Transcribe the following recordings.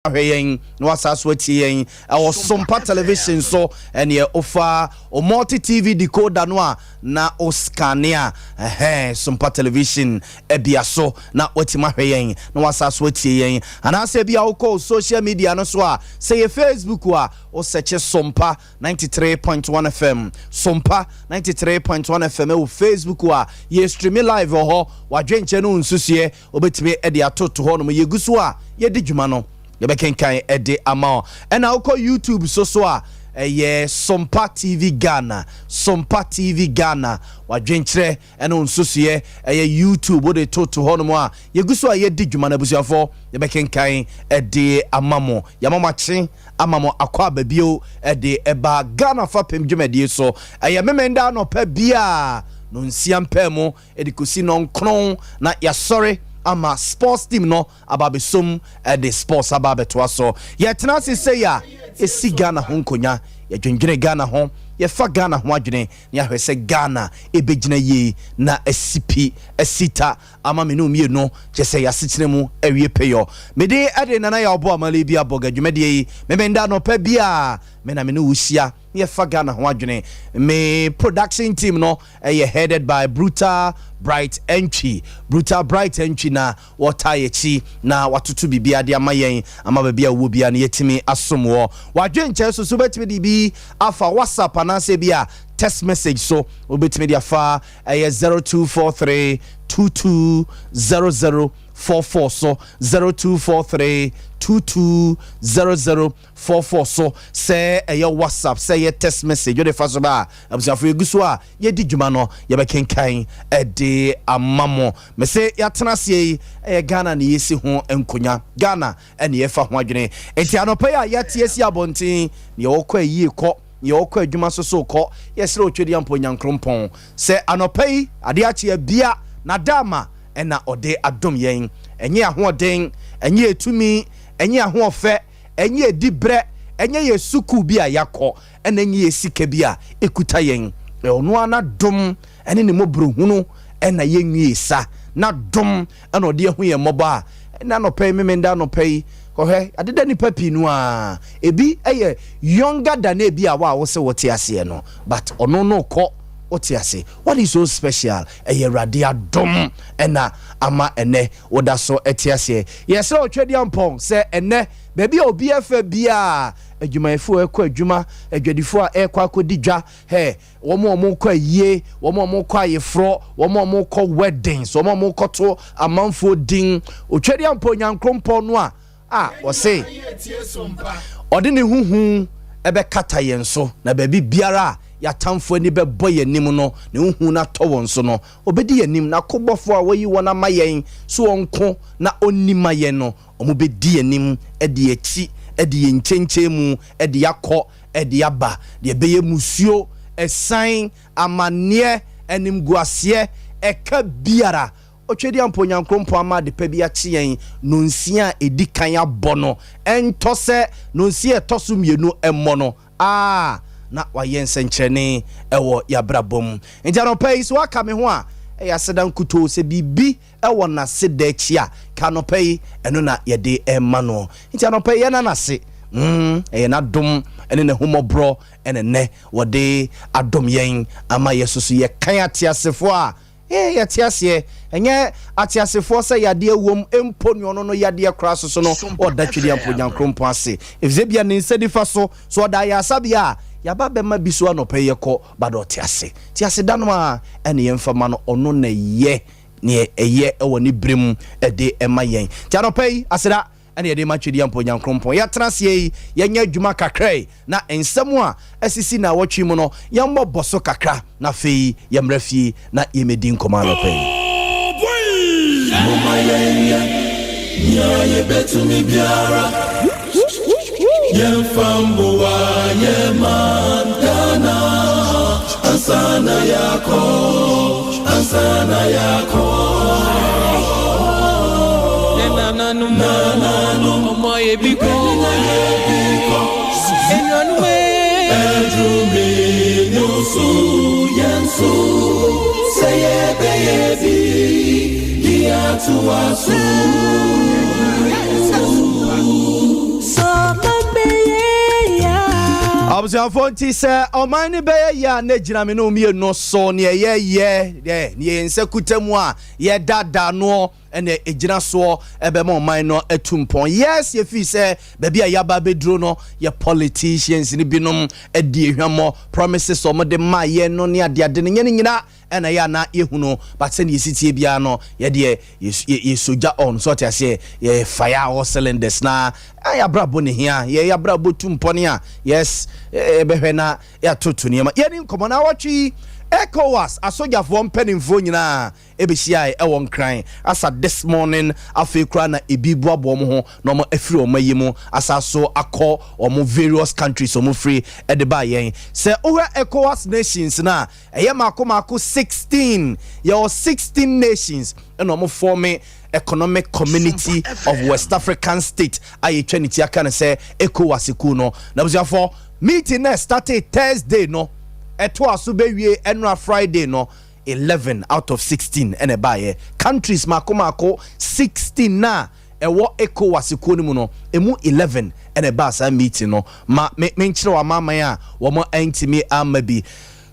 ahweyen no asaso atien e SOMPA television so ene ofa o multi TV decoder no a na o scanner SOMPA television ebia so na watima hweyen no asaso atien anase bia wo call social media no so a say Facebook a o search SOMPA 93.1 FM SOMPA 93.1 FM o Facebook a ye stream live ho wadwenche no nsusie obetime e de atoto ho no yeguso a ye di dwuma no ye bekenkan e de ama e na uko YouTube so a SOMPA TV Ghana SOMPA TV Ghana wadwenche e no nsusie YouTube o de toto ho no a yeguso a ye di dwuma na busuafo ye bekenkan e de amamo yamamachi amamo akwa babio e de eba Ghana Fapem dwumadi so memenda no pa bia no nsiam pemo edikosi no nkron na ya sorry ama sports team no ababesom the sports ababeto so yetena se ya esi Ghana ho nkonya ya dwendwene Ghana ho ye fa Ghana ho adwene na ya hwese Ghana ebegina ye na asipi asita ama menu mie no jese ya sitene mu awie peyo mede ade nana Yaw Boama Libya Borga dwumade yi memenda no pa bia mena menu wusia ye fa Ghana ho adwene me production team no headed by Brutal Bright Entry na watayechi na watutu bibia de amayen ama bibia wo bia na yetimi asomwo wadwenche so betimi di bi afa WhatsApp anase bia text message so obetimi di afa 0243 220044 so 0243 220044 so say WhatsApp say your text message you dey faso ba abusiafo eguso a ye di dwuma no ye bekenkan e de amamo me say ya tenase Ghana na yesi ho enkonya Ghana ene ye fa ho adwene enti anopa ya yetiesi abonten ne okọ ayie kọ ye okọ adwuma so kọ yesere otwedi ampo nyankrompon say anopa yi ade ache bia na dama ena ode adom yen enye ahoden enye etumi enye ahofe enye edibre enye yesuku bia yakọ ena enye yesika bia ekuta yen ono ana dom ene ne mobrohunu ena yenwie sa na dom ena ode hu ye moba ena no pay memenda no pay kohe adeda ni papi no a ebi eye younger than ebi a wa wo se wote ase no but ono no ko otiase what is so special radia dom ena ama ene woda so etiase yes o twedi ampon se ene baby obi afa bia adwumayefo ekọ adwuma adwadifo a ekọ akodidwa womo kọ yie womo kọ ayefro womo kọ weddings womo kọ to amanfo din o twedi ampon nyankrompon no a wo se ode ne huhu ebe kata yen so na baby biara ya tamfo ani be boye nim no ne huhu na to won so no obedi anim na kobofo a wayi wona mayen so onko na onima yen no omobedi anim edi echi edi enchenche mu edi yakọ edi aba de beye musuo esan amanie enim guase eka biara otwedi ampo nyankrompo ama de pa bia chien no nsia edi kan abono entose no nsia etoso mienu emmo no na wayense nkyene ewo yabrabom nti anopai so aka me ho a ya sedan kuto se bibi ewo na sedachi a kanopai eno na yede emma no nti anopai ye na nase na dom ene ne humobro ene ne wode adom yen ama yesusu ye kan atiasefo a yatiase enye atiasefo se yade awom emponyo no yade kraso so no odatwedi amponyankrompo ase efzebia ne nsedifa so oda ya sabia yaba bema biso anopa yekọ bado tiase dano a ene yemfama no ono na ye ne eye ewo ni brem ede ema yen ti anopa yi aseda ene yede matwedi ampo nyankrompon ya trasie ye nya adwuma kakra na ensemu a asisi na wotwe mu no yembo boso kakra na fei yemrafie na yemedi nkoma anopa yi mama ye betu mi biara Yemfambuwa yemandana ansana yako nananu omoye biko enyanwe edrume nusu yensu seyebeyebi diatuasu Observe Fonti say, "O mine be ya ne jina me no mi no so ne ye ne nsakutamwa ye dada no ene ejina so ebe mo man no etumpon yes ye fi say baby ayaba bedro no ye politicians ni binom edi ehwamo promises o mo de ma ye no ne ade ade ne nyina ena ya na ehunu but say ye sitie bia no ye de ye soja on so tia say ye fire all cylinders na ya brabo ne hia ye ya brabo tumpon ya yes ebehwe na ya totu ne ma ye ni nkomo na watwi ECOWAS asogafo mpanimfo nyina ebehia won kran asa this morning afekra na ebibu abom ho no mo afiri omayimu asaso akọ omo various countries omo free edeba yen se owe ECOWAS nations na eye mako 16 your 16 nations and omo form economic community of West African state aye twenty aka say ECOWAS ku no na busiafo meeting na started Thursday no eto asubewie enra Friday no 11 out of 16 ene baye countries mako 16 na ewo ECOWAS ko ni mu no emu 11 ene ba sa meeting no ma menchire wa mama ya wo mo antimi amabi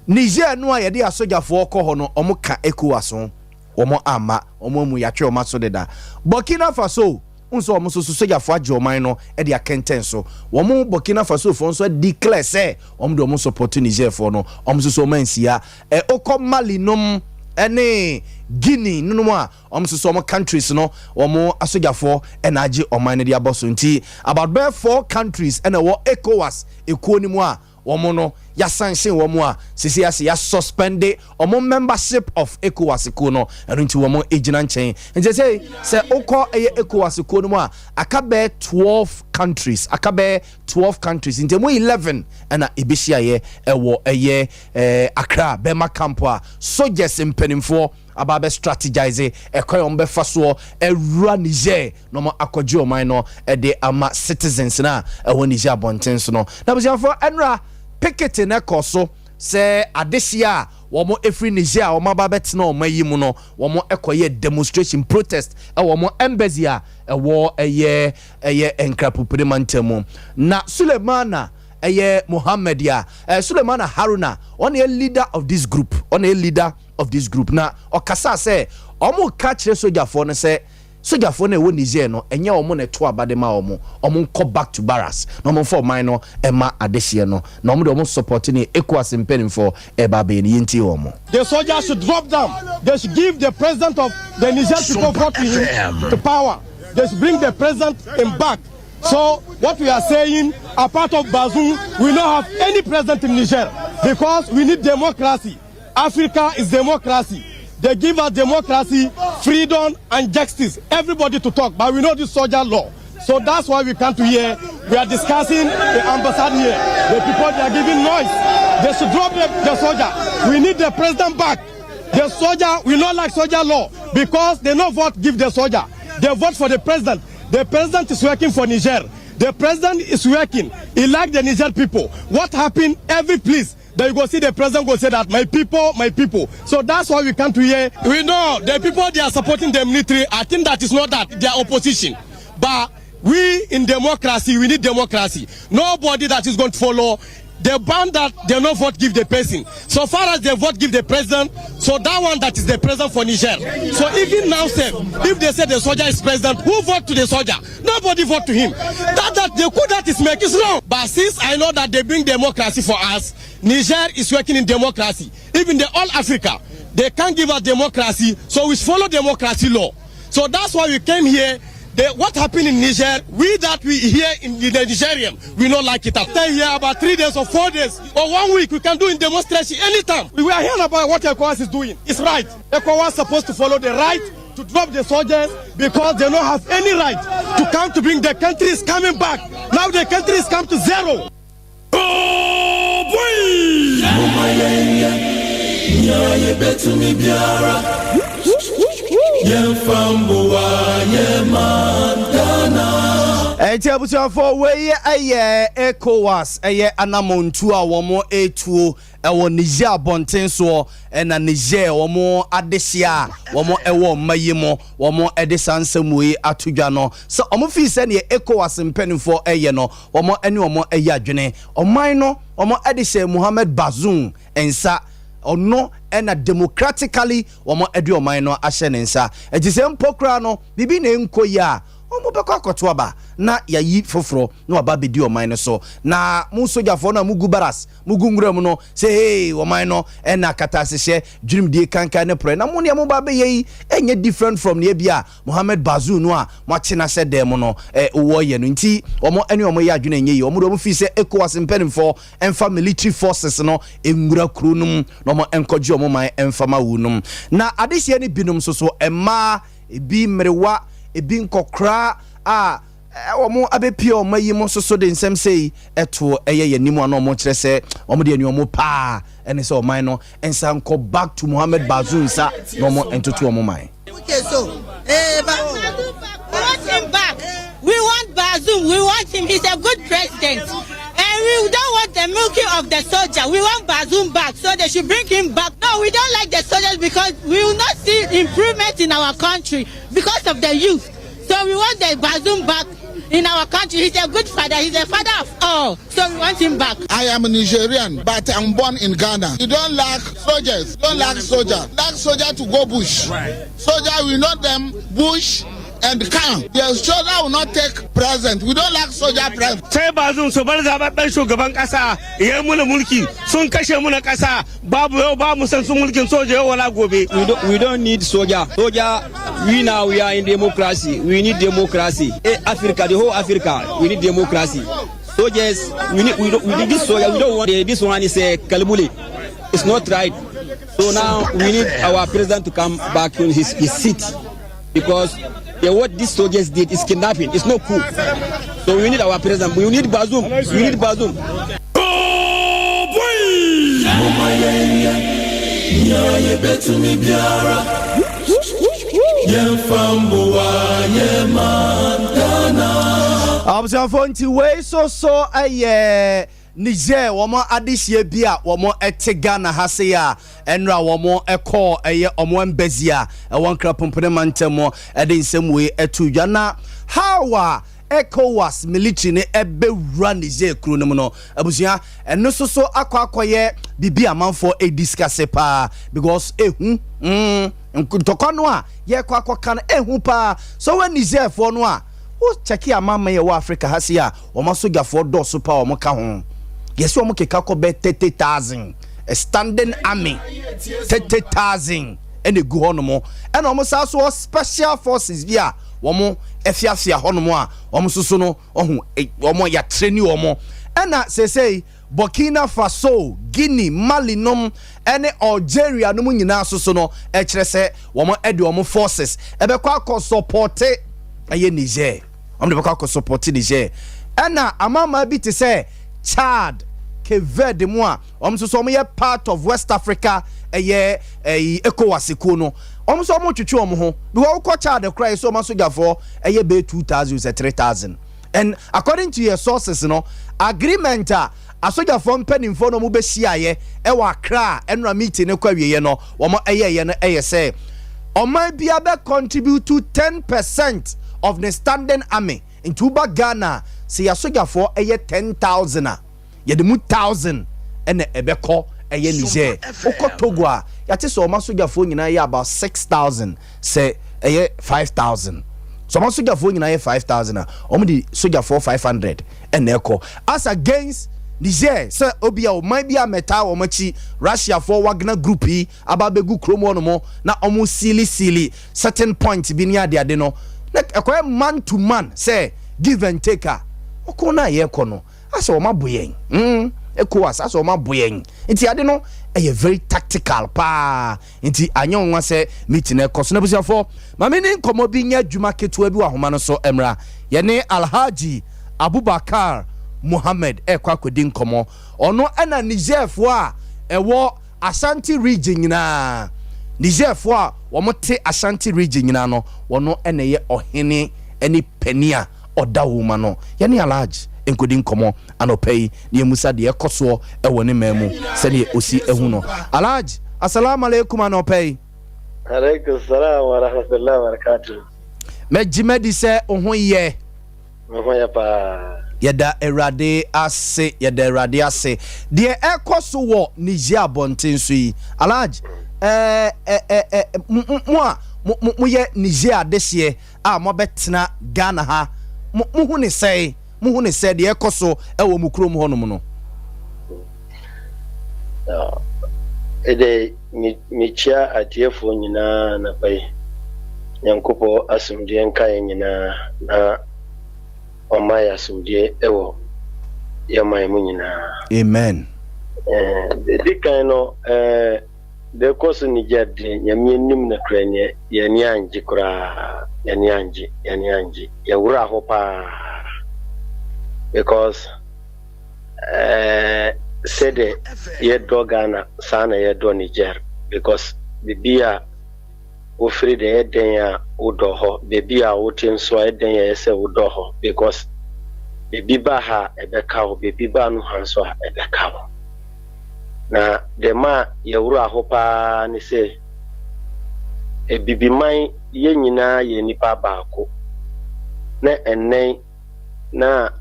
Niger no ayede asogafo ko ho no omo ka ECOWAS ho wo mo ama omo mu yatwe o maso deda Burkina Faso unso omo so sogafo ajoman no e de akenten so wo mo Burkina Faso fo nso declare say omo do mo support Niger fo no omo so mansia okọ Mali nom ene Guinea nunu a so omo countries no omo asogafo enaje oman de aboso nti about 4 countries ene wo ECOWAS ekuo ni mu a omo no ya sanction womo a sisi ya suspend omo membership of ECOWAS ko no eno nti womo ejina nchen nje say okọ eye ECOWAS ko no mu a akabe 12 countries nti mo 11 na ebehia ye ewo eye Accra Bema camp a soldiers mpanimfo ababe strategize ekoyom be faso ewura Niger no mo akọje oman no de ama citizens na ewo Niger abonten no na busiafo enra picket na koso se adesia womo efri Niger womo ababet na omayimu no womo ekoye demonstration protest womo embassy a ewo eye enkrapupure mantemu na Sulemana Mohammed ya Sulemana Haruna on a leader of this group na okasa say omo ka kire sojafo no say sojafo na ewo Niger no enye omo na to abade ma omo nko back to barracks no omo for mine no ema adehie no na omo de omo support ni ECOWAS impenin for eba be ni yenti omo. The soldiers should drop them. They should give the president of the Niger people brought him to power. They should bring the president in back. So what we are saying, a part of Bazoum, we don't have any president in Niger because we need democracy. Africa is democracy. They give us democracy, freedom and justice. Everybody to talk, but we know this soldier law. So that's why we come to here. We are discussing the ambassade here. The people, they are giving noise. They should drop the soldier. We need the president back. The soldier, we not like soldier law because they no vote give the soldier. They vote for the president. The president is working for Niger. The president is working. He like the Niger people. What happened? Every place that you go see the president go say that my people, my people. So that's why we come to here. We know the people they are supporting the military. I think that is not that they are opposition, but we in democracy we need democracy. Nobody that is going to follow the band that they no vote give the person. So far as they vote give the president, so that one that is the president for Niger. So even now, if they say the soldier is president, who vote to the soldier? Nobody vote to him. That the coup that is making is wrong. But since I know that they bring democracy for us, Niger is working in democracy. Even the all Africa, they can't give us democracy, so we follow democracy law. So that's why we came here. What happened in Niger, we here in the Nigerian, we don't like it. After here about 3 days or 4 days or 1 week, we can do in demonstration anytime. We are hearing about what ECOWAS is doing. It's right. ECOWAS is supposed to follow the right to drop the soldiers because they don't have any right to come to bring the countries coming back. Now the country is come to zero. Oh boy! Eti abusuafo we eye ECOWAS eye anamontu a womo etuo ewo Niger abonten so na Niger womo adehia womo ewo mayimo womo edesansemu yi atudwa no so omo fi se ne ECOWAS mpanimfo eye no womo ene womo eye adwene oman no womo edehia Mohamed Bazoum ensa ono ena democratically womo ede oman no ahye ne nsa ejise mpokra no bibi ne nkoya omo beko akoto aba na yayi foforo na waba bedi oman no so na mu sojafo na mugu baras mugu nguram no say hey oman no ena katasehye dwumdie kankan ne pre na mu ne mo ba be yi enye different from ne bia Mohamed Bazoum no a mo chena se dem no wo ye no nti omo ene omo ye adwene enye yi omo do mo fi se ECOWAS mpanimfo emfa military forces no engura krunum no mo enkoje omo man emfa ma wunum na adehye ne binum so emma ebi mrewa ebi nkokra omo abepi omayimo so de nsem sei eto eye yanimu ana omo kire se omo de anuomo pa ene se oman no ensa nko back to Mohamed Bazoum sa no mo entoto omo man. Okay, so we want him back. We want Bazoum. We want him. He's a good president. And we don't want the milking of the soldier. We want Bazoum back, so they should bring him back. No, we don't like the soldiers because we will not see improvement in our country because of the youth. So we want the Bazoum back in our country. He's a good father. He's a father of all. So we want him back. I am a Nigerian, but I'm born in Ghana. You don't lack soldiers. Don't lack soldier. Lack soldier to go bush. Right. Soldier, we know them bush and camp. The soldier will not take present. We don't lack soldier present. Say Bazoum so bar zababben shugaban kasa yayi muna mulki sun kashe muna kasa babu yau ba mu san sun mulkin soja wala gobe. We don't need soldier. Soldier, we are in democracy. We need democracy. Africa, the whole Africa, we need democracy. Soldiers, we need this soldier. We don't want this one is a Kalibuli. It's not right. So now we need our president to come back to his seat because what these soldiers did is kidnapping. It's not cool. So we need our president. We need Bazoum. We need Bazoum. Oh boy! Absafonti we so aye Niger womo adehye bia womo etega na hase ya enra womo eko eye omo embezia won krapompene mantemo ede nsem we etudwa na hawa ECOWAS military ne ebewura Niger kru no no abusua eno so akwakoye bibi amanfo ediscuss pa because ntoko no a ye kwakoka ehu pa so when Niger for no a wo check ya mama ye wa Africa hase ya womo sojafo do so pa womo ka ho. Yes, we keka ko be 30,000 a standing army 30,000 and a go honomo and almost also special forces via womo efiafia honomo a omo no omo ya train omo and say Burkina Faso, Guinea, Mali nom and Algeria no nyina so no e kire se womo ede omo forces e be kwa support aye Niger omo de kwa support Niger and amama bi te say Chad, Kevede moi, so me part of West Africa, ECOWAS no. So much to ho. Do I Chad the cry so much for a be 2,000 3,000. And according to your sources, agreement a soja from penning for no mube siaye, ewa kra, enra meeting a query no, woman say, or might be able contribute to 10% of the standing army in Tuba Ghana. See a soja for 10,000 ye de 1,000 and ebeko eye Niger okotogwa yate so ma soja for nyina ye about 6,000 say 5,000 so ma soja for nyina ye 5,000 omo di soja for 500 and eko as against Niger say obia o man bia meta o machi Russia for Wagner group yi ababegu kromo no mo na omo sili certain point bi ni ade no like ekoy man to man say give and take okona ye kono aso ma boyen ECOWAS aso ma boyen nti ade no very tactical pa nti anyo nwa se meeting ekoso na busia for ma me ni nkomo bi nya dwuma ketua bi wa homa no so emra ye ne Alhaji Abubakar Mohammed kwakwedi nkomo ono ana Niger fo a ewo Ashanti region nyina Niger fo a wo mote Ashanti region nyina no wono ene ye ohene eni penia oda woman no ye ne large enkodi nkomo anopei ne musa de ekoso e woni memu se ne osi ehu no alhaji assalamu alaikum anopei alaikum salam wa rahmatullahi wa barakatuh mejimedi se ohun ye ya pa yeda erade ase de ekoso wo Niger bonten so yi alhaji mo ye Niger adehye a mo betena Ghana ha mo hu ne say de ekoso ewo mukrom honom no ede mi chia atiefo nyina na pai Nyankopo asumdie nkai nyina na omaya asumdie ewo yamai mu nyina amen de kan no de koso Niger de nyamie nim na kranye yani anji kura yani anji ya wura ho pa because said ye do Ghana sana ye do Niger because bibia wo free de eden ya udo ho bibia wo tin so eden ya se udo ho because bibiba ha ebeka ho bibiba no hanso ha ebeka ho na de ma ye wura ho pa ni se bibiman ye nyina ye nipa baako na enen na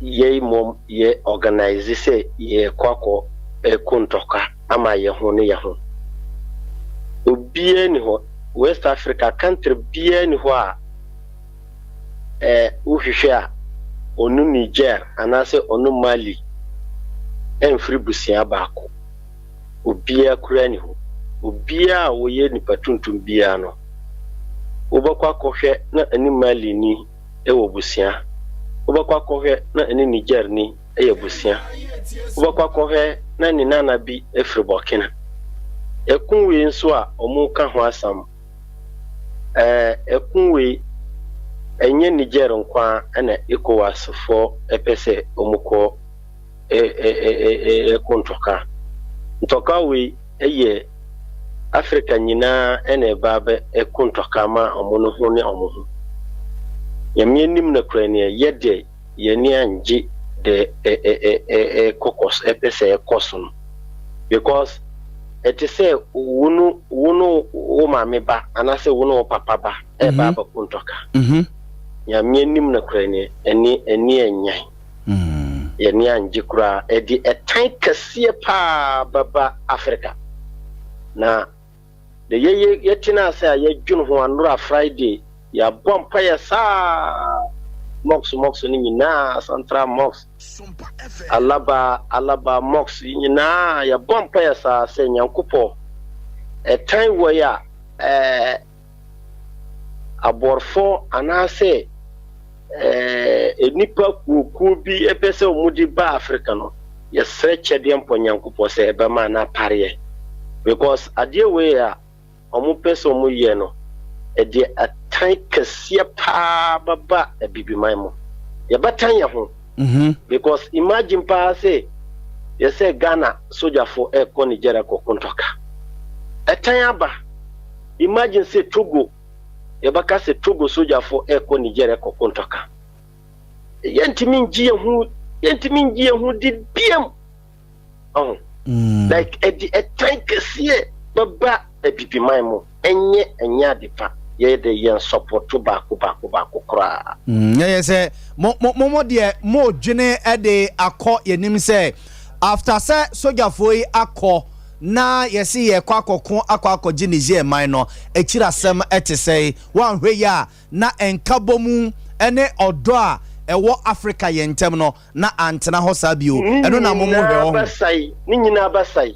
ye mom ye organize say ye kwako kontoka ama ye ho ne ye ho obie ni ho West Africa country bie ni ho a uhwehwe a onu Niger anase onu Mali enfri busia baako obie kura ni ho obie a wo ye ni patuntum bia no obakwa kohwe na ani Mali ni ewo busia obakwa kohwe na ene Niger ni eyebusia obakwa kohwe na ni nana bi efri Burkina ekunwe nso a omuka ho asam ekunwe enye Niger nkwa na ECOWAS fo epese omuko kontoka ntoka we eye Africa nyina ene babe kontoka ma omuno ho ne omuho yamie nim na krania yede yeni anji de kokos epese ekosun because it is say wunu wo mame ba anase wunu papa ba baba kuntoka yamie nim na krania eni enyan yeni anji kura edi etan kase pa baba Africa na de yetina say ye dwun ho anura Friday ya bompa ya sa mox ni nyina central mox SOMPA alaba mox nyina ya bompa ya sa se Nyankopɔ etan wo ya aborfo anase enipa kuku bi epese omudi ba Africa no ya sreche de mpo Nyankopɔ se ebe ma na pare because ade we ya omu pese omu ye no ede atan kase pa baba bibiman mo ye batan ya ho because imagine pa say you say Ghana soldier for ko Nigeria ko kontoka atan aba imagine say Togo ye baka say Togo soldier for ko Nigeria ko kontoka yentimi ngie hu di biem like atan kase baba bibiman mo enye adipa ye de yen support to back kra ye say mo de mo dwene e de akọ yenim say after say soldier foi akọ na ye see ye kwakọkọ akọji Niger man no ekirasem ete say wan hwe ya na enkabomu ene odo a ewo Africa ye ntem no na antena ho sabio eno na mo hwe ho basai ni nyina basai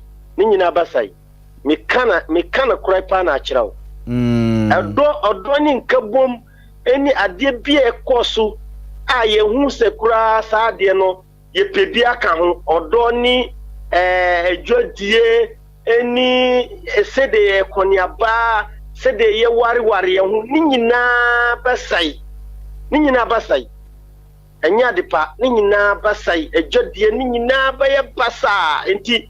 me kana krai pa na akirawo odo ni nkabom eni ade bia ekoso a ye hu se kura sa ade no ye pedi aka ho odo ni edwodie eni sede ekoniaba sede ye ware ye hu ni nyina basai enya de pa ni nyina basai edwodie ni nyina ba ye basa enti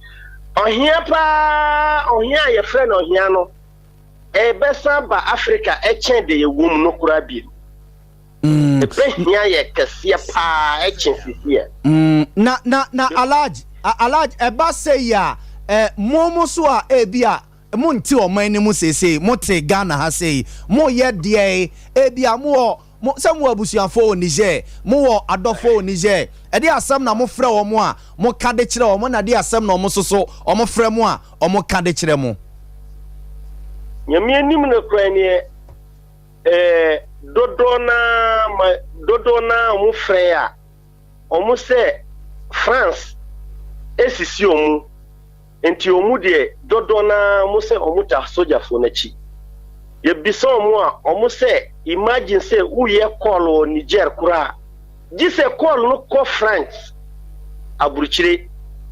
ohia ye frɛ no ohia no besa ba Africa echen de ye wum no kura bi behia ye kese pa echinsisie na alaj eba say ya momo so a ebia mo nti oman ni mu sese mo te Ghana ha sei mo ye de ebia mo some abusuafo Niger mo adofo Niger e de asem na mo frɛ wo mo a mo ka de kyerɛ wo mo na de asem na mo soso o mo frɛ mo a o mo ka de kyerɛ mo nyame anim na kra ne dodo na mo frɛ a o mo sɛ France esisi o mu enti o mu de dodo na mo sɛ o mu ta sojafo na chi ye bisa o mu a o mo sɛ imagine say uye call o Niger kura gise call no ko France aburuchire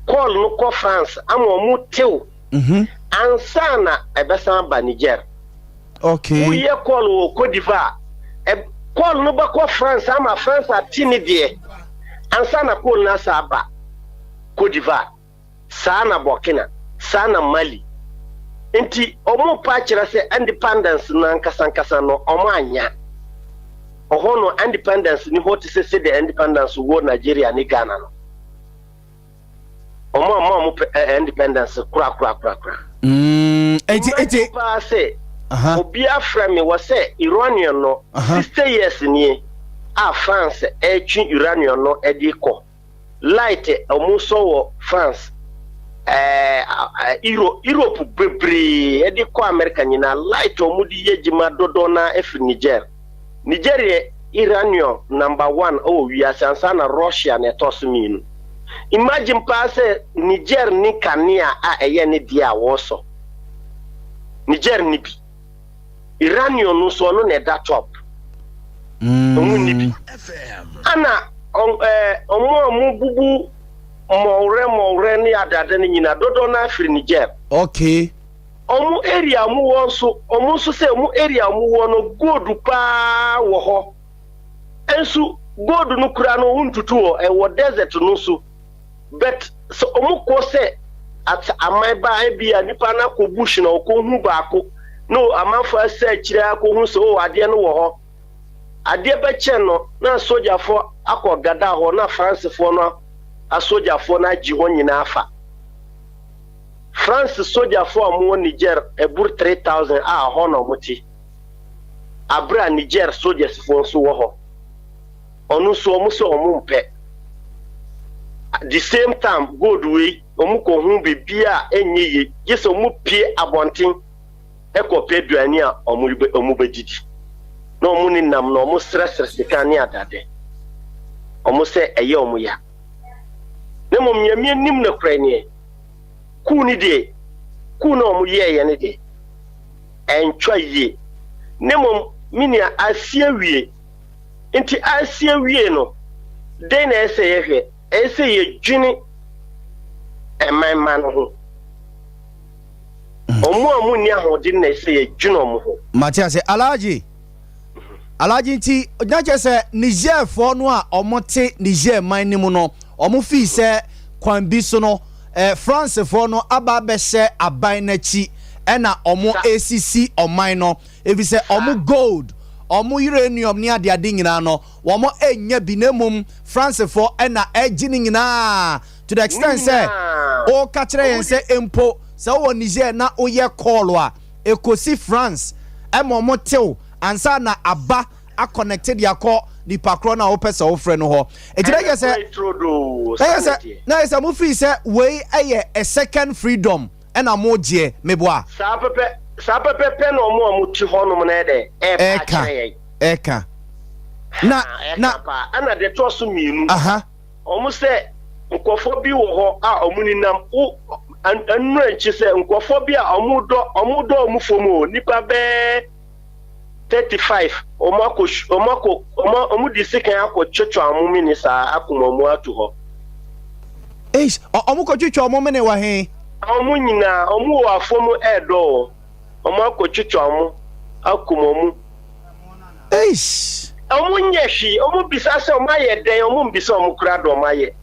call no ko France ama mu tew ansa na ebesa ba Niger okay uye call o Côte d'Ivoire call no ba ko France ama France atini de ansa na call na sa ba Côte d'Ivoire sa na Burkina sa na Mali enti omo pa kira se independence na nkasa no omo anya ohono independence ni hoti se the independence wo Nigeria ni Ghana no omo independence kura enti pa se obi afra me wo se Iranian no 60 years ni a France etwi Iranian no ediko light omo so wo France Europe bebre edi ko America nyina light omudi yejima dodo na efi Nigeria Iranian number 1 we asansa na Russia na tosuminu imagine pass Niger ni kania a eye ni dia woso Niger ni bi Iranian no so no na that top ni bi ana omo bubu Mawre ni adade ni nyina dodo na afri Niger. Okay. Omu area mu wonso, omu so se mu area mu wono gold pa wo ho. Ensu gold no kura no untutu o e wo desert no so. But so omu ko se at amaiba e bia nipa na ko bush na ko hu baako. No amanfa se kire ko hu so ade no wo ho. Ade be che no na soldier fo akogada ho na France fo no a soldier for na jiho nyina afa France soldier for mo Niger ebur 3000 a hono muti abra Niger soldiers for so wo ho onu so mo so mo mpe the same time gold way omu ko hu bibia enyiye yeso mu pie abonten ekope duani a omu bedidi no omu ni nam no omu stress kan ni adade omu se eye omu ya nemo myamie nim na kranie ku ni de ku na omu ye ne de entwa ye nemo minia asia wie enti asia wie no de na ese ye hwe ese ye dwini emanman ho omu ni ahodi na ese ye dwini omu ho Matias Alaji nti nyache se Niger fo no a omote Niger man ni mu no omo fi se kwan bi so no France fo no aba be se aban na chi ena omo ACC oman no evi se omo gold omo uranium ni ade nyina no omo enya bi na mum France fo ena ejini nyina to the extent say o ka kire yen se empo se wo Niger na oye call a ekosi France omo tew ansa na aba a connected yakọ di pakro na opesa ofre no ho ejire ye se na esa mu free se we eye a second freedom and a mo je meboa sa pepe no mo ti ho no na de eka na ana de to so mienu omu se nkofo bi wo ho a omuni nam anu enchi se nkofo bi a omudo omufomo nipa be 35 omu di sekan akọ chocho amumi ni sa akomomu atu ho omu ko chocho amumi ni wa he omu nyina omu wa afomu edo omu akọ chocho amu akomomu omu nyeshi omu bisa se omu aye den omu bisa omu kura do omu aye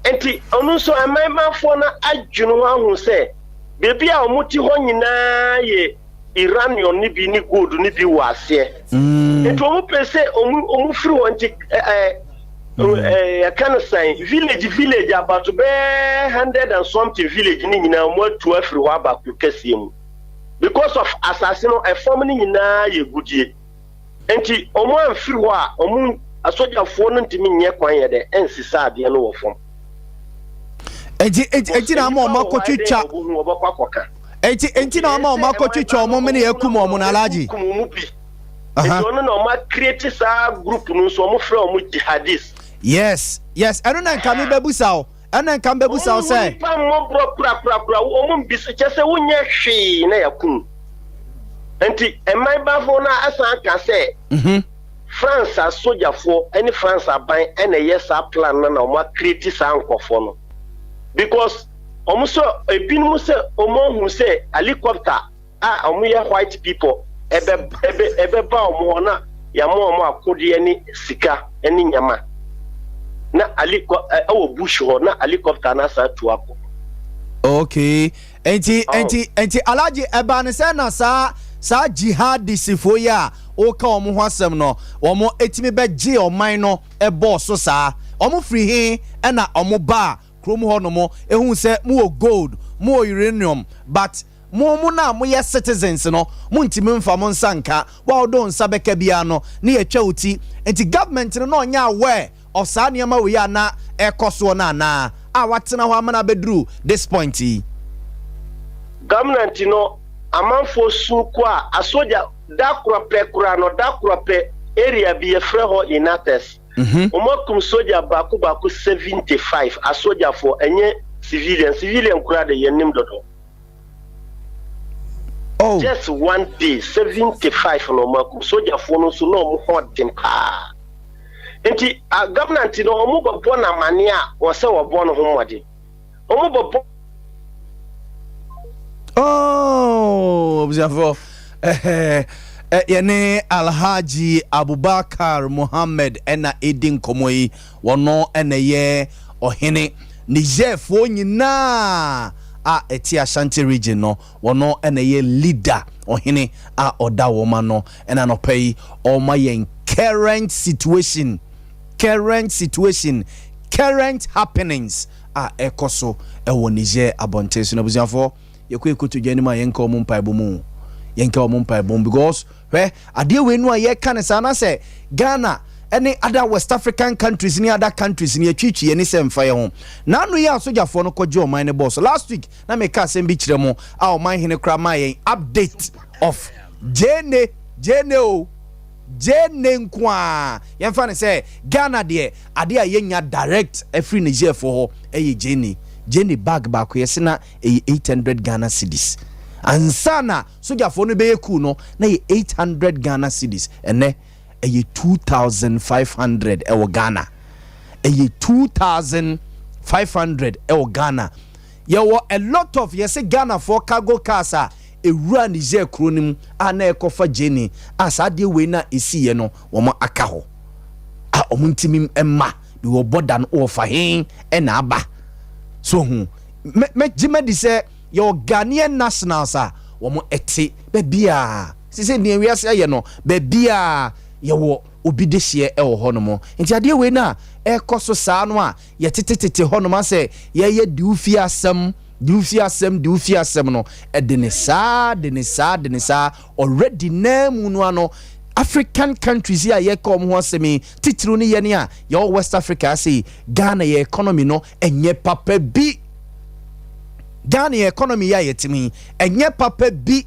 enti onu so amemafo na adwunu ho ahu se bebi a omu ti ho nyina ye Iranian ni bi ni gold ni bi wase nti omo pese omo free wanti can say village about be 100 and something village ni nyina mo to afri wa ba ku kasiem because of assassin a family nyina ye gudie nti omo amfiri ho a omo asojafo no ntimi nye kwan ye de ensisa ade no wo fom enti na mo makotwitwa enti na mo makotwitwa omo me na yakum omo na alaji so no ma create sa group no so omo frɛ omo jihadist. Yes, I don't know can be bebusa and can bebusa say pa mo bro pra omo bi se chese wonye hwe na yakum enti emai ba fo na asan ka say France a soldier for any France aban and a yes plan na omo create sa nkofo no because almost a bin must say who say helicopter omo ye white people ebe ba omo na ya mo akodi ani sika ani nyama na bush ho na helicopter na sa tu akọ. Okay enti alaji eba ne say na sa jihadist fo ya o ka omo ho asem no omo etimi be gi oman no ebo so sa omo free hin e na omo ba krom ho no mo ehun se mo gold mo uranium but mo na mo ye citizens no mo ntimi mfa mo nsanka wa odo nsa beka bia no na ye twa uti enti government no nya aware of sa niam we ya na ekoso na watena ho amana bedru this point government no amanfo su kwa asoja dakura pe area bi e frɛ ho inates omokum soja baku 75 asoja for enye civilian kura de yenim dodo. Oh, just one day 75 no makum soja for no so no mo hodin pa enti a government no omo bobo na mane a wo se wo bo no ho mode omo bobo observe yene Alhaji Abubakar Muhammad ena edin komoyi wono ena ye ohene Niger fo nyina a eti Ashanti region no wono ena ye leader ohene a oda woma no ena no pay oma yen current happenings a ekoso ewo Niger abontesu no buziafo yekwekutu gyanima yenka omo mpa bom because where ade we no ye kan sana say Ghana any other West African countries ni other countries ni atwitwi ye ni se mfa ye ho na no ye asojafo no kɔgye o man ne boss last week na me ka sem bi kyerɛ mo a o man hene kra ma ye update of jene nkwa ye mfa ne say Ghana de ade a ye nya direct every Niger for ho eye jene bag ba ko ye se na 800 Ghana cedis ansana soja fo no be ku no na 800 Ghana cedis ene 2500 ewo Ghana 2500 ewo Ghana yewo a lot of yes Ghana for cargo cars a ewura Niger kronim ana ekofa jeni asade we na esiye no wo mo aka ho a omuntimi emma bi wo border no ofa hin ena aba so hu me jima di se your Ghanaian nationals a womo eti bebia sise ne wiase aye no bebia ye wo obidehie e wo hono nti ade we na ekoso saa no a ye tetetete hono ma se ye diufi asem no de ne saa already na mu no ano African countries here ye come ho asemi titru ni ye ne a ye West Africa say Ghana ye economy no enye papa bi Ghana economy ya yetimi enye papa bi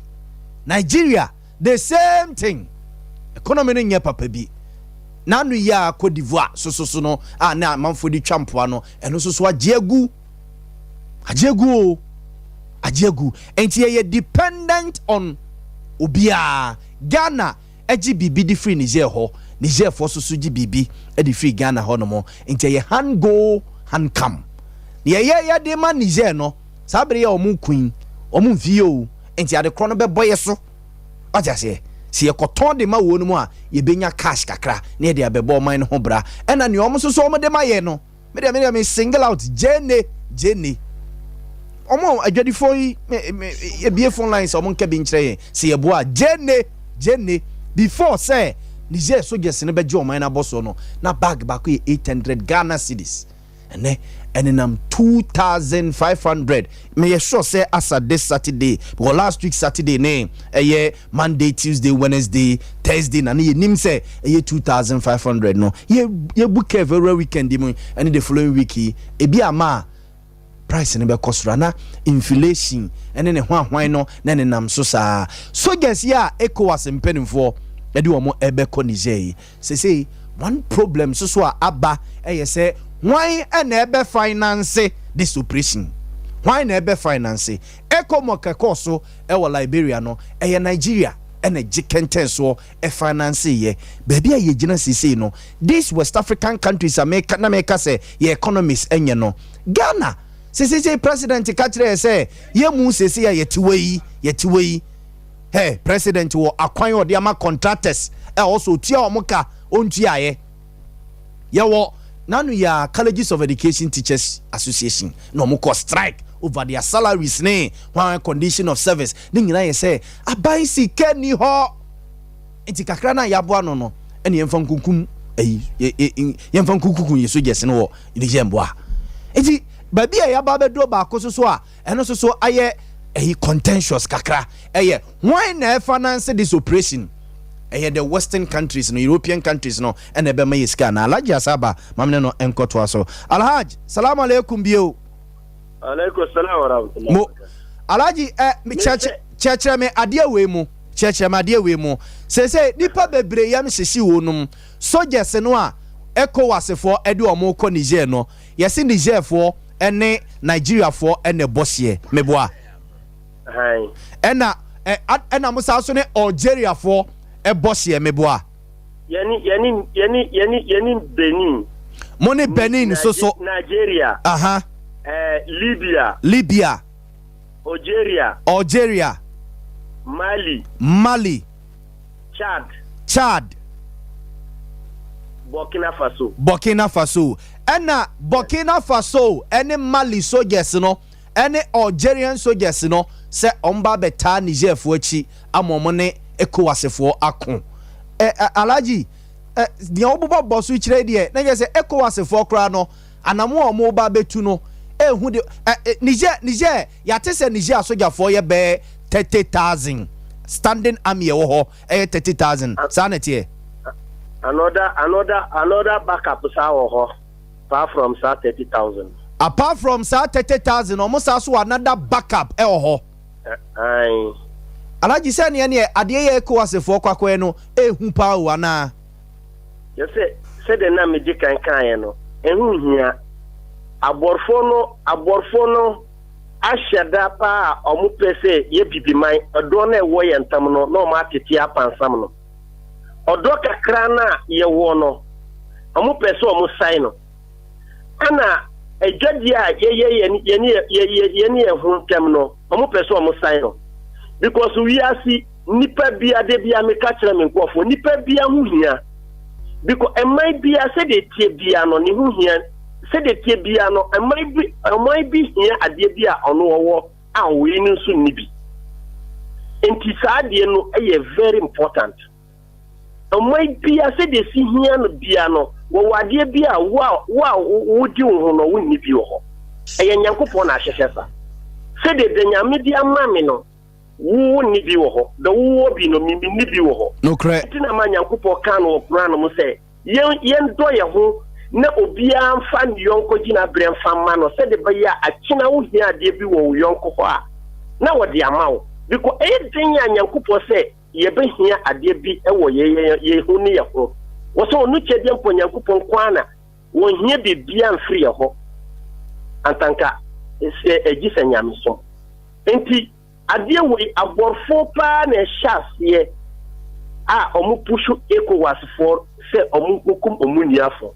Nigeria the same thing economy no nye papa bi nanu ya Cote d'Ivoire so no na manfo di twampoa no eno so ajiegu enti ye dependent on obia Ghana eji bibi di free Niger for so ji bibi e di free Ghana ho no mo enti ye hand go hand come ye de man Niger no sabre ya omu queen omu vio enti ade kro no be boye so ajase si ye koton de ma wo no mu a ye benya cash kakra na ye de abebo man ho bra ena ne omu so omu de ma ye no me single out jene omo adwadifo yi e bie phone lines omo nka bi nkyerɛ se ye boa jenne before say Niger soldiers ne beje oman na boso no na bag back 800 Ghana cedis and nam 2,500 me sure say as this Saturday because last week Saturday name Monday, Tuesday, Wednesday, Thursday na ye nim say 2,500 no ye book every weekend mu and the following week e bi ama price ne be cost na inflation and ne hwan no na ne nam so saa soldiers ya ECOWAS mpenimfo edi omo ebe ko Niger say one problem so aba say why and ebe finance this operation why na ebe finance ECOMOC koso e Liberia no Nigeria and a jikenten so e finance ye baby ye gina sisi no this West African countries America say ye economists enye no Ghana sisi president kachire say ye mu sisi ya yetiwe hey president wo akwan odi ama contractors also tia omoka ontua ye wo nanu ya colleges of education teachers association no moko strike over their salaries ne one condition of service ni nyina ye say aban sika ni ho enti kakra na yabo ano no ene yemfa nkunkum yemfa nkukukun yeso gese no wo ni jemboa enti baby ya ba be do ba koso so a eno so aye contentious kakra why na finance this operation the western countries no European countries no and ebe may iska na Alhaji Asaba mamne no enkoto aso Alhaji salamu alaikum bio alaikum salam wa rahmatullah Alhaji cheche me ade we mu se nipa bebre yam sisi wonum soldiers no a ECOWAS for ede omo ko Niger no yesi Niger for ene Nigeria for ene bosie meboa hai ena musa so ne Algeria for e bosie meboa yani Benin money Benin so Nigeria Libya Algeria Mali Chad Burkina Faso ena Burkina Faso ene Mali soldiers no ene Algerian soldiers no se omba beta Niger fo achi amomo ne ECOWAS fo akon Alhaji the obuba boss which de na je se ECOWAS fo kra no anamo omo ba betu no ehu de Niger ya te se Niger soldier fo ye be 30,000 standing army wo ho 30,000 sanete another backup sa wo ho apart from 30,000 apart from 30,000 almost also another backup ho ai Alhaji se ne ade ye ECOWAS fo kwakwe no ehu pa o ana you say the na me di kan no ehu hia aborfo no ashada pa omu pese ye bibiman odo na ewo ye ntam no na o ma tete apansam no odo kakra na ye wo no omu pese omu sai no ana ejodi a ye ehun kem no omu pese omu sai no because we are see nipa bia de bia me ka kire me nkofo nipa bia hu hia because e mai bia se de tie bia no ni hu hia se de tie bia no e mai bi hia ade bia ono wo a we ni nso ni bi enti sa ade no e very important e mai bia se de si hia no bia no wo wade bia wo di wo no wo ni bi wo e Nyankopon na ahyehyɛ sa se de nyame di amame no wo ni bi wo the wo bi no mi ni bi wo no correct tina ma Nyankopon kan wo kura no mo se yen do ye ho na obia amfa yonko gina bremfa ma no se de baya akina wo hia de bi wo yonko ho a na wo de amawo because den ya Nyankopon se ye be hia ade bi e wo ye hu ni ye ho wo so nu chede mpo Nyankopon kwana wo hia be bia mfiri ye ho antanka se ejisa nyamso enti ade we aborfo pa na hyase a omu pushu ECOWAS for se omu kokum omu niafo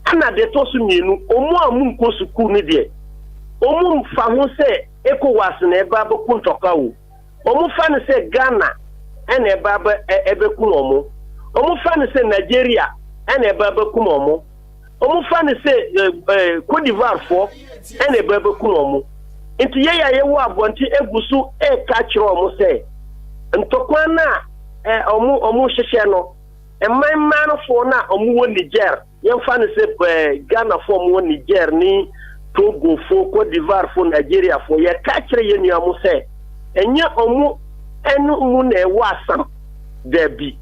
ana de to su mienu omu amu nko suku ni de omu mfa ho se ECOWAS na eba be kuntoka wo omu fa ne se Ghana ena eba be ebekum omu fa ne se Nigeria ena eba bekum omu fa ne se Cote d'Ivoire fo ena eba bekum nti ye ya ye wo abonti egusu ka kire omo se ntokwa na omo hyehyɛ no man fo na omo wo Niger yemfa ne se Ghana fo omo wo Niger ni Togo fo Côte d'Ivoire fo Nigeria fo ye ka kire ye nua mo se enye omo enu mu na ewo asam debi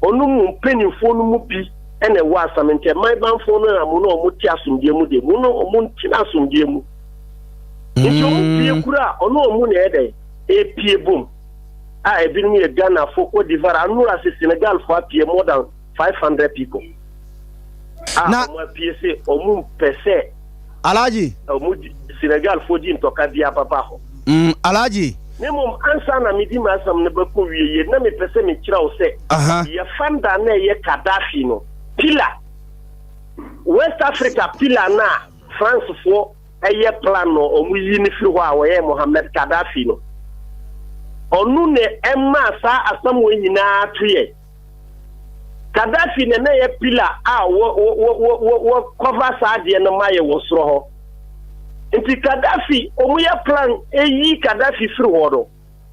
onu mu mpenifo no mu bi ene ewo asam nte man banfo no na mo no omo ti asomdie mu de mo no omo ti asomdie mu nti omo pie kura onu omo na ede pie bom ebi ni Ghana fo Côte d'Ivoire anu as Senegal fo pie more than 500 people na omo pie se omo pese Alaji omo Senegal fo di ntoka bia papa ho Alaji Nemo ansa na midi masam ne beko wiye na me pese me kira o se ye fanda na ye Gaddafi no pila West Africa pila na France fo eye plan no omu yi ni fi ho a wo ye Mohamed Gaddafi no onu ne emma sa asam wo nyina tuye Gaddafi ne na ye pila wo cover sa de no maye wo soro ho nti Gaddafi omu ya plan eyi Gaddafi firi wodo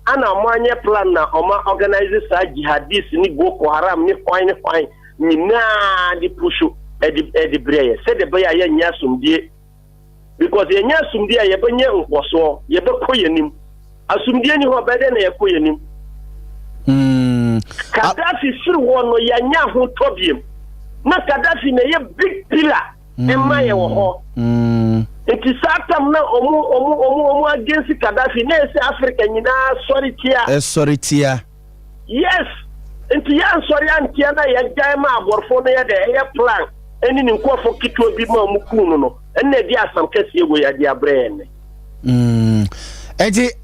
ana amanye plan na oma organize sa jihadist ni Boko Haram ni fine ni na di pushu edi breye se de baya ya nya sumdie because ye nya sumdie ye benye nkwoso ye be koyenim asumdie ni ho bede na ye koyenim Gaddafi firi wono ya nya ho tobiem na Gaddafi na ye big pillar emma ye wo ho Iti satam na omu against Gaddafi na ese Africa nyina sorry tia. Yes. Iti ya sorry antia na ya jaima aborfo na ya de ya plan. Eni ni nkofo kitwa bi ma mu kunu no. Enne di asam kese ego ya di abrene. Enti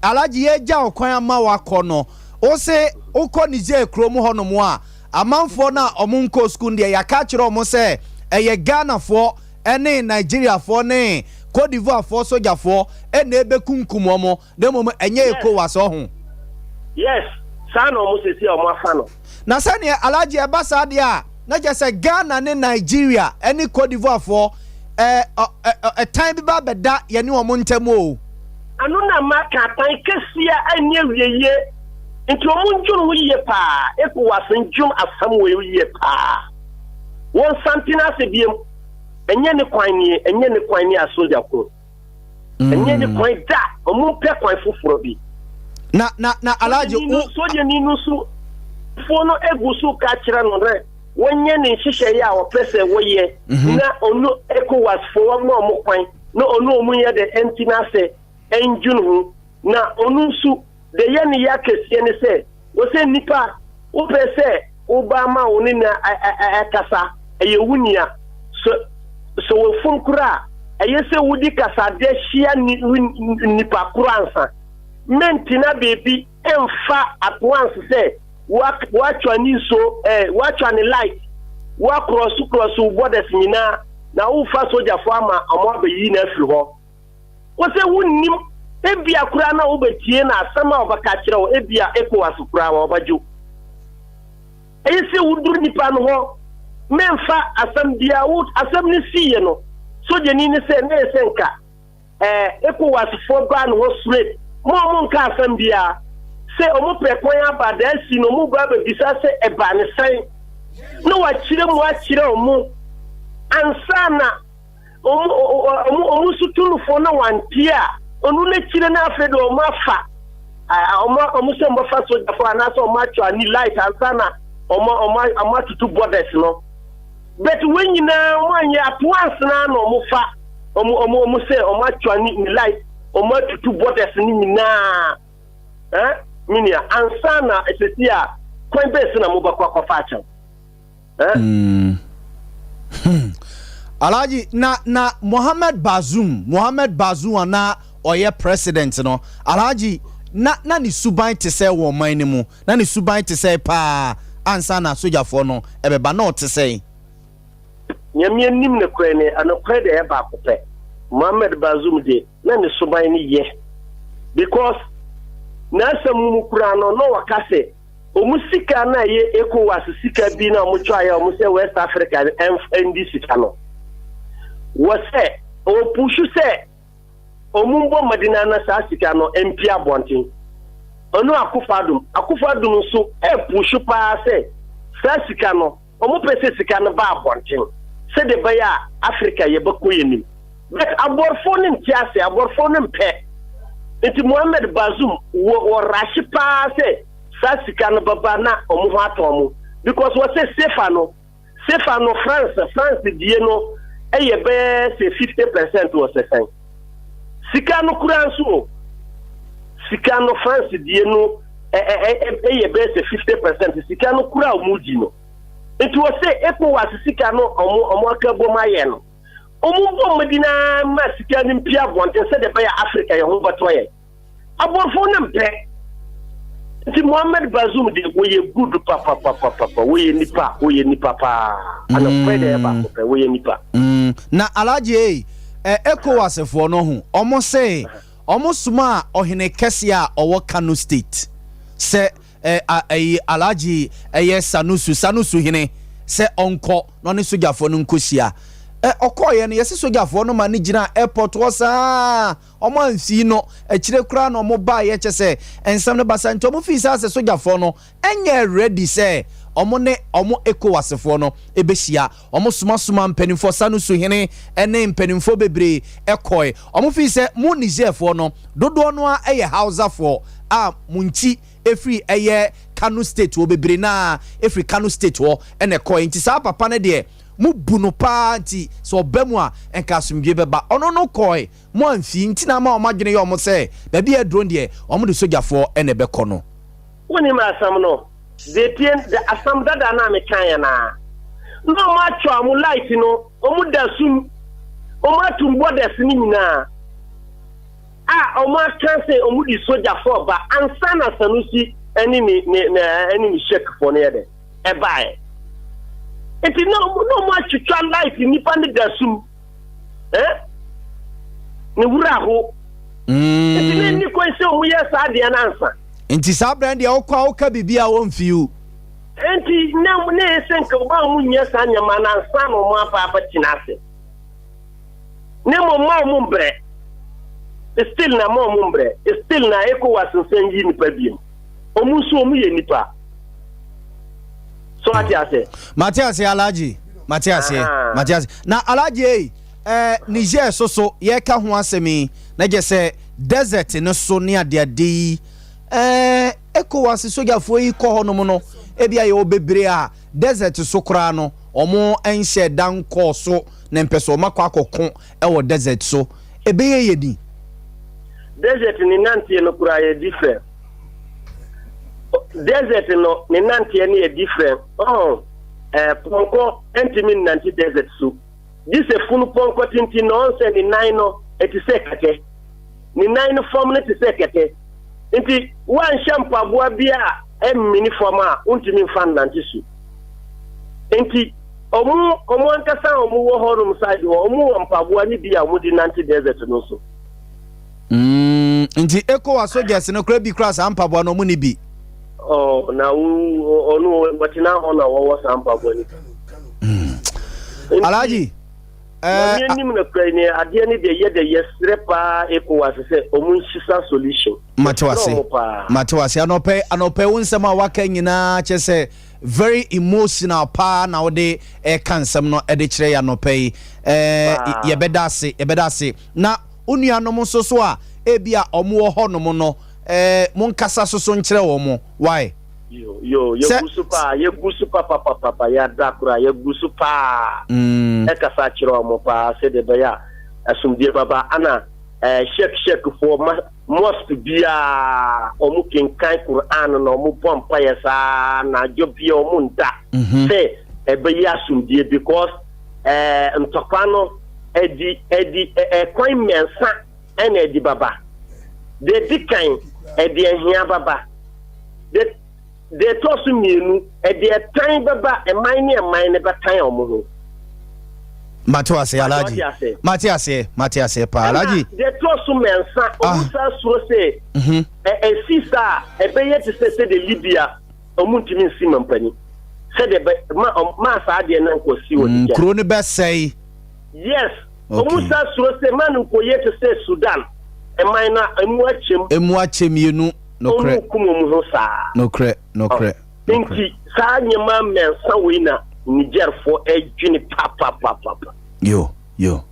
alaji ye ja okwan ama wakọ no. O se okọ Niger krom ho no mo a amanfo na omu nko school de ya ka kire omo se eye Ghana fo ene Nigeria for ne Côte d'Ivoire for soldier for ene ebe kunkum omo de mo enye ECOWAS ho yes sana omo sesi omo afa no na sane alaji eba sa de a na je se Ghana ne Nigeria ene Côte d'Ivoire for time bi ba beda ye ne omo ntem o anu na maka tan kesia anye wieye nti omo njunu wiye pa ECOWAS njum asam wiye pa won santina se biem enye ne kwan ni asoja ko enye ne kwan da omu pe kwan fufuro bi na alaji soja ni nusu fono egusu ka kira no re wonye ne hihye ya wo pese woye na onu ECOWAS fo wo mo kwan na onu omu ye de entina se enjunu na onu su de ye ne ya kesie ne se wo se nipa wo pese Obama oni na kasa eye wunia so we fun kura ayese wudi kasa de hia nipa kuransa mentina baby emfa at once say watch ani so watch ani light wa cross borders nyina na wo fa soldier fo ama amo abayi na afiri ho wo se wunnim ebia kura na wo betie na asama obaka kire wo ebia ECOWAS kura wo bajo ayese wudur nipa no ho memfa asam dia wood asam ni siye no so je ni se na esenka ECOWAS for ban ho straight mo nka asam dia se omo prekon abada si no mu ba be bisa se eba ne san no wa kire omo ansana omo sutulu fo na wantia onu le kire na afedo omo afa omo se mo fa so fo na so omo atwa ni light ansana omo tutu borders no but when you know one ya at once na no mo fa omo se omo atwa ni light omo tutu borders ni na minia ansana esetia kwen base na mo ba kwa fa acha Alaji na Mohamed Bazoum na oye president no Alaji na ni suban te se wo man ni mu na ni suban te se pa ansa na soja fo no ebeba na o te se nyamia nim ne kwene anokwe de eba kope Mohamed Bazoum de na ni suban ni ye because na samu kura no wakase omusika na ye ECOWAS sika bi na omutwa ya omuse West Africa NDC kano wose o pushu se omumbo madina na saa sika no MP abonten onu akufadum so pushu pa se saa sika no omo pese sika no ba abonten se de baya Africa ye bako yenim but aborfo nim tiase aborfo nim pe enti Mohamed Bazoum wo rashi pa se saa sika no baba na omo ho atomo because what say sefa no France die no eye be say 50% was the same sika no kuranso sika no France die no eye be say 50% sika no kura omudi no it was say ECOWAS sika no omo akabo maye no omo medina ma sika ni mpia bonte se de baya Africa ye ho bato ye aborfo na mpe ti Mohamed Bazoum de woye good papa woye nipa pa ana kwede ba ko woye nipa na alaje ECOWAS fo no ho omo say omo suma ohene kese a owo Kano state se alaji sanusu hene se onko no ne sojafo no nkosia okoye no yesi sojafo no ma ne gina airport wosa omo anfi no akire kura no omo ba ye chese ensam ne basa nto omo fi sa se sojafo no enye ready se omo ECOWAS fo no ebehia omo suma mpanimfo sanusu hene ene mpanimfo bebre ekoy omo fi se mu Niger fo no dodo no a eye Hausa fo a munchi efri eye Kano state wo bebre na efri Kano state wo ene koy nti sa papa ne de mu bunu party so bemu a enka asumdwe beba ono no koy mo anfi nti na ma o madwene ye o mo se ba bi edron de o mo de sojafo ene be kono woni ma asam no de tien de asam dada na me kan na no ma twa mu light no o mu da sum o ma tumbo da sini nyina o ma kan se o mu di sojafo ba ansa na Sanusi eni ni shek for ne de e bae eti no ma twitwa light nipa ne da sum ne wura ho eti ni ko se o mu ye sa de na ansa enti sa brand ya okwa bibia wo mfiu enti ne senka ba mu nya sa nyama na ansa no mu apa tinase ne mo mbre still na mo mbre still na ECOWAS senji ni pa biem omuso omu ye nipa so Matias alaji Matias na alaji Niger so ye ka ho asemi na je se desert no so ne ade ECOWAS sojafo yi ko hono no ebia ye obebre a desert so kra no omo enhye dan ko so na mpeso makwa akokon e wo desert so ebeye yedi desert ni nantie no kra ye different desert no ni nantie ni ye different ponko entimi nanti desert so this a funu ponko tinti no se ni nine no etisekete ni nine form ne tisekete nti wan shampa boa bia mini form a untimi fan nanti su nti omu ankasa omu wo horum side wo omu mpaboa ni bia omu di nanti desert no so nti ECOWAS soldiers no kra bi cross ampaboa no mu ni bi na onu batina ona wo sampaboa ni alaji nim na kra ni ade ni de ye de yesrepa ECOWAS se omu nshisa solution matwase anope unsema waka nyina chese very emotional pa na ode kansem no ede kire ya nope yebedase na unuanom so a ebia omo ho no no monkasa so nkire wo mo why yo ye gusu papa ya dakura ye gusu pa kasa kire wo mo pa se de baya asumdie baba ana shek for must be omu kinkan Quran no omu pompa yesa na jobi omu nda say ebe asumdie because ntokano edi kwan mensa ena edi baba de dikan edi ehia baba de tosu mienu edi etan baba eman ne betan omu ho Matiase alaji Matiase pa alaji de tosu mensa omusa so se sisa ebeye te se de Libya omuntimi nsima mpani se de ma sa de na nkosi wodi kro ne be sei yes omusa so se man nkoye te se Sudan Emina emuachem yenu no cre no cre Inti sa nyama mensa wina Niger for edwini papa yo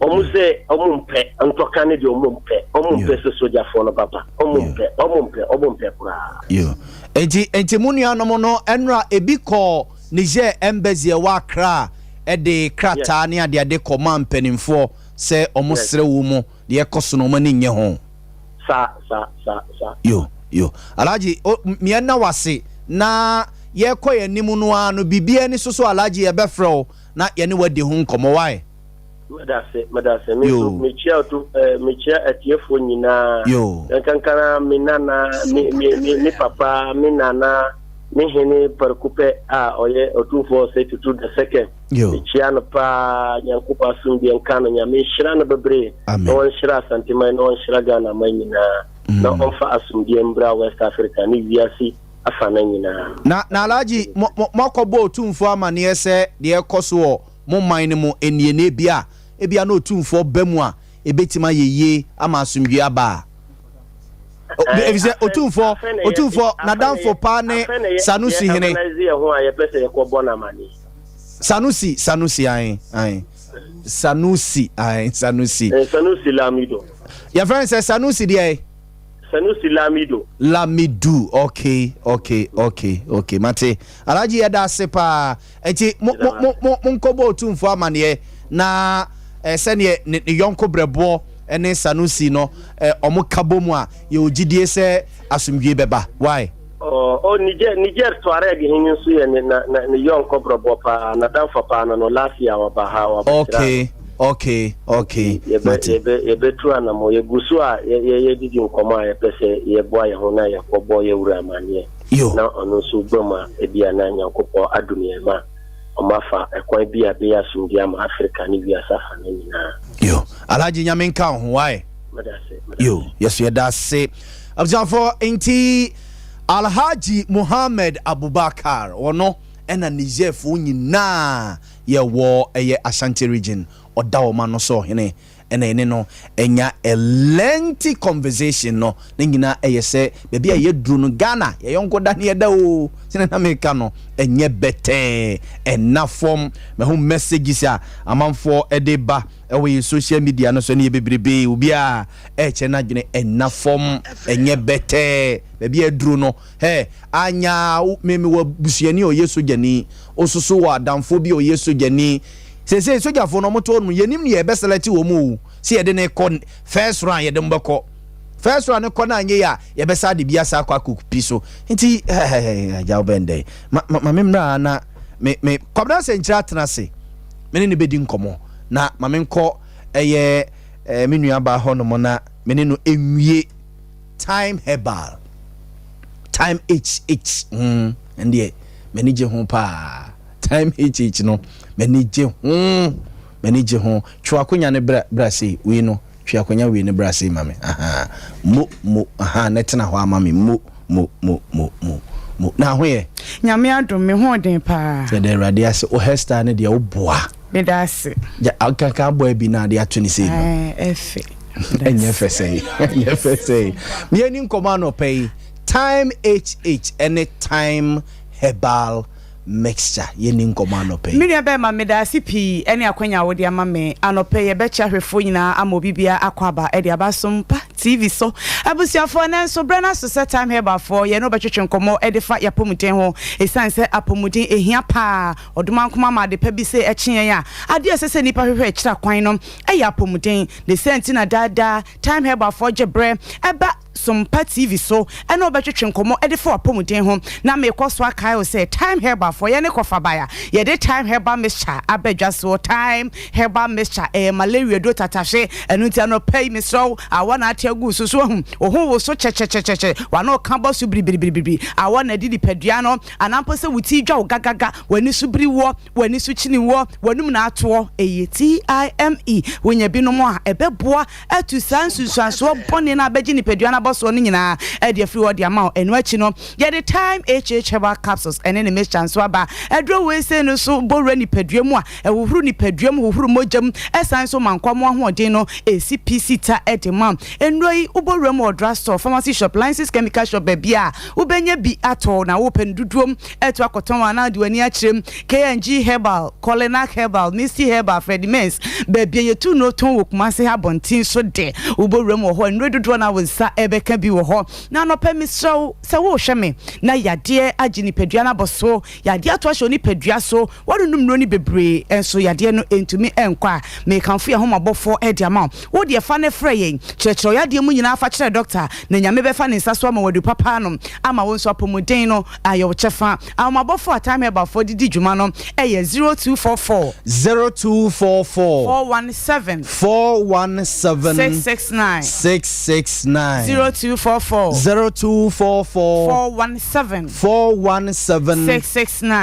Omuze omumpe antokane de omumpe se soja for no papa omumpe kura yo enti munua no no enra ebiko Niger embassy wa Accra de krata ne ade command penimfo se omosre wo mu de ekoso no mani nye ho sa yo alaji miena wase na ye koye nimu no anu bibia ni soso alaji ye befro na ye ne wadi hu nkomo why madase me chia atiefo nyina kankana minana mi papa minana mi hene perkupe oye otufo se tutu de second mi chia no pa nyankupa sumbi enkano nya mi shira no bebre no shira santima no shira gana manyina na onfa asumbi embra West Africa ni wiasi afana nyina na alaji makobo otumfo amane se de ekoso mo man mu enie na ebia na otumfo bamu a ebetima yeye ama asumbi aba evise otumfo na danfo pa ne Sanusi hene Sanusi Sanusi Lamido your friend says Sanusi there Sanusi Lamidu okay mate alaji ya da sepa enti monkobo otumfo amane na sene ne yonko brebo ene Sanusi no omo kabomu a ye ogidie se asumdwe beba why Niger Tuareg hinin su ye ne yonko brebo pa na danfa pa na no lafia wa baha wa okay ye tu ana mo ye gusu a ye didi nkoma ye pese ye boa ye hona ye kobo ye wura manie na onu su gboma ebia na nyankopɔ adumie ma omafa ekwan bia be asumdwe am Africa ni bia safa na nyina alaji nyamenka ho why yes ye da se abjafo enti Alhaji Muhammad Abubakar ono ena Niger fo nyina ye wo eye Ashanti region odawoma no so hene ene no enya a lengthy conversation no nyina eye se bebi a ye duru no Ghana ye yonko da ne da o sine na meka no enye bete enafom me hu messages a amanfo edeba ewe social media no so ne bebrebe obi a eche na dwene enafom enye bete bebi aduru no anya meme wa busuani o yeso gani osusu wa damfo bi o yeso gani se soja fo no moto no yenim ne ye beselati wo mu se ye de ne kon first round ye de mbeko first round ne kon anye ya ye besa de bia sa kwa kupi so nti ja obende ma memra na me kwabda se nchira tenase me ne bedi nkomo na ma menko eye me nua ba ho no mo na me ne no enwie time herbal time hh ndie me ni je ho pa time hh no manage ho twakonya ne brase we no twakonya we ne brase mame mo netena ho amame mo na ho ye nyame adom me ho den pa se de rade ase o hairstyle ne de o boa me da ase ja akaka boa bi na de atuni se efe enye fese me ani nkoma no pay time hh any time herbal mixture yeni nkoma no pay me be ma me da sipi ene akwanya wo de ama me anope ye be cha hwefo nyina amobibia akwaba e de aba SOMPA TV so abusiafo na so brana so set time here for ye no be twetwe nkomo e de fa ya pomuden ho esanse apomuden ehia pa oduma nkoma ma de pa bi se ekyen ya ade esese nipa hwehwe ekira kwan no e ya pomuden de sentina dada time here for jebre eba SOMPA TV so eno be twetwe nkomo e de fa apomuden ho na me kwaso akai o say time here for ye ne kofa baya ye de time herbal mixture abedwa so time herbal mixture malaria do tatashe enu ti ano pay me so awana atiagu susu ho wo so che wana kamba su bibibibibbi awana didi pedua no anampo se wuti dwa gagaga wani su biri wo wani su chini wo wanum na ato time wonya binom a ebeboa atu sansusanso bone na abeji ni pedua na bo so no nyina e de free word ama enu achi no ye the time herbal capsules ene ne mixture so aba edro we say no so bowra ni paduam a e wohuru ni paduam wohuru mojam esan so mankwamo ahoden no ACPC ta edema enroi ubowra mo drugstore pharmacy shop license chemical shop bebia ubenya bi ato na open duduom eto akoton ana de wani achirem KNG herbal Colinac herbal Misty herbal Freddy Mens bebia yetu no ton wokumase abontin so de ubowra mo ho enroi dudu na wonsa ebeka bi wo ho na no permission se wo hweme na yade agini padua na boso yade ato ahwe ni padua so wodunum no ni bebre enso yade no entumi enkwa me kanfo ya homabofo e de ama wo de fa ne freyen chechero yade mu nyina afa kire doctor na nyame be fa ne nsaso ama wadu papa no ama won so apomuden no ayo chefa homabofo atame ba fo didi dwuma no eye 0244 417 669 0244 417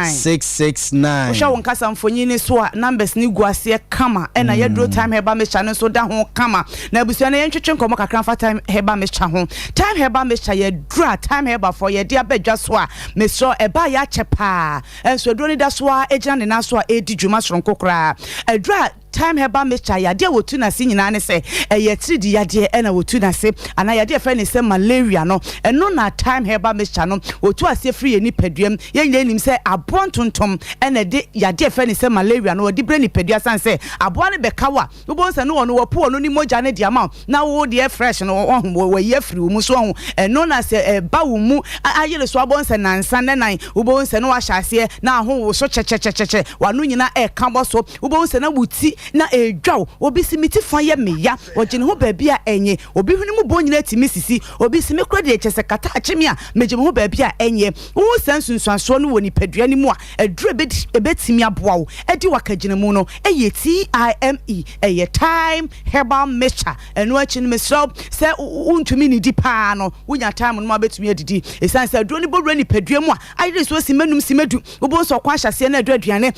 669 Usha won kasa mfonyini so numbers ni guase kama ena yedro time heba mecha no so da ho kama na abusua na yentwetwe nkomo kakra fa time heba mecha ho time heba mecha yedra time heba for ye dia badwa so a meso eba ya chepa enso edro ni da so a ejina ne na so a edi dwuma soronko kra edra time heba mecha yade wotu na se nyina ne se eye tridi yade ena wotu na se ana yade fa ne se malaria no eno na time heba mecha no wotu ase free ni paduam ye nyina nim se abontontom ena de yade fa ne se malaria no odi bre ni padua san se aboa ne bekawa wo bon se no wono wopo no ni moja ne dia ma na wo de fresh no wo ye free mu so ho eno na se ba wo mu ayele so abon se nansa ne nan wo bon se no wa hyase na ho wo so chechecheche wanu nyina e kan so wo bon se na buti na edwaw obi simiti fa ye meya ogene ho baabi a enye obi hunu mu bo nyina timi sisi obi simi kro de chese kata achemi a megeme ho baabi a enye wo sansunsuanso no woni padua ni mu a edure ebetimi aboa wo edi wakagene mu no eye TIME eye time herbal mixture eno achi no mesro se untumi ni di pa no wonya time no ma betumi adidi esan se aduro ni boduro ni padua mu a ayire so simanum simadu wo bo so kwa hyase na aduane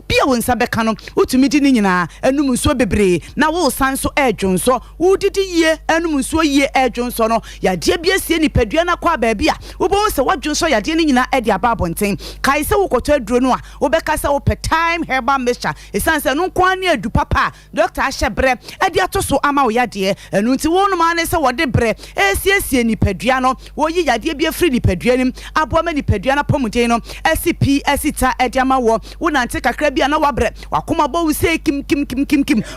bia wo nsa beka no utumi di ni nyina enum nso bebre na wo sanso edwonso wo didi ye enum nso ye edwonso no yade bia sie ni padua na kwa baabi a wo bo se wadwonso yade ni nyina edi aba abonten kai se wo koto aduro no a wo beka se wo pe time herbal mixture esanse no kwa ne adu papa doctor ahyebre edi atoso ama wo yade enu nti wo no ma ne se wo de bre esiesie ni padua no wo yi yade bia free ni padua nim aboa ma ni padua na pomuden no SCP esita edi ama wo nante kakra bia na wabre wakoma bo wo se kim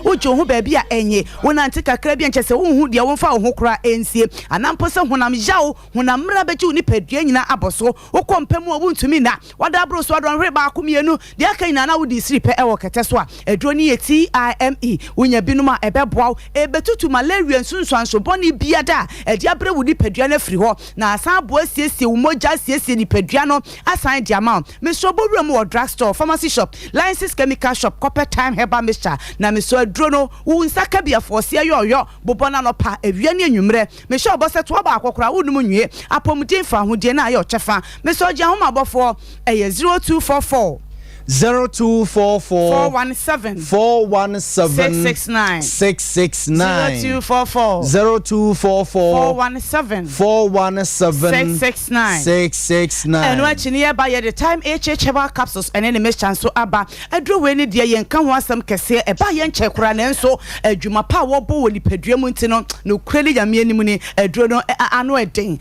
ujo ho baabi a enye wonante kakra bia nchese wo hu de wo fa wo kra ensie anampo se honam yawo honam mra beji ni padua nyina aboso wo kompam a wontumi na wada bro so adon hwe ba komienu de aka nyina na wo di siri pe e wo kete so a edro ni ye TIME wonya binum a ebeboa ebetutu malaria nsunsuanso boni biada e de abre wo di padua na firi ho na asan bo asiesie wo moja asiesie ni padua no asan de ama me so bowura mo drugstore pharmacy shop license chemical shop copper time herbal mixture na me so aduro no wo nsaka bia force ayoyo bobona no pa awia ne anwumre me sure obo se to ba akokora wo num nwie apomuden fa hodie na ayo chefa me so gya homa bofo 0244 0244 417 669 417 669 and watching here by the time herbal capsules and any mixture so aba adro we ni de yen kan ho asem kese e ba yen chekura na enso adwuma pa wo bo woni padua mu ntino no kreli yame anim ni adro no ano eden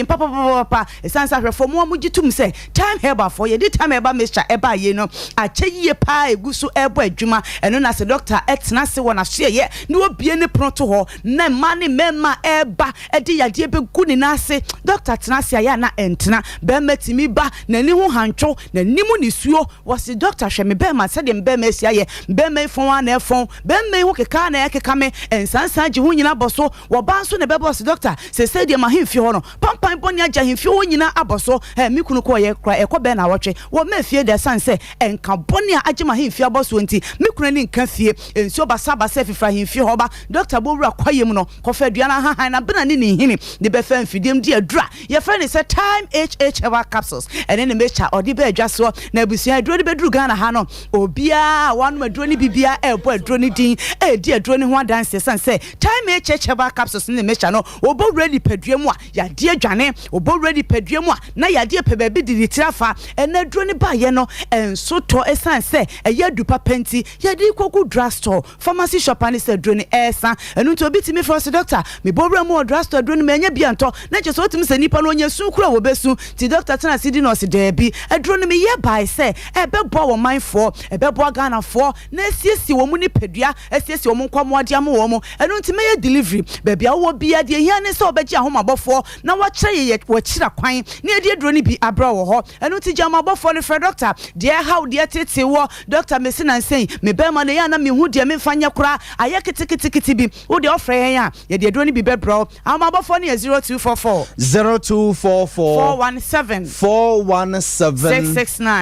papa esansa hwefo mo amugitum se time herbal for ye di time herbal mixture e ba ye no acheyiye pa egusu ebo adwuma eno na se doctor etna se wona hye ye ne obie ne pronto ho na mane mema eba edi yade begu ni na ase doctor tena se ya na entna be matimi ba na ni ho hantwo na nimu ni suo wose doctor hwe me be ma se de be ma sia ye be ma fon na efon be ma ho keka na ekeka me ensansan ji ho nyina boso wo ba so ne be boss doctor se de ma hemfi ho no pampan boni agya hemfi ho nyina aboso mi kunu ko ye kra ekọ be na wotwe wo ma fie de sanse enka boni a agema hemfie aboso nti me kuna ni nka fie ensuo basa fifra hemfie hoba Dr. Bowura kwayem no kofa aduana hahan na bena ni hini de be fa mfidiem de adura ye friend is a time HH herbal capsules ene ne mecha odi be adwaso na abusua aduro de beduru Ghana ha no obia wanu aduro ni bibia ebo aduro ni din di aduro ni ho adanse san say time HH herbal capsules ne mecha no obo ready paduam a ya de adwane obo ready paduam a na ya de pe be di tirafa ene aduro ni ba ye no enso to esan say eya dupa penti ya di koku drugstore pharmacy shop and say aduro ni esa enu to bitimi for doctor me bowura mu drugstore aduro ni menya bianto na je so otimi se nipa no nya su kura wo besu ti doctor tena sidi no se debi aduro ni me ye by say ebebo wo manfo ebebo Ghana for na siesi wo mu ni pedua siesi wo mu nkwamo ade am wo mu enu ntime ye delivery bebia wo bia de hia ne se obeji ahomabofo na wo kire ye wo kira kwan na de aduro ni bi abra wo ho enu ti jama bofo ni for doctor de how de tete wo doctor me sina nsei me be ma na ya na me hu de me fanya kura aye kitikiti bi wo de ofre yen ya ye de aduro ni bi bebro ahomabofo ni 0244 417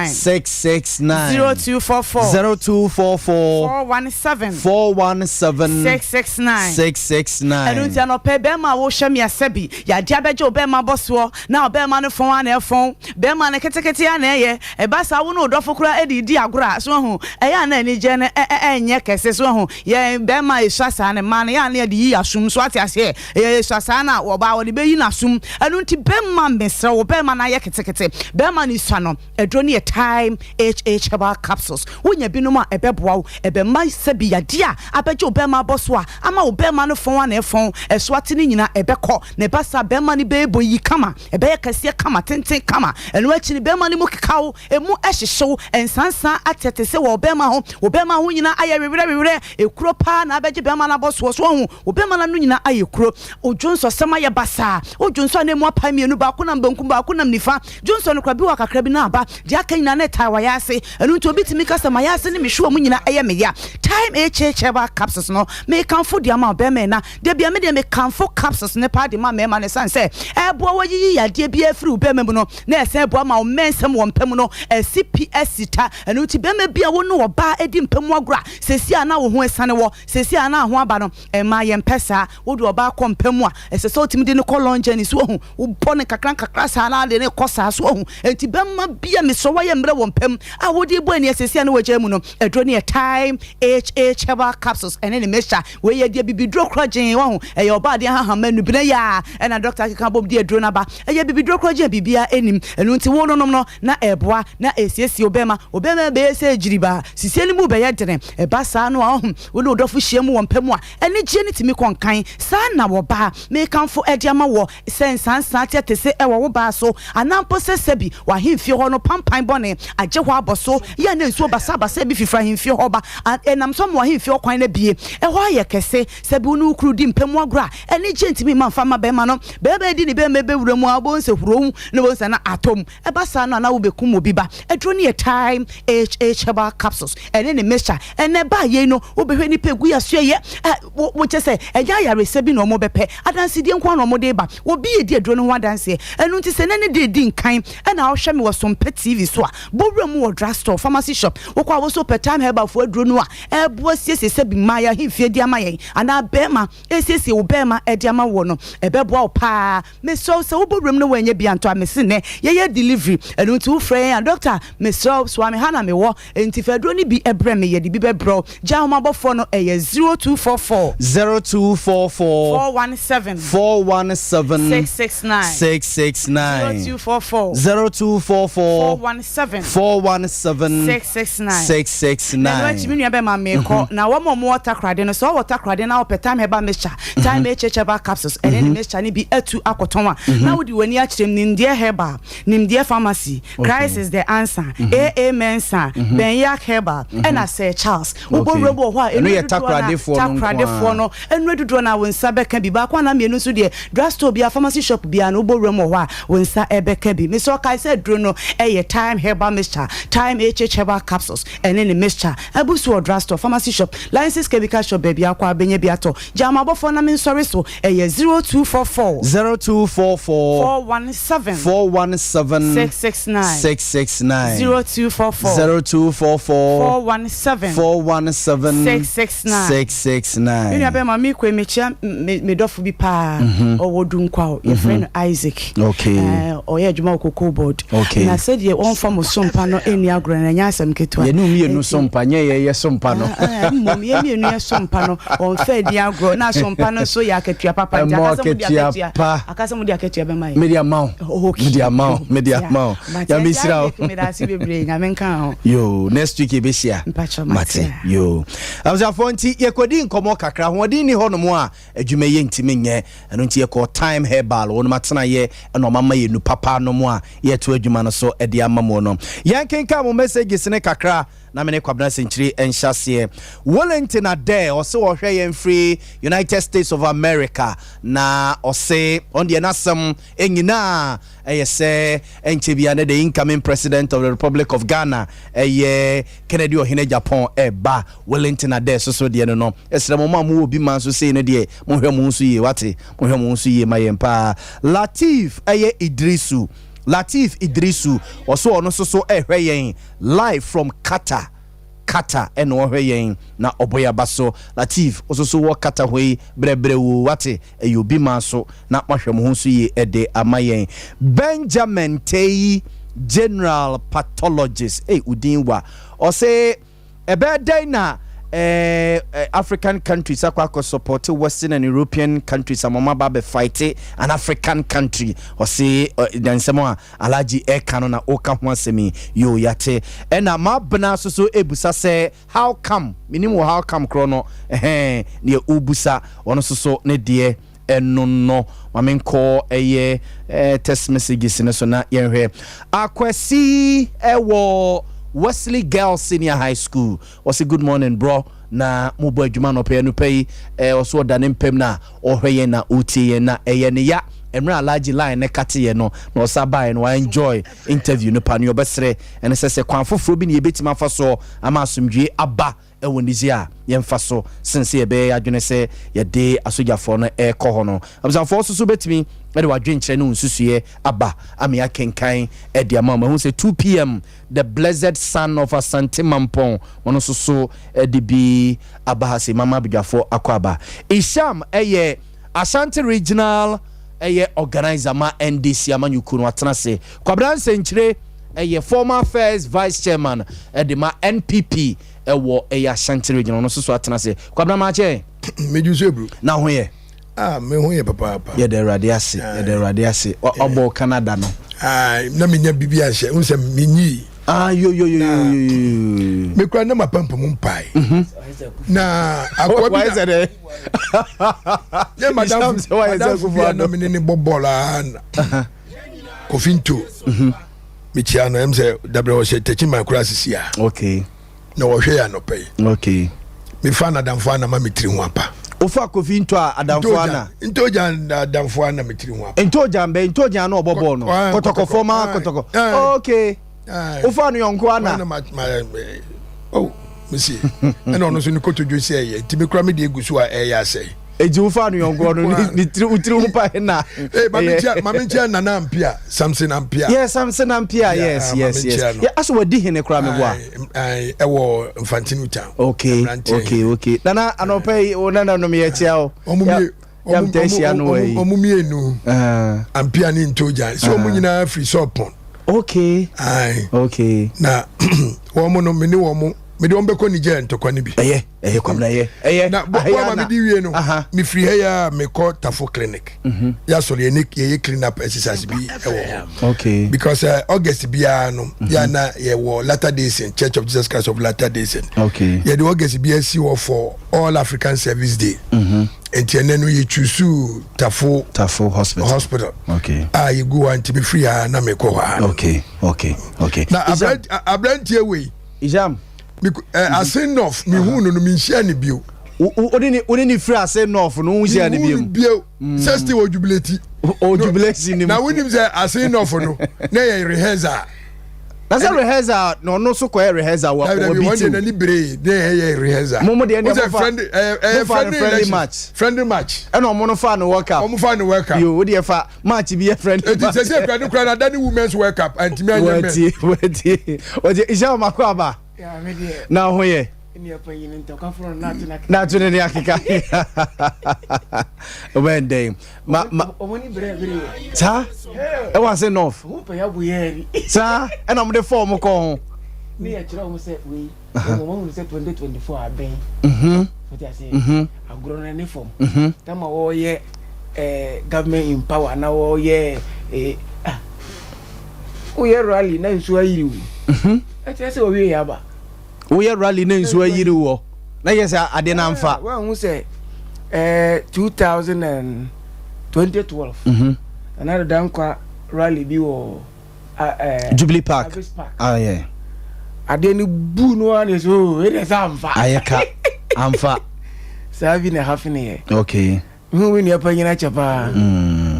669 0244 417 669 enu ti anope be ma wo hwe me asabi ya dia beje obe ma boso na obe ma no fon na efon be ma na ketekete ya na eye e ba sa wo no dofo kura edi agora so hu e ya na ni je ne enye kese so hu ye be ma esasa na ma na ya na de yi asum so ate ase e esasa na wo ba wo de be yi na asum enu ti be ma mesra wo be ma na ye ketekete be ma ni swa no edro ni time HH herbal capsules wonya binom a ebeboa wo ebe ma sabi ya dia abeje obe ma boso a ama obe ma no fon na efon eso ate ni nyina ebekọ na ba sa be ma ni be ebo yi kama ebe ye kase kama tenten kama enu achi ni be ma ni mu kikawo emu ehyehyew ensansa atete se wo obe ma ho nyina aye wewere ekuro pa na abeje be ma na boso so ho obe ma na no nyina aye kuro ojonso sema ye basa ojonso na emu apa mienu ba ko na mbankum ba ko na mnifa jonso no kwa bi wa kakra bi na aba de aka nyina na tai wa yase enu nto bitimi kasa ma yase ni mehwe mu nyina aye me ya time HH herbal capsules no me kanfo de ama be me na de bia me de me kanfo capsules ne pa de ma me ma ne san se ebo wo yi ya de bia firi be me no na ese ebo ma o mensem wo mpam no CPS sita enu ti be me bia wo no oba edi mpam agora sesi ana wo ho esane wo sesi ana ho aba no ma ye mpesa wo de oba ko mpam a ese so timi de ne kolon jani so hu wo bone kakra sa na de ne kosa so hu enti be ma bia me so wa ye mre wo mpam a wo de bo ani sesi ana wo jamu no edro ne time HH herbal capsules ene ne mesha we ye de bibidro krogen wo hu e ye oba de ha manu bina ya e na doctor kan bom de edro na ba e ye bibidro krogen bibia enim enu nti wo no no na eboa na esiesi obema be ese jiriba sisi ni mu be ye dene e ba sa no a hu wo no dofo hia mu wo mpamu a ene gye ne timi konkan sa na wo ba me kanfo ede ama wo sensansa tete se e wo ba so anampo sesebi wa himfie ho no pampan bone agye ho aboso ya na nsuo basa bi fifra himfie ho ba enam so mo himfie kwan na bie e ho aye kese sebi unu ukuru di mpamu agora ene gye ntimi manfa ma be ma no be di ni be wura mu abo nse huro hu ne bo nse na atom e ba sa na wo be kum obi ba edro ne time HH herbal capsules ene ne mesha ene ba ye no wo be hwe ni pegu ya so ye wo chese eja ya resebi no mo bepe adanse die nkwa no mo de ba wo bi ye di edro no ho adanse enu nti se ne de di nkan ena wo hwe me wo SOMPA TV so a bowura mu wo drugstore pharmacy shop wo kwa wo so per time herbal fo edro no a ebo siese se bi maya himfie di ama yen ana bema esiese wo bema e di ama wo no ebebo wo pa me so se wo bowura mu no wanya bi anto amese ne ye delivery enu nti wo frɛ ya doctor me so swami hana me wo enti fedro ni bi ebre me ye di bi bebro ja ho mabofo no eye 0244 417 669 0244 417 669 na chimi nua be ma me ko na wo mo water krade no so water krade na opetime heba mecha time HH capsules ene ni mecha ni bi atu akoton a na wo di wani a kirem ni ndie heba ni ndie pharmacy Christ is the answer AA Mensa Ben Yak Herbal and I say Charles Obo ho enu ye takrade fo no enu dudu na wonsa beka bi ba kwa na mienu so de drugstore bia pharmacy shop bia no obo remo ho a wonsa ebeka bi me so kai say dro no time herbal mixture time HH herbal capsules and any mixture abusu drugstore pharmacy shop license chemical shop bia kwa benye bia to jama bofo na me sorry so 0244 417 669 0244 417 669. You know, my me me dofu bi pa or wodun kwa your friend Isaac. Okay. Or yeah, Juma Cocoa board. Okay. I said you one form of SOMPA no any agro and yasam ketwa. You know me no SOMPA nye SOMPA no. Me no SOMPA no on fair di agro na SOMPA no so ya ketua papa akasa mu di aketua be mai. Media mount. Media mount. Ya misra. Me da si bebre nya menka ho. Yo, next week e be share. Mate. Yo. Abza fonti ye kodi nkomo kakra hodin ni hono mo a adwuma ye ntime nye eno nti ye ko time herbal won matena ye eno mama ye nu papa no mo a ye to adwuma no so e de amamo no yankenka mo messages ne kakra na mene kwabna senchiri enhyase Wellington ade ose wo hwe ye free United States of America na ose on the nasam enyina say enchebia ne the incoming president of the Republic of Ghana Kennedy Ohene Japan ba Wellington ade so de no esre mo mu obi man so say ne de mo hwe mo nso ye wate mo hwe mo nso ye mayempa Latif Latif Idrisu also ono so ehwe yen live from Qatar eno ohwe yen na oboya baso Latif also wo Qatar hoi brebre wo wate eyobi man so na mahwe mo nso ye ede amayen Benjamin Tei general pathologist udinwa o say ebe na African countries akwa support Western and European countries amama ba fight an African country or say dansemo alaji e kanu na oka ho asemi yo yate na mabna so ebusa say how come minimum how come krono ne ubusa ono so ne de no mamenko text messages ne so na yenhwe akwasi ewo Wesley Girls Senior High School. Was a good morning, bro. Na mubo adwuma no pe no pay also da ne mpem na ohwe na uti na ne ya emra large line ne kate ye no na osabai no enjoy interview no pa no obesre ene sese kwan foforo bi ne yebetima fa so ama asomdwe aba ewonizi a yemfa so sense ye be adwene se ye de asojafo no ekọ no abzafo so betimi ede wadwen kire no nsusuye aba ame akenkan ede ama ma hu se 2 p.m. the blessed son of Asante Mampong ono so ede bi abahase mama bidwafo akwaba Isham Ashanti regional organizer ma NDC amanyuku no atena se kwabran senchire former first vice chairman ede ma NPP ewo Ashanti regional no so atena se kwabran ma che mejuso ebru na ho ye me ho ye papa ye de radiase obo Canada no na menya bibia hye unse menyi yo me kwa na mapampo mumpai na akwabi ya madam na menene bobola kofinto michiano emse dabro she techi my class ya okay na wo hwe ya no pay okay me fa na damfo na ma mitiri ho apa ofa kofinto adamfoana ntoja adamfoana mitiri ho apa ntoja na obobo no kotoko forma kotoko okay ofa no yonko ana oh misi eno no so ni kotojo se ye tibi kra me de egusu a ya sei eji ofa no yonko no ni utiri ho pa na mamentia nana ampia Samson ampia yes Samson ampia yes yeah aso wadi hene kra me boa ewo Infantino town okay nana anopai onana no me ya chiao omumie ampia ni ntoja so omunyina free sopon okay na womo no meni womo me de ombeko Nigeria ntokwa ni bi kwamna na bo ma di wie no me free here me call Tafo clinic ya so ye clean up exercise bi okay because August bia no ya na ye wo Latter Day Saint Church of Jesus Christ of Latter Day Saint okay ye the August bia see for all African Service Day entiene no ye chusu Tafo hospital okay you go and to be free na me ko ha okay na abrantie we Ijam asen nof mi hu no mi nhia ne bio oni free asen nof no hu nhia ne bio 60 o jubileti ni na winim say asen nof no na ye rehearsa That's a rehearsal. No so quite rehearsal. One day na libre dey rehearsal. Momo dey friendly match. Friendly match. And omo fan World Cup. Omo fan World Cup. You dey fa match be a friendly. It is say kwadu na women's World Cup and me and men. Wait. Isha makwaba. Yeah, me dey. Na ho ye. Not to the Akika. When they sir, it was enough. Sir, and I'm the former call. Me at your said we 2024 are being. What I say, I've grown any form. Come all year, government in power now, all year. We are rally now, so are you. I say, we are. We are rally names where you were. Now, yes, I didn't answer. Well, who say 2012. Another damn rally be or Jubilee Park. Ah, yeah. I didn't boo no one is oh, it is Amfa. Amfa. Serving a half in here. Okay. Who win your penny at Chapa?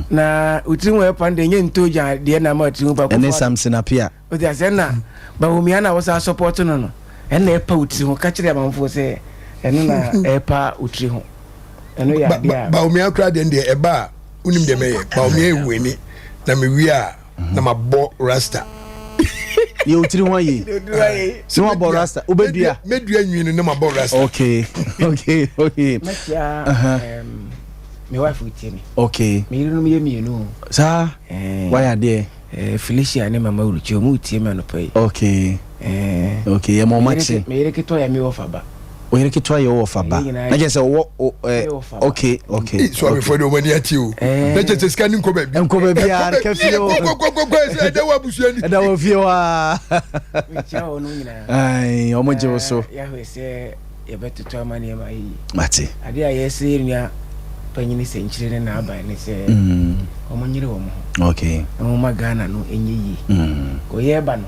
Na Utrimu upon the yen toja, the enema to Papa. And then something appear. But there's Anna. But Umiana was our supporter. No. And they pouts who catch them for say, and a pa Utrimu. And we are Baumia cried in the eba, unim de me, Baumia winnie, Namia, Namabo Rasta. You tell me, so about Rasta, Ubedia, Media, you know about Rasta. Okay. My wife will tell me. Okay. Me you know. Sir, why are they? Felicia and Mamma Rucho, Muti and pay. Okay. Okay, I'm much. May I get to me offer back. We can try your offer back. I just okay. So before the one at you. Let's just scanning come back. I'm coming here. I don't feel. I almost so. Yeah, say you better try money. My Mati. I dare say in your penny century and now by and say, okay. Oh, my Ghana, no, any ye. Go here, Ban.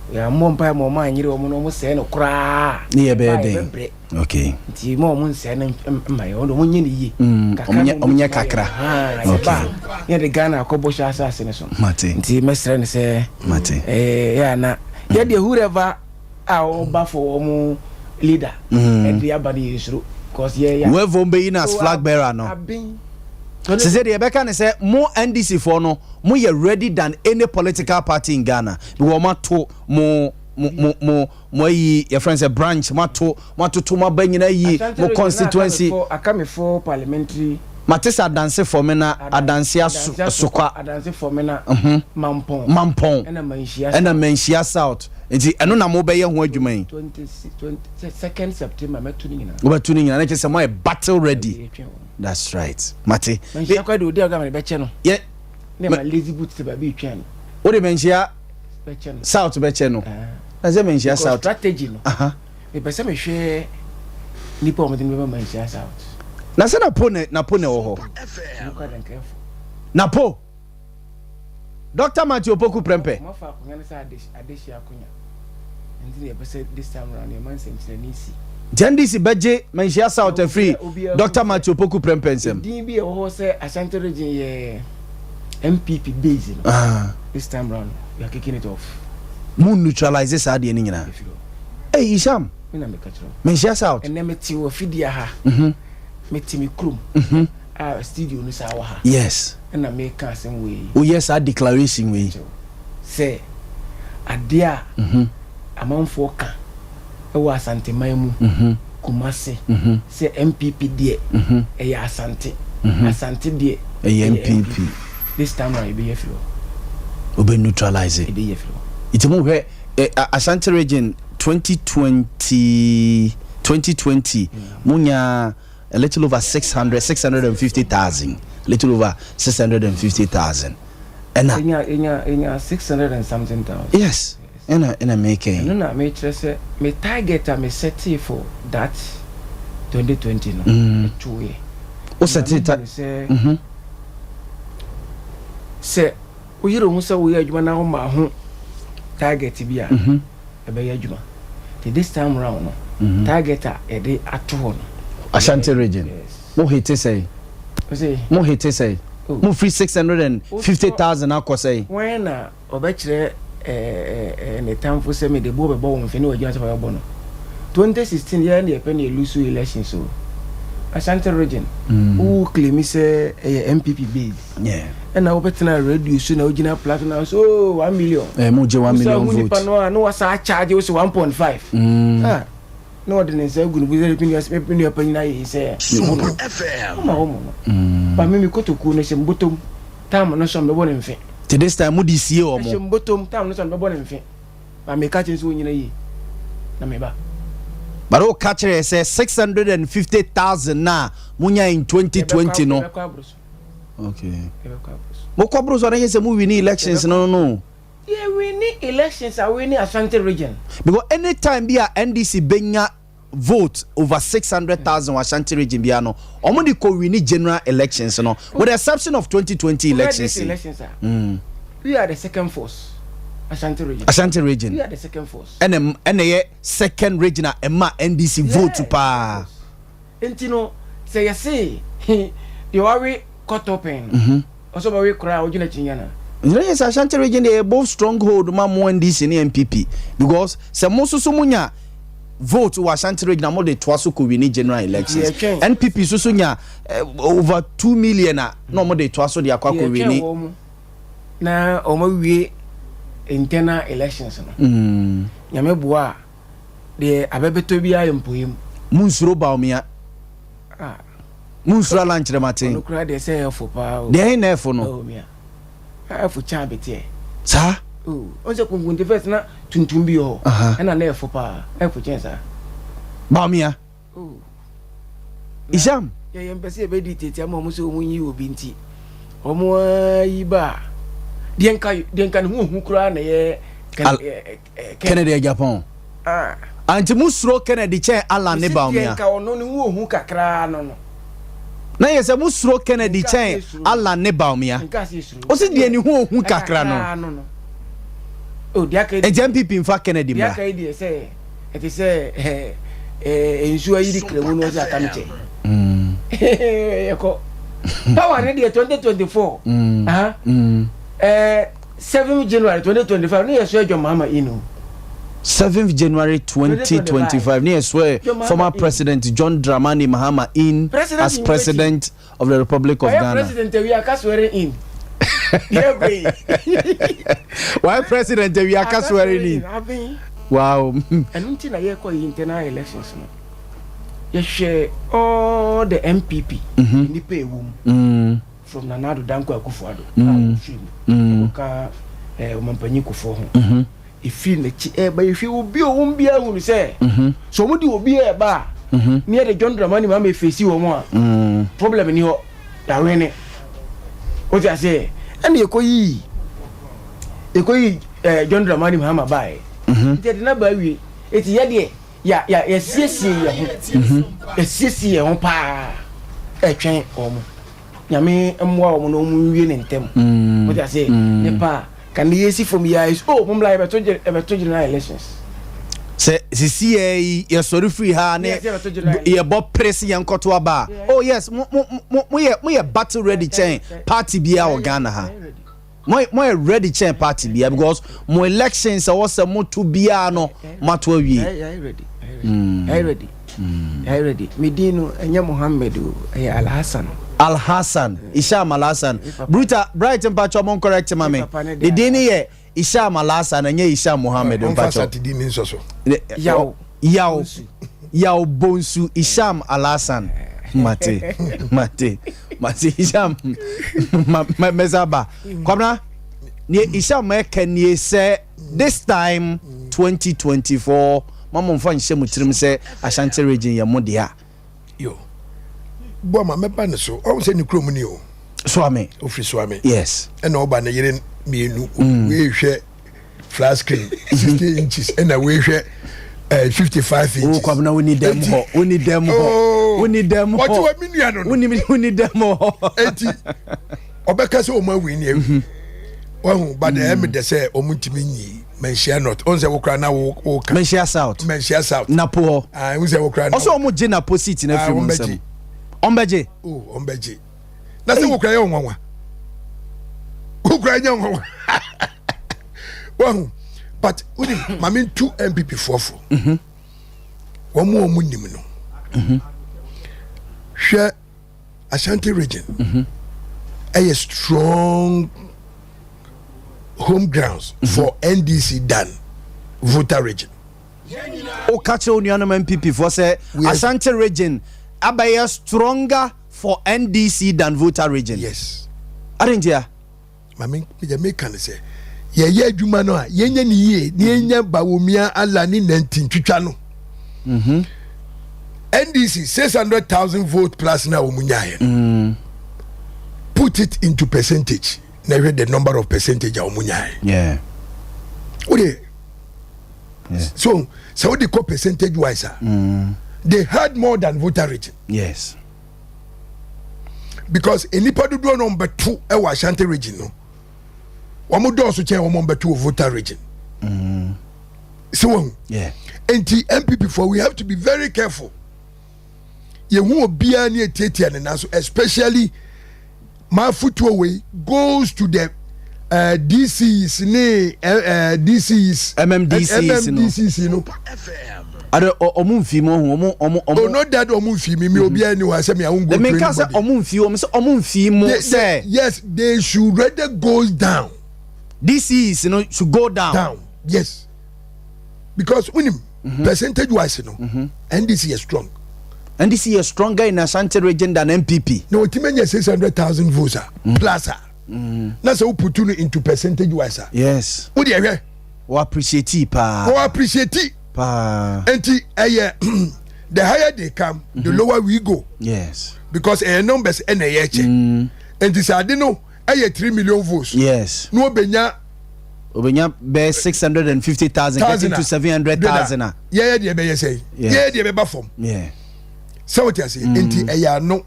We are more by more mind, you almost say no cry. Near bed. Okay. Tea more moon send my own one ye. Omnia Kakra. Yeah, the Ghana Kobosha assassination. Mati. Tea, Mr. say, Mati. Yeah, now, yet the whoever our buffalo leader and the abadi is true. Because, yeah, we won't be in as flag bearer, no. She said, Rebecca, and said, more NDC for no, more ready than any political party in Ghana. We want to more your friends a branch, to my Benina ye, more constituency. I come for parliamentary. Matissa dance for mena, a dancia suka, a dance for mena, Mampong, and a mensia south. And no more by what you mean. 22nd September, I'm tuning in. We're tuning in, and I just say, my battle ready. That's right, Mati. I quite do dear government channel. Yeah, my lazy boots to be channel. What do you mean here? South Becheno. As I mentioned, South strategy. The person may share Nippon with the women South. Nasa Napone oho. Napo. Dr. Matthew Poku Prempe. This time around, your man sent to Nisi. Jandisi Beje, Menshia South free. Dr. Matthew Poku Prempensem. DB or say Ashanti region MPP base. This time round, we are kicking it off. Moon neutralizes Adi and Nina. Hey, Isham. Menshia South. And then met you a Fidia. Met me Krum. Our studio is our. Yes. And I make casting way. Oh, yes, our declaration way. Say, a dear among Foka. Asante Maimu, Kumase, say MPP dear, a Asante, Asante dear, a MPP. This time I be a few. Ube neutralize it. It's a move Asante region 2020, Munya a little over 650,000, little over 650,000. And in 600 and something thousand. Yes. And I make a no, me say me target me set for that 2020 no 2 year. O set it say we you say we adwuma na ma ho target bi a e be adwuma. This time round no target a e dey ato ho no Ashanti region. Mo hate say. Mo hate say. Mo free 650,000 akọ say. When na obekire the time for semi the boy born for no just for bono 2016 year the penny lose election so Ashanti region who claim say MPP base yeah and now better radio so now original platinum so 1 million mo je 1 million votes no was a charge was 1.5 no ordinance good be opinion opinion is FM but me ko to ku no se mbotom time no so me bon mfe to this time mudi sie o mo se mbotom time no so me bon mfe but me ka chen so nyina yi na me ba but o catch say 650,000 na munya in 2020 no okay mo kwabro so na say mu win elections no yeah, we need elections are winning Ashanti region. Because anytime be a NDC benya vote over 600,000 Ashanti region be no, omudi ko win general elections no. With the exception of 2020 elections. We are the second force. Ashanti region. Ashanti region. We are the second force. And second region emma NDC vote to pa. Entino say you see the worry cut open. Also we cry ojina chinyana. Yes, Ashanti region they both stronghold ma mo NDC and MPP because se mo so munya vote to Ashanti region mo de twaso ko win general elections. NPP so nya over 2 million no mo de twaso de akwa ko win. Na o mo wie internal elections no. Nyame boa de abebeto bia yempoyim. Munsuro baomia. Munsuro lanchre matin. No kra de say for pa. De na efo no. For chambetie sa o se kungun first na tuntum bi ho na na efo pa efo chensa ba mia Isham ye mpese e be dictate am mo so munyi obi nti omo yi ba denka hu kura na ye Kennedy Japan anti musro Kennedy che ala ne ba mia denka ono ni hu kakra no na yesa musro Kennedy chen ala ne baumia o se die ni hu kakra no o dia ka MPP mfa Kennedy dia ka die say it say ensu ayi di kremu no se akamche yeko power ne die 2024 7 January 2025 no yeso Yaw Boama inu 7th January 2025 near swear former President John Dramani Mahama in as President of the Republic of Ghana. President we are swearing in. Why President we are swearing in? Wow. And until I hear internal elections no. You share all the MPP in the pay room from Nanado Danko Akufo-Addo. Ka Omampanyi Kufuor. If you if you be a wombia who say so would you be a bar near the John Dramani Mama face you more problem in your Darene. What I say, and you koi John Dramani Mama by did not buy we it's yet yeah CC on pa a train om Yami and wow no win in them. What I say, Nepa. Can you see from your eyes? Oh, mum like about general elections. Say, see, you're sorry free her, you're about pressing and koto bar. Oh, yes, we are battle ready chain party be our Ghana. My ready chain party be because more elections are also more to be no matter we. I ready. Medino and Muhammad Al Hassan. Al Hassan, Isham Al Hassan. Bruta, bright and patch among correct, mammy. The dinner, Isham Al Hassan and Isham Muhammad and Pacho. Yaw Bonsu, Isham Al Hassan. Mate, Isham Mezaba. Come near Isham can ye say this time 2024. Mamma fan Shemutrim say Ashanti region Yamodia. Yo. Boama mepa ne so o se ni krom ni o Swami ofri Swami yes and oba na yere mienu we hwe flat screen 60 inches and we hwe 55 inches oh kwabna we need them ho what you mean no we need them ho enti obeka se o ma wi ni ewu wahu but em de se o mutimi nyi menshia not on se wo kra na wo menshia south napo ah we se wo kra na also o mo je na posit na fi mo nsam ombeje na se wo kra ye onwanwa wo kra nya onwanwa wahu but I mean 2 MPP for one more minimum. Share Ashanti region a strong home grounds for NDC than voter region. O catch on your MPP for say Ashanti region abaya stronger for NDC than voter region. Yes. Aren't ya? I mean, the American say, yeah, Jumano, Yenyan ye, Yenya Bawumia, Alani 19 Chuchano. NDC 600,000 vote plus now Munyai. Put it into percentage. Never the number of percentage of Munyai. Yeah. Okay. So they call percentage wise. They had more than voter region. Yes. Because anybody do number 2 e Ashanti region no. One do also change number 2 voter region. So yeah. And the MPP for we have to be very careful. You won't be any Tetian and especially my foot away goes to the DCs, DCs, MMDCs, you know. Ade omunfi mo oh not that omunfi me obi ani wa say me I won't go. The make say omunfi mo say yes they should rather go down. DCs you know should go down. Yes. Because when percentage wise you know NDC is strong. NDC is stronger in Ashanti region than MPP. No, Timenya 600,000 votes plus. That's how put you into percentage wise. Yes. What do you hear? We appreciate it, pa. We appreciate it. Pa. And the higher they come, the lower we go. Yes. Because numbers and and this I didn't know 3 million votes. Yes. No benya be 650,000 getting to 700,000. Yeah, they be say. Yeah, they be form. Yeah. So what you say? Enti no.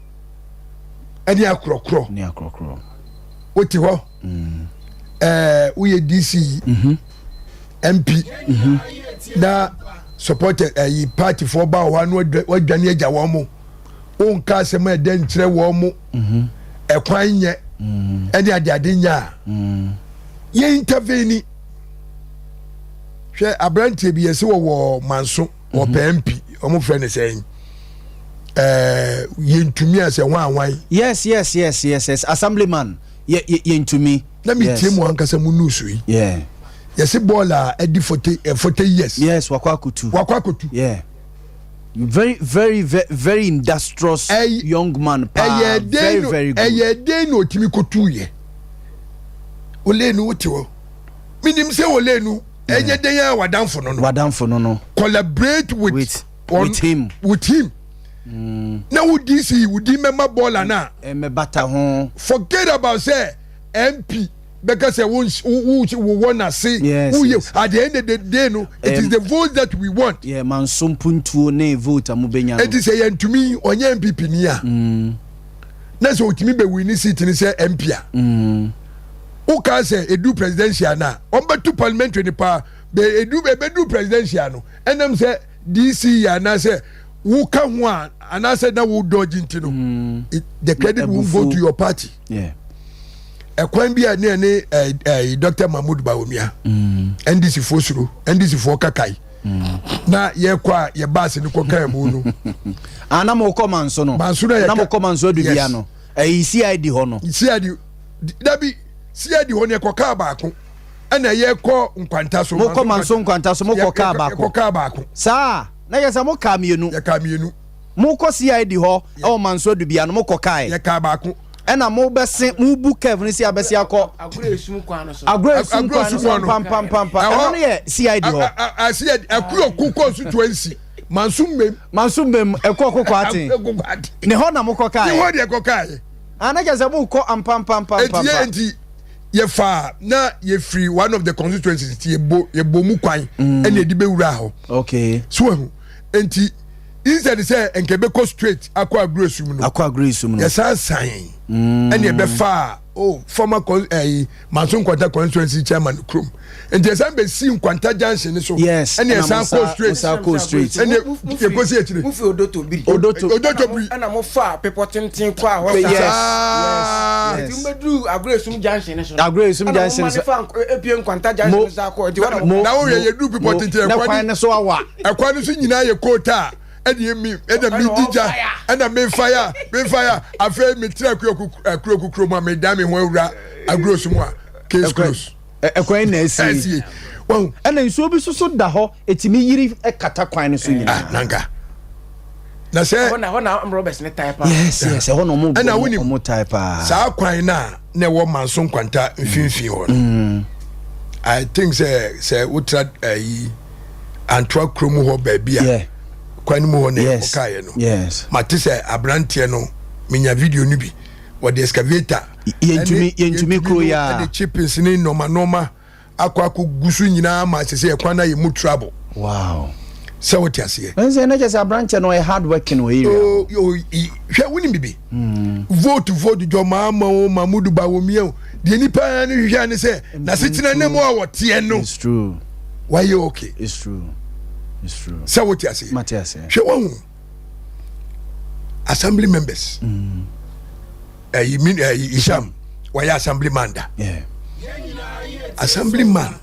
Any akrokro. Ni akrokro. What you ho? We DC MP na supported a party for about one what Daniel Jawomo. On Casema den tre womo. E kwan ye. Any ade nya. Ye intervene. Hwe abrante bi yesi wo manso wo MP omo friend saying yentumi as a wan. Yes. Assemblyman. Yentumi. Let me tell you one kasa munusui. Yeah. Yes, bola edi 40 years. Yes, wakwakutu. Yeah. Very industrious young man. Very good. Day no timi kotu ye. Olenu wotiwo. Minim se olenu. Enye den ya wadamfo no. Collaborate with him. Now would DC would remember baller na forget about say MP because who wanna see yes. At the end of the day no it is the vote that we want. Yeah man sumpuntu ne vote amubenya. It is saying to me onye MPP niya. Na so utimi be win seat ni say MP a. Who can say edu presidential na omba to parliamentary ni pa be edu presidential no and them say DC ya na say who can one and I said that will dodge into the credit will go to your party. Yeah. A coin be a near Dr. Mahmoud Bawumia. NDC Fosuru, NDC for Kakai. Na ye kwa ye bass in the Koka Munu. Anamo command sono. Mansuna Namo command so do piano. A CID hono. CID Dabi CID honia Koka Baku. And a year call Unquantaso. Mo command son Quantaso Mokoka Baku. Sa. Na yesa mo kamienu mo ko CID ho e o manso du bia no mo kokai ye ka ba ko e na mo bese mo bu kevin si abese akọ agresum kwan no so pam e no ye CID ho CID akuo kuko constituency mansum mem e ko kokọ atin ne ho na mo kokai ne ho de kokai ana yesa mo ko pam enti ye fa na ye free one of the constituencies ye bo mu kwan and ye di be wura ho okay so enti instead say enkebe go straight akwa agresum no yes sign and ye be fa former Manson Kwanta constituency chairman krom and yes am be see Kwanta junction so yes and yes go straight and ye go see etire mu fi odoto biri and am mo fa people tintin kwa ho yes Timbedu Agresum Junction. Agresum Junction. Epian Quanta Junction. Now you do people to a quantity in a quota. And me dija and a main fire a fair me track croma me damn well agrosuma case close a quaintness. Well, and then so be so daho etimi yiri e kata kwan so nyina nanga na say na am Roberts ne type. Yes e ho no mo and I mo type sa kwan na wo manso kwanta mfimfi ho I think say utra antwa kromu ho ba bia kwani mu ho ne okaye no yes matise abrante no minya video no bi wo the excavator yentumi kro ya the chippings ni normal akwa gusu nyina ma sese kwana ye mu trouble. Wow. So what you say? When say na just abrante no e hard work in area. Oh hwe woni bibi vote jo mama o mamudu bawomie de nipa na hwe ne say na sitina ne mo awote no. It's true. Why you okay? It's true. So what you say? Matias. Hwe won assembly members. You mean Isham why assemblyman da? Yeah. Assemblyman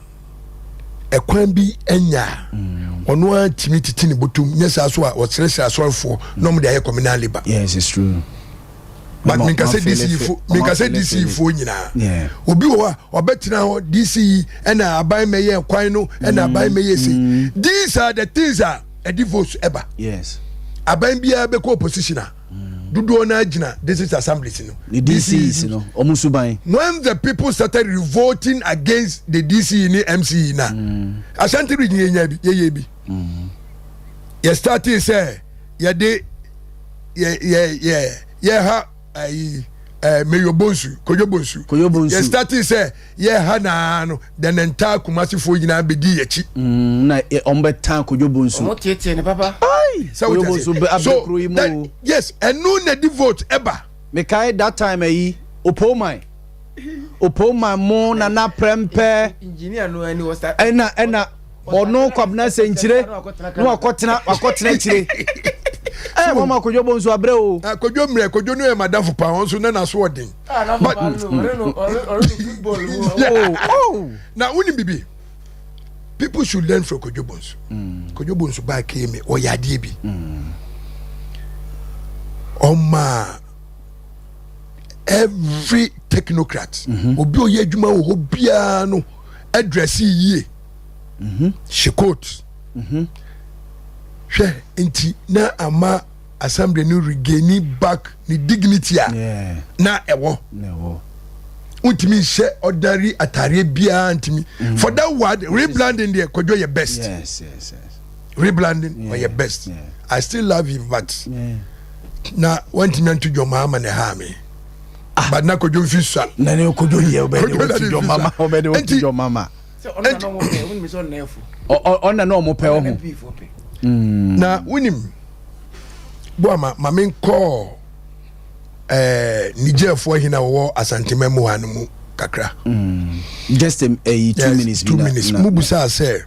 e kwan bi enya ono antimi titini botum nyesa so a oserese asorfo no mo de aye communal labor. Yes, it's true. But me can say DC fo nyina. Yeah. Obi wo a obetina ho DC na aban meye kwan no na aban meye si. These are the things that a divorce ever. Yes. Aban bia be ko opposition a dudu na agina this is assembly no. The DC no omusuban. When the people started revolting against the DC ni MC na Ashanti region ye bi ye started say ye de ye ha Mayor Bonsu Kojo Bonsu ye started say ye ha na no the entire Kumasi fo nyina be di yechi na ombeta Kojo Bonsu mo tietie ne papa so that, yes and no na di vote eba me kai that time opoma mo na prempe engineer no ani was that ena ono kwabna senchire no akotena chire mama Kojo Bonsu abre o Kojo mre Kojo no e madam for pa onso na so odin but football now uni bibi people should learn from Kojo Bonsu. Kojo Bonsu ba keme o yade bi oma every technocrat obi o ye adwuma wo bia no address yie she quote hwe enti na ama assembly no regain back ni dignity na ewo untimi she ordinary atare bia ntimi for that word rebranding there Kojo your best. Yes. Rebranding or your best. I still love him but na wantimi to your mama ne ha me but na Kojo fisha na ne Kojo ye obede to your mama obede to your mama so ona no mo pe won mi so nefu ona no mo pe ho na winim Boama mamen call Niger for hina wo asantema mu hanu kakra just 2 minutes 2 minutes mubusa say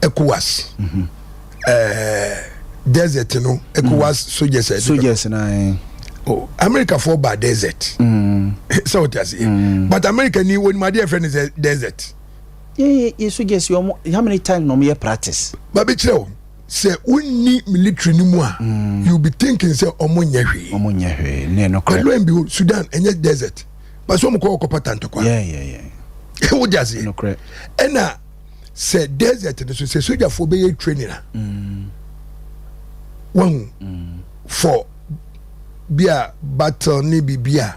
ECOWAS desert no ECOWAS soldiers na America for bad desert so what you say but America ni when my dear friend is a desert yeah soldiers how many times no me practice but be clear say unni military ni mu a you be thinking say omonya hwe ne no correct and behold Sudan enye desert but so mko ko patanto kwa yeah wo just no correct ena say desert no say soldier for be training one for bia battle ni bibia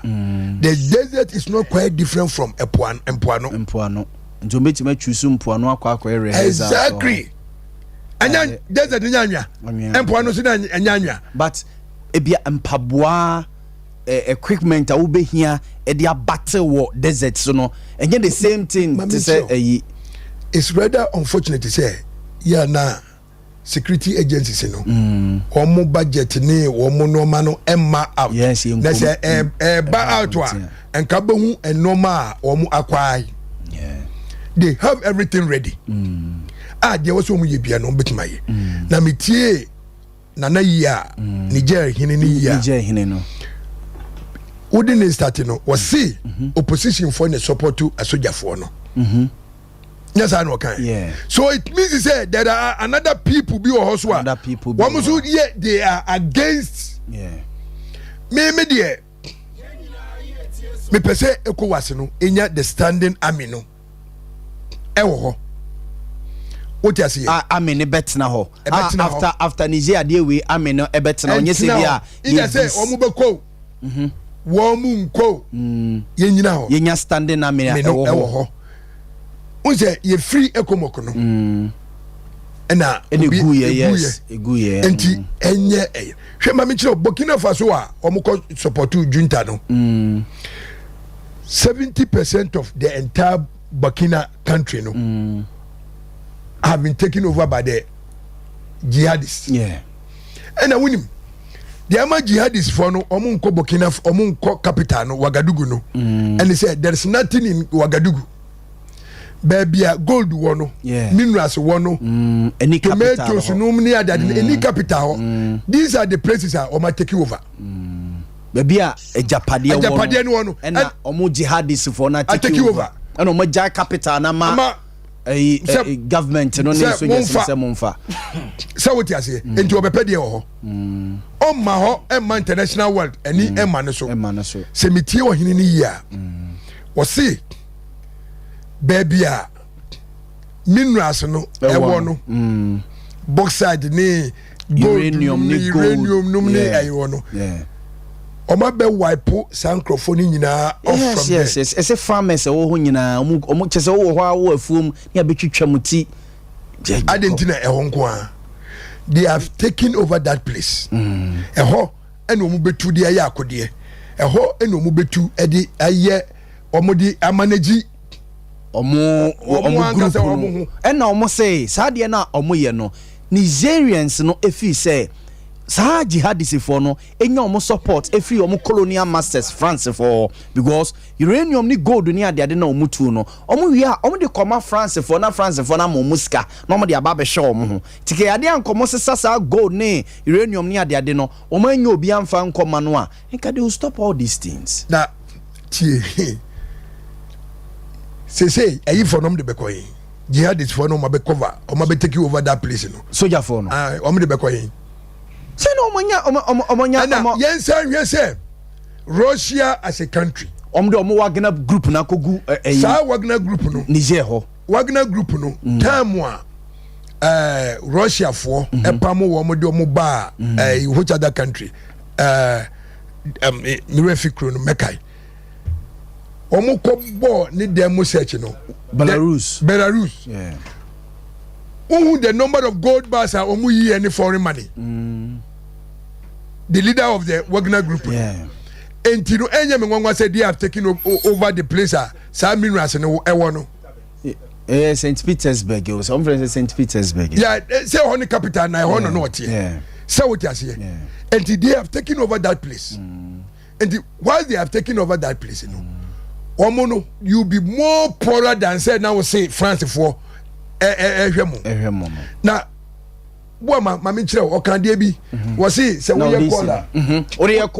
the desert is not quite different from empuano nto metima chusu mpuano akwa exactly anya desert nyanya empuano so nyanya but ebia mpaboa equipment a wo behia e dia battle wo desert so no enye the same thing to say it's rather unfortunate to say yeah na security agencies no omo budget ni omo normal no emma out yes na say ba out wa enka behu enoma omo akwai they have everything ready they was omo ye bia no betimaye na metie na yi a Niger hine no wouldn't start no was see opposition for the support to a soldier for no. Yes, I know kind. Yeah. So it means to say there are another people be or other people. One who they are against. Yeah. Me dear. Me per se ECOWAS no enya the standing army no. Ewo. What you say? Army ne betina ho. After Nigeria dey we army no e betina onye se bia. Ida say omo be ko. Womu nko. Ye nyina ho. Ye nya standing army ewo ho. Unse ye free ekomoko no. Ena egu yes. Egu ye. Enti enye hwe ma me kire Burkina Faso a omko support junta no. 70% of the entire Burkina country no have been taken over by the jihadists. Yeah. And I win him. The ama jihadists for no omunko Burkina omunko capital no Ouagadougou no. And they said there is nothing in Ouagadougou. Baby gold wono, minerals wono, any tomatoes no near that any capital. These are the places that Oma take over. Baby a Japadia wono. And omo jihadists for na take over. And omo jai capital na ma government no need so yes say monfa. So what you say? Into obepede ho. O ma ho e man international world any e man so. Se metie o hini ni ya. O see baby a minerals no ewo no bauxite ni uranium ni ewo no oma be wipe sankrofoni nyina off from yes ese farmers wo ho nyina omo chese wo ho awo afuom ni abetwitwa muti adentina eho nko a they have taken over that place eho ene omo betu de aye akode eho ene omo betu e de aye omo di amanage omo group and omo say saade na omo ye no Nigerians no efi say sa jihadists for no enya omo support efi omo colonial masters France for because uranium ni gold ni ade na omo tu no omo wi a omo de koma France for na mo muska na omo de aba be show omo ho tike ade ankomo sesa sa gold ni uranium ni ade no omo enya obi amfa nkoma no a nka they will stop all these things na tie say ayi for no de bekoyi jihadists for no ma be cover o ma be take over that place no soldier for no o ma de bekoyi say no omonya yes Russia as a country omo Wagner group na kogu sa Wagner group no Niger ho Wagner group no time a Russia for epamo wo mo de omo ba which other country Mirafikro no mekai omo ko bo ni demo search no Belarus yeah who the number of gold bars are omo yi any foreign money the leader of the Wagner group and you know enya me nwanwa said they have taken over the place sa minerals no ewo no St. Petersburg or some friends St. Petersburg yeah say honey capital na honor not here so what you say and they have taken over that place and while they have taken over that place you know Omono, you be more poorer than said now say France for now Boama mami chire o kan de bi wo say say we caller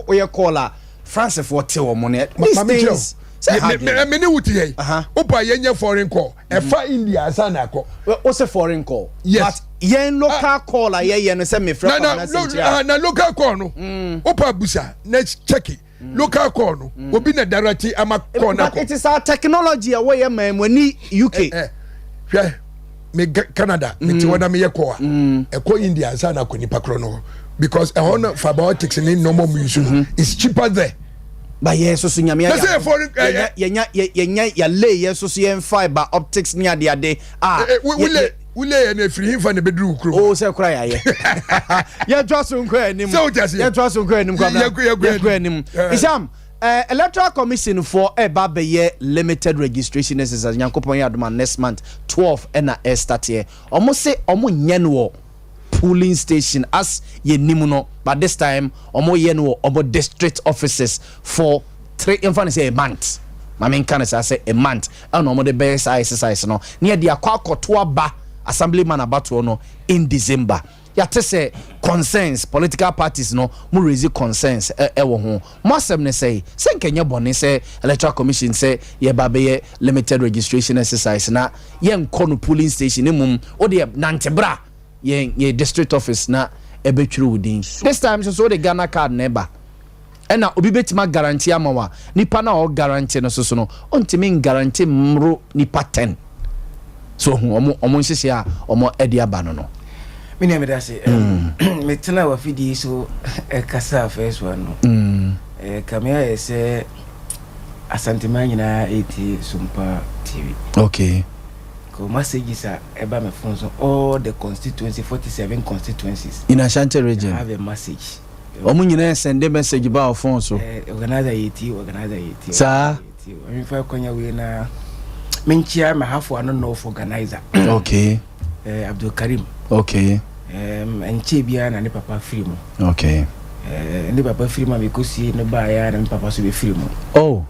we caller France for te wo mo ne mami chire me ne wuti ye opa yenye foreign call e fa India asa na call o say foreign call yes but yen local caller ye no say me friend na local call no opa busa next check it local call no obi na directly ama call na it is our technology away mamani UK hwe me Canada me ti wona me yeko e ko India sa na ko nipa kro no because e hono fibrotics ni normal use is cheaper there ba yes so nyame ya lay yes so yen fiber optics ni ade wule na free him for the bedroom kro oh say kra ya ye ya twaso nkwa anim ya twaso nkwa anim kwa anim isam electoral commission for Babaye limited registration is as Yankopon Yadoma next month 12 and start here almost say omo nyenwo polling station as ye nimuno but this time omo yenwo omo district offices for 3 infant say a month my main can say a month and omo the best exercise no near the akwa koto aba assemblyman abato no in December yate say concerns political parties no mo raise concerns wo ho mo asem ne say nkenya bone say electoral commission say ye ba be limited registration exercise na ye nko no polling station mum o de nantebra ye district office na ebetwuru wudin this time so the Ghana card neba ena obi betima guarantee amawa nipa na o guarantee no so no ontimi guarantee mro nipa 10 so omo nhihye a omo edi aba no me name da say me tena wa fidi so kasa first one no kamia say asantema nyina eti SOMPA TV okay ko messages are eba me phone so all the constituency 47 constituencies in Ashanti region have a message omo nyina send a message ba phone so organizer yeti sa we fa konya we na menchia ma half one no for organizer okay Abdul Karim okay enche bia na ne papa free mo okay ne papa free ma because ne ba ya na papa so be free mo oh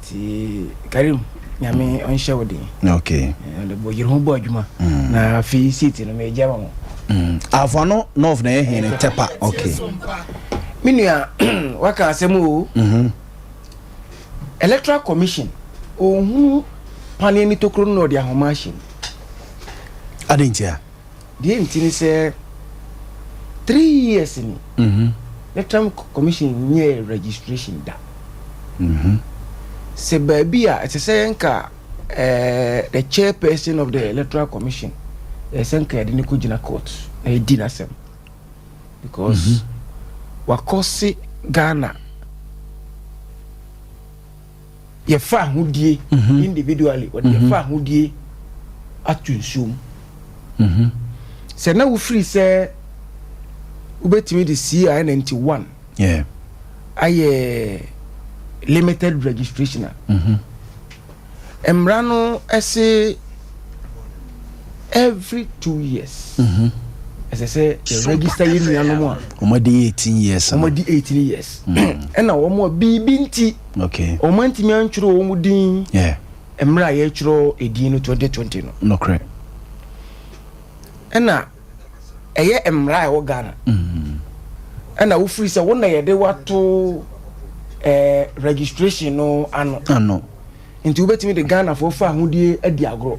ti Karim nyame on show din okay le bo yir ho bo adwuma na fi city no me jama mo avano no of na he ne tepa okay minua waka asemu electoral commission ohun panel ni tokro no dia ho machine adentia die ntini say 3 years ni electoral commission nye registration da se babia it say nka the chairperson of the electoral commission senka de ni ko gina court e di na sem because wakosi Ghana ye fa hudie individually or ye fa hudie atunsum se na wo free say ubetimi the CI 91 yeah aye limited registration emrano ese every 2 years as I say the register you no omadi 18 years omadi 18 years ena omo bibinti okay omanti mi antwuro omudin yeah emra ye twuro edin no 2020 no correct ena eye emra wo Ghana ena wo free say wona ye de wato registration no ano nti ubetimi de Ghana for fa ahudie adi agro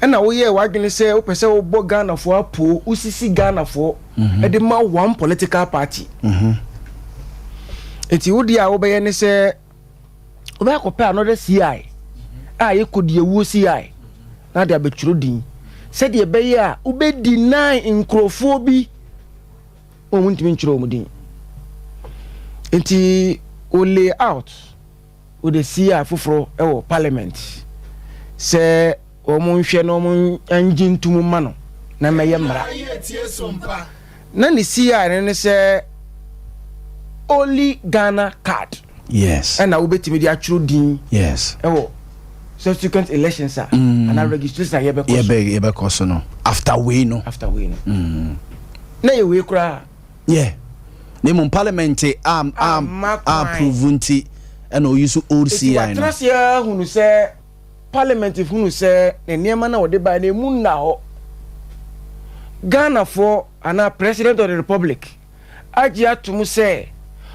ena wo ye wadwene say wo pese wo bo Ghana for apo usisi Ghana for e de ma one political party eti wo dia wo be ye ne say wo be akopɛ another CI a ye kodie wo CI na de abetwuro din said ye be ya wo be deny nkrofo bi o muntimi ntwuro mu din enti o lay out o de CI foforo e wo parliament say omo nhwe no omo anjintum ma no na meye mra na ni CI ne say only Ghana card yes and na ubetimi di atwuro din yes ewo subsequent elections are and registration ye be koso no after we no na ye we kura yeah ne mon parliament approvunti and o use old CI no trust ya hunu say parliament hunu say ne niema na wode ba na emu na ho Ghana for ana president of the republic aji atumu say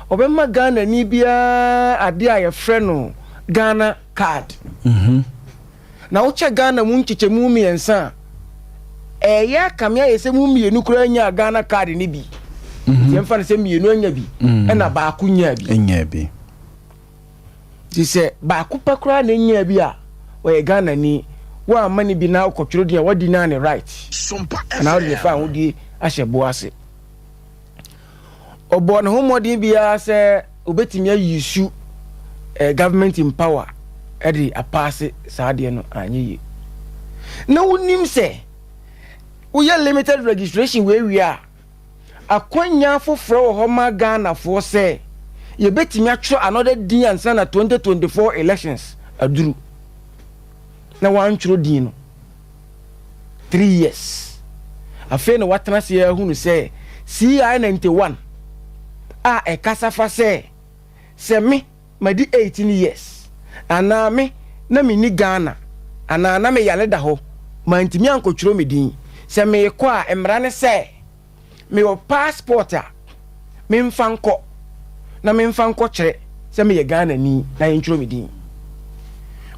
obema Ghana ni bia ade aye freno Ghana card na uche Ghana mu nchiche mu miensa ya kamia yese mu mienu kura nya Ghana card ni bi yemfa ne se mienu anya bi na ba ku nya bi ti se ba ku pa kura na nya bi a o Ghana ni wa mani bi na ukotwiro dia wadi na ne right na o de fa hodi ahye boase obo ne homodin bia se obetimi ayisu government in power edi apase saade no anyi na wonim se we limited registration we are akwanya foforo ho ma Ghana for say ye betimi atwo another din ansa na 2024 elections aduru na wan twro din no 3 years afa na watena se ya hunu say CI 91 a kasafa say me madi 18 years ana me na me ni Ghana ana na me yale da ho mantimi ankotwro me din se me ko a emra ne se me o passport a me mfa nko na me mfa nko kire se me ye Ghana ni na ye ntro me din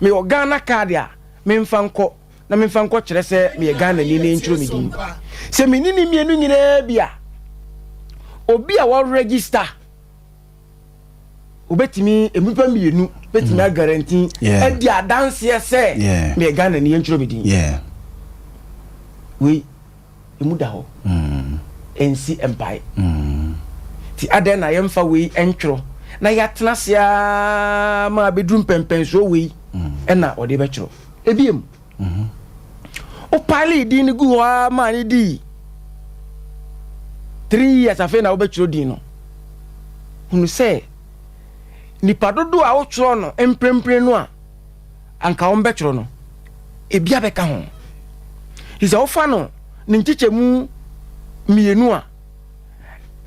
me o Ghana card a me mfa nko na me mfa nko kire se me ye Ghana ni na ntro me din se me ni mienu nyina bia obi a wo register obetimi emupa mienu betimi a guarantee e di adanse se me Ghana ni ntro me din we emuda ho ensi empire ti aden na yemfa we entro na yatena sia ma bedrum pempen so we na ode be kiro ebiem o pali di ni gu wa ma ni di 3 years afa na obe kiro di no hunu se ni padodo a o kiro no emprempre no a anka o be kiro no ebia be ka ho isa o fa no ni nchichemu mienu a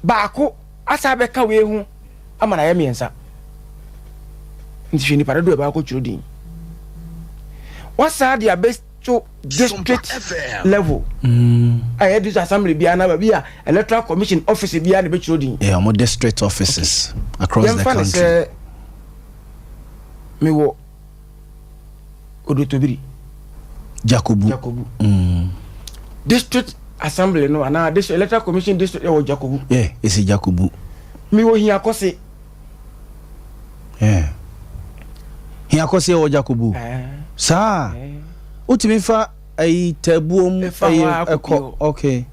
baako asa be ka we hu amana ya miensa nti ni padodo ba ko kiro din wasa dia best to district level I this assembly bia na ba bia electoral commission office bia na be kiro din more district offices across the country me wo odotobiri Jakobu district assembly no ana this electoral commission district e wo Jakobu isi Jakobu mi wo hia kose hia kose wo Jakobu sa utimi fa ai tabuom eko okay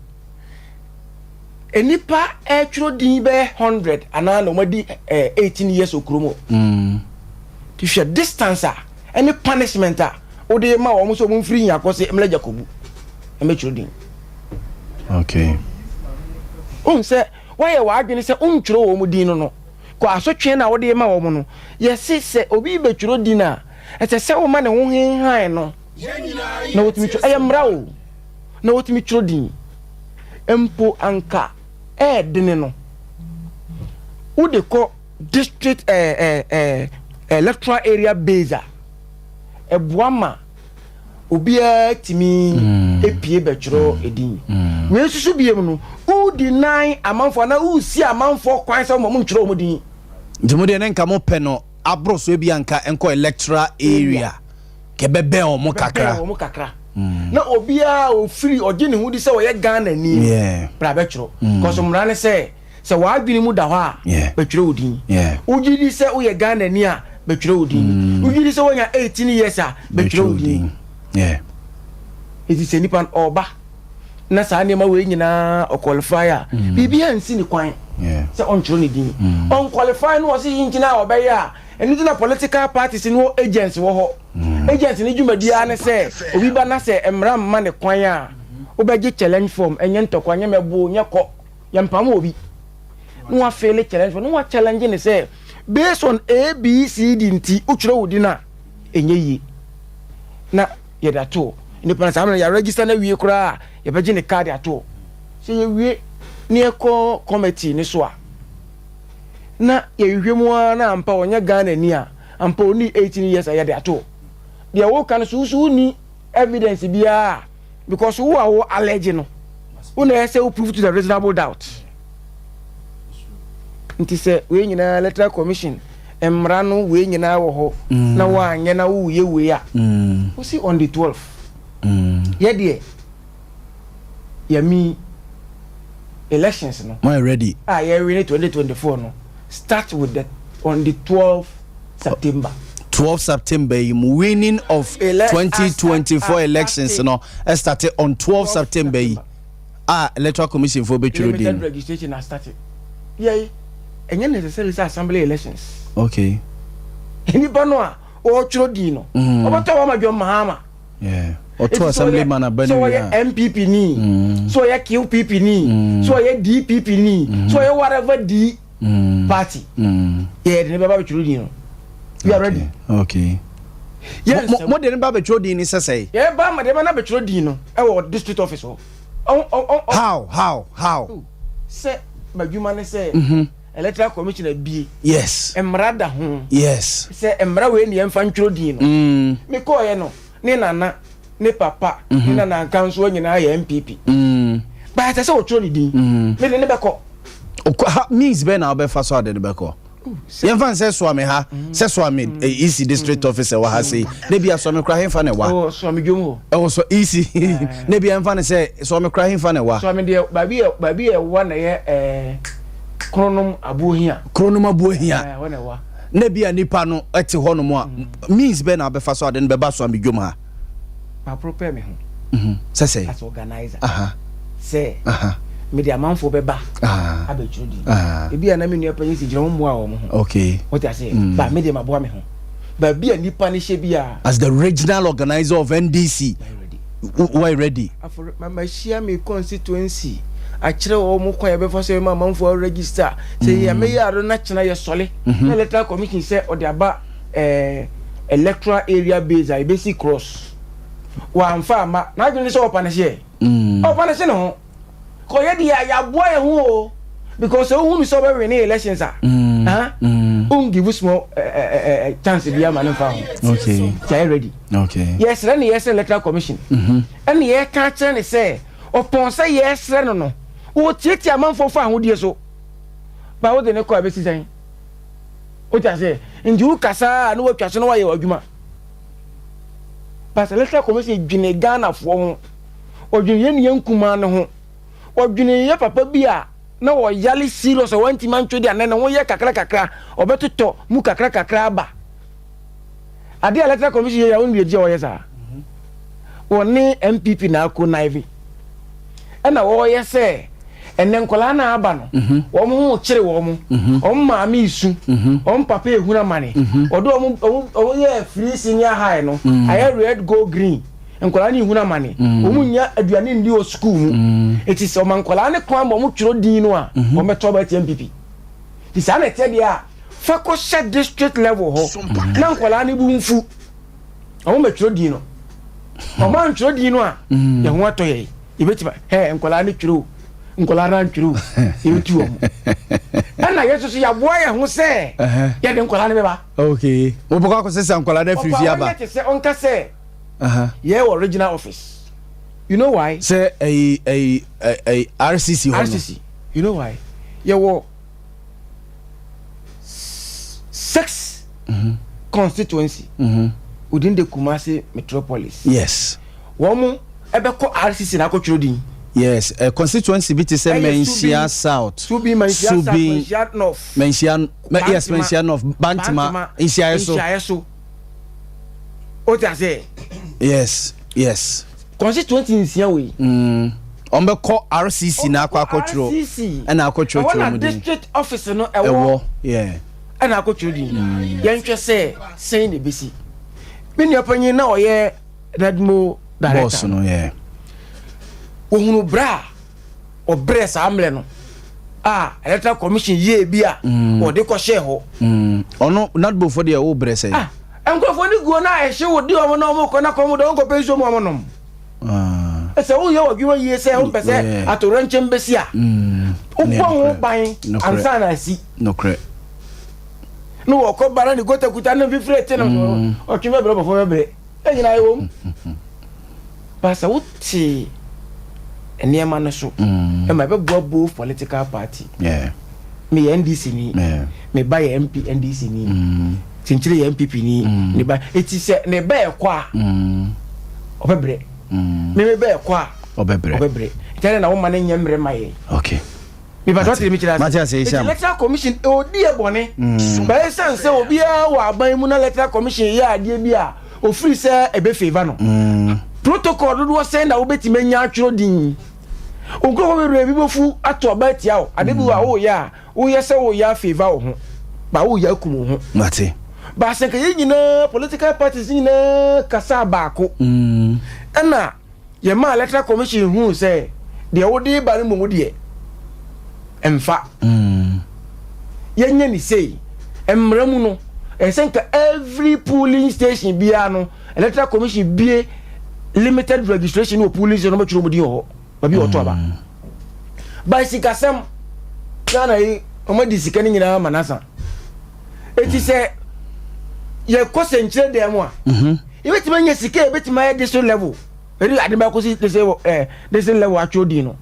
enipa e twro din be 100 ana no madi 18 years okromo to share distance any punishment o de ma wo so mo free hia kose emle Jakobu eme twro din okay say why wa adwene se untwro wo mu din no ko asotwe na wo de ma wo mu no yesi se obi be twro din a ete se wo ma ne ho han no na wotimi twro ayamra wo na wotimi twro din empo anka dene no wo de ko district electoral area base boama obi timi epie betwro edin we susu biem no u deny amanfo na u si amanfo kwan se mo ntwro mo din ndimo de nka mo pe no abro so bi anka enko electoral area ke bebe o mo kakra na obi a o free oje ne hu di se wo ye Ghana ni bra betwro cause mra ne se wa adwini mu da ho a betwro odin uji di se wo ye Ghana ni a betwro odin uji di se wo nya 18 years a betwro odin iti nipan oba na sa ne ma we nyina o qualifier bibia nsi ni kwan se on tro ni din on qualify no se hinchina obe ya eni na political parties no agents wo ho agents ni dwumadia ne se obi ba na se emra mma ne kwan a obeje challenge form enye ntokwa nye mebo nye ko yampam obi no wa fail challenge form no wa challenge ne se based on ABCD nti utwro wodi na enye yi na yeda to ni pana samna ya register na wie kura ya beje ne card ato se ye wie ni eko committee ni so a na ye hwemu na ampa onya Ghana ni a ampa oni 18 years ya de ato de wo kan susu ni evidence bia because who are allege no una say prove to the reasonable doubt nti se we nyina electoral commission emra no we nyina wo ho na wa anye na wo ye we a we see on the 12th yeah dear yami elections no my ready yeah we need 2024 no start with that on the 12th September 12 September winning of 2024 elections no started on 12 September electoral commission for between registration has started yeah and then necessarily assembly elections okay anybody know o chro di no obato wa ma mahama or to assembly man abani so ya MPP ni so ya QPP ni so ya DPP ni so ya whatever D party yeah the baba chro di no you are ready okay yes mo de baba chro di ni sesey yeah ba ma de na be chro di no e wo district office how say badwuma ne say electoral commission bi yes emrada ho yes say emra we ne emfa ntwro di no me ko ye no ne nana ne papa na na kanso nyina ya MPP ba ta se o tro ni din me ne beko means be na obefa so ade beko yen fan se so ame ha se so ame EC district officer wa ha say ne bia so me kra hen fa ne wa oh so me dwom ho so EC ne bia fan say so me kra hen fa ne wa so me de ba bi e wa na ye kronom abuhia wa ne wa ne bia nipa no ete ho no mo a means be na obefa so ade ne be ba so ame dwom ha ma prepare me ho say as organizer say me de amanfo beba abechudi e bia na me nua panyi si jira mo a wo mo okay what I say ba me de maboa me ho ba bia nipa ne hye bia as the regional organizer of NDC why ready after my share me constituency a kire wo mo kwa be fo ma amanfo register say ya me ya ro na kina ye sole electoral commission say o de aba electoral area base I basic cross wa amfa ma na dwene se opa na hye opa na hye no ko ye dia ya boa ye ho because so hu mi so be win elections give small chance bia man fa ho okay you ready okay yes ran yes electoral commission and ye ka chen say upon say yes ran no o titi amanfo fa ho die so ba wo de ne ko abesi san o ta say nju kasa na wo twa so no wa ye adwuma but electoral commission dwene Ghana fo ho o dwene ye ne nkuma ne ho o dwene ye papa bia na wo yali serious o wanti man twedi anan na wo ye kakra obetoto mu kakra ba ade electoral commission ya won die o ye sa woni MPP na ako naive na wo ye se enen nkola na aba no wo mo ho kire wo mo o ma mi isu o papa ehuna mane odo o ye free senior high no aye red go green nkola ni ehuna mane o munya aduane ndi o school mu eti se o man nkola ne kwa mo twiro din no a o meto ba ti MPP ti sa na te dia fa ko set district level ho na nkola ne bu mfu o me twiro din no o man twiro din no a ye ho ato ye ibeti ba nkola ne twiro nkola ran twiro ibeti wo ana yeso so ya boa ye ho se ye de nkola ne be ba okay o boko ko se nkola na free aba o se on ka se yeah, original office. You know why? Say a RCC. RCC. You know why? Yeah, well, 6 constituency within the Kumasi metropolis. Yes. Womu ebe ko RCC na ko chirodi. Yes, a constituency bit is Mensia South. Subi Mensia North. Yes, Mensia North. Bantima. Insiaso. What I say? Yes. Constituency in Siawi. Ombe ko RCC na kwa control. And na control mu district officer no ewo. Yeah. And na control din. Yentwe say the BC. Me ni apanyin na oye Redmo director. Boss no yeah. Ohunu bra obre sa amle no. Electoral commission ye bia o de ko share ho. Ono not before the obre say. Enkofo ni go na ehye wo di omo na omo ko na ko mo do ngo pension mo nom ese wo ye odwuma ye se ho pese atoranche mbesi a ukwo ho ban ansa na si no cre no wo ko bara ni gota kuta na fifre te na o twe bebe bofo bebe enyina ye wo pasa wuti eniema no so e ma be both political party me NDC ni me ba ye MP NDC ni tinchire ya MPP ni ne ba eti se ne ba ekwa obebre me ba ekwa obebre tell na wo man nya mre maye okay me ba dot me chira Matia say sham electoral commission odi e bone ba san se obi a wa ban mu na electoral commission ya ade bia o free se ebe favor no protocol do say na wo beti menya atwiro din onko we re bi bofu ato ba tia o ade bi wa wo ya wo ye se wo ya favor ho ba wo ya kumu ho mate ba se ke nyina political parties nyina kasa baako na ye ma electoral commission hu say de wodi ba ne mo de emfa ye nya ni say emramu no e se nka every polling station bia no electoral commission bie limited registration o polling station no churo mo di ho ba bi oto aba ba sikasem kana yi o ma di sikani nyina manasa eti se ye ko senchire dem a bet me yes sika bet me this level eri adeba ko si this level atwodi no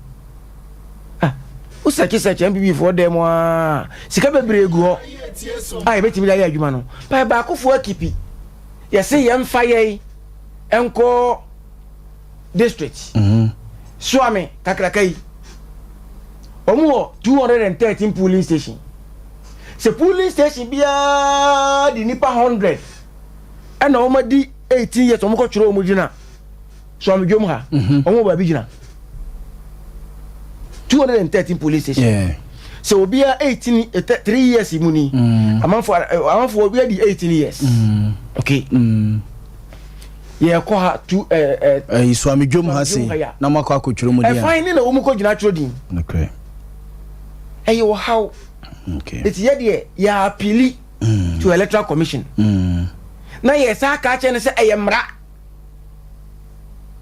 o search MPP for them sika bebre egu ho bet me ya adwuma no ba ko fo akipi yes yem fire enko district Swami kakrakai omo 213 polling station se polling station bia di nipa 100 and omo di 18 years omo ko chiro omo gina Swami Jom ha omo ba bi gina 213 polling station so obia 18 3 years imuni amanfo obia di 18 years okay ye ko ha tu Swami Jom ha se na makwa ko chiro mu dia fine na omo ko gina chiro din okay ayo how okay it's ye ya appeal to electoral commission na ye sa ka che ne se ayemra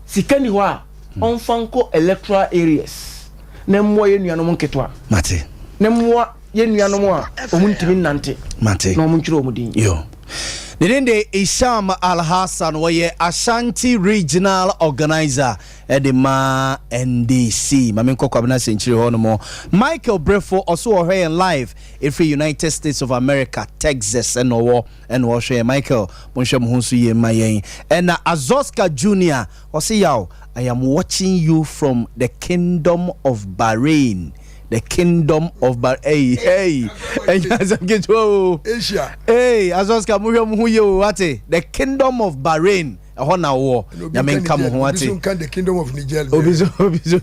sikani ho a on fanko electoral areas na mmo ye nuanom nketwa mate na mmo ye nuanom a omuntimi nante mate na omunchiro omudin yo Nidende Isham Al-Hassan waye Ashanti Regional Organizer Edema NDC. Mamenko kwa bina senchiri hono mo. Michael Brefo also ohe in live every United States of America, Texas and share Michael monshe muhunsu ye mayen. And Azoska Jr. Wasi yao, I am watching you from the Kingdom of Bahrain. The Kingdom of Bahrain. Hey. Asia. Hey, Azoska muyo wate. The Kingdom of Bahrain. Hona wo. Yamen kamu wate. Obisun the Kingdom of Niger. Obisun.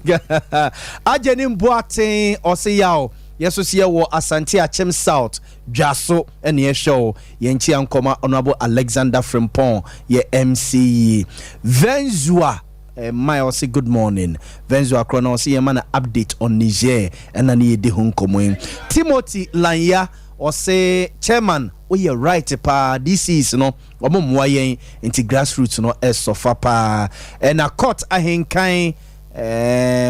Ajeni Mboate ose yao. Yeso siye wo Asante Achem South. Jaso ene ye show. Yenchi ankoma Honorable Alexander Frimpong ye MCE. Venzua my say good morning. Venzo Akrono see a man update on Niger and ani de hunkomo. Timothy Lanya or say chairman, we are right pa this is no omomwayen into grassroots no Fapem and a court ahenkan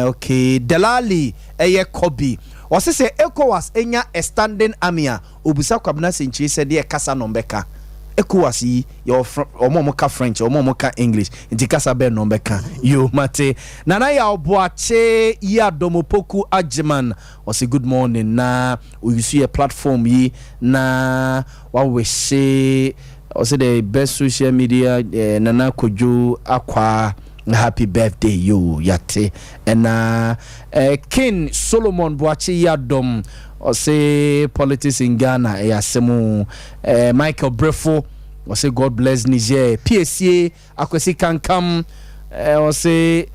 okay Delali eye Kobi or say ECOWAS enya a standing army obusa kwabna senchi said de kasa nombeka ECOWAS yi your omomoka French omomoka English inti kasa be no beka yo mate nana ya oboache ya domopoku ajiman o say good morning na we see a platform yi na wa we say o say the best social media nana kojo akwa happy birthday yo yate and King Solomon boache ya dom or say politics in Ghana semu Michael Brefo or say God bless Niger PSA akwesi kankam or say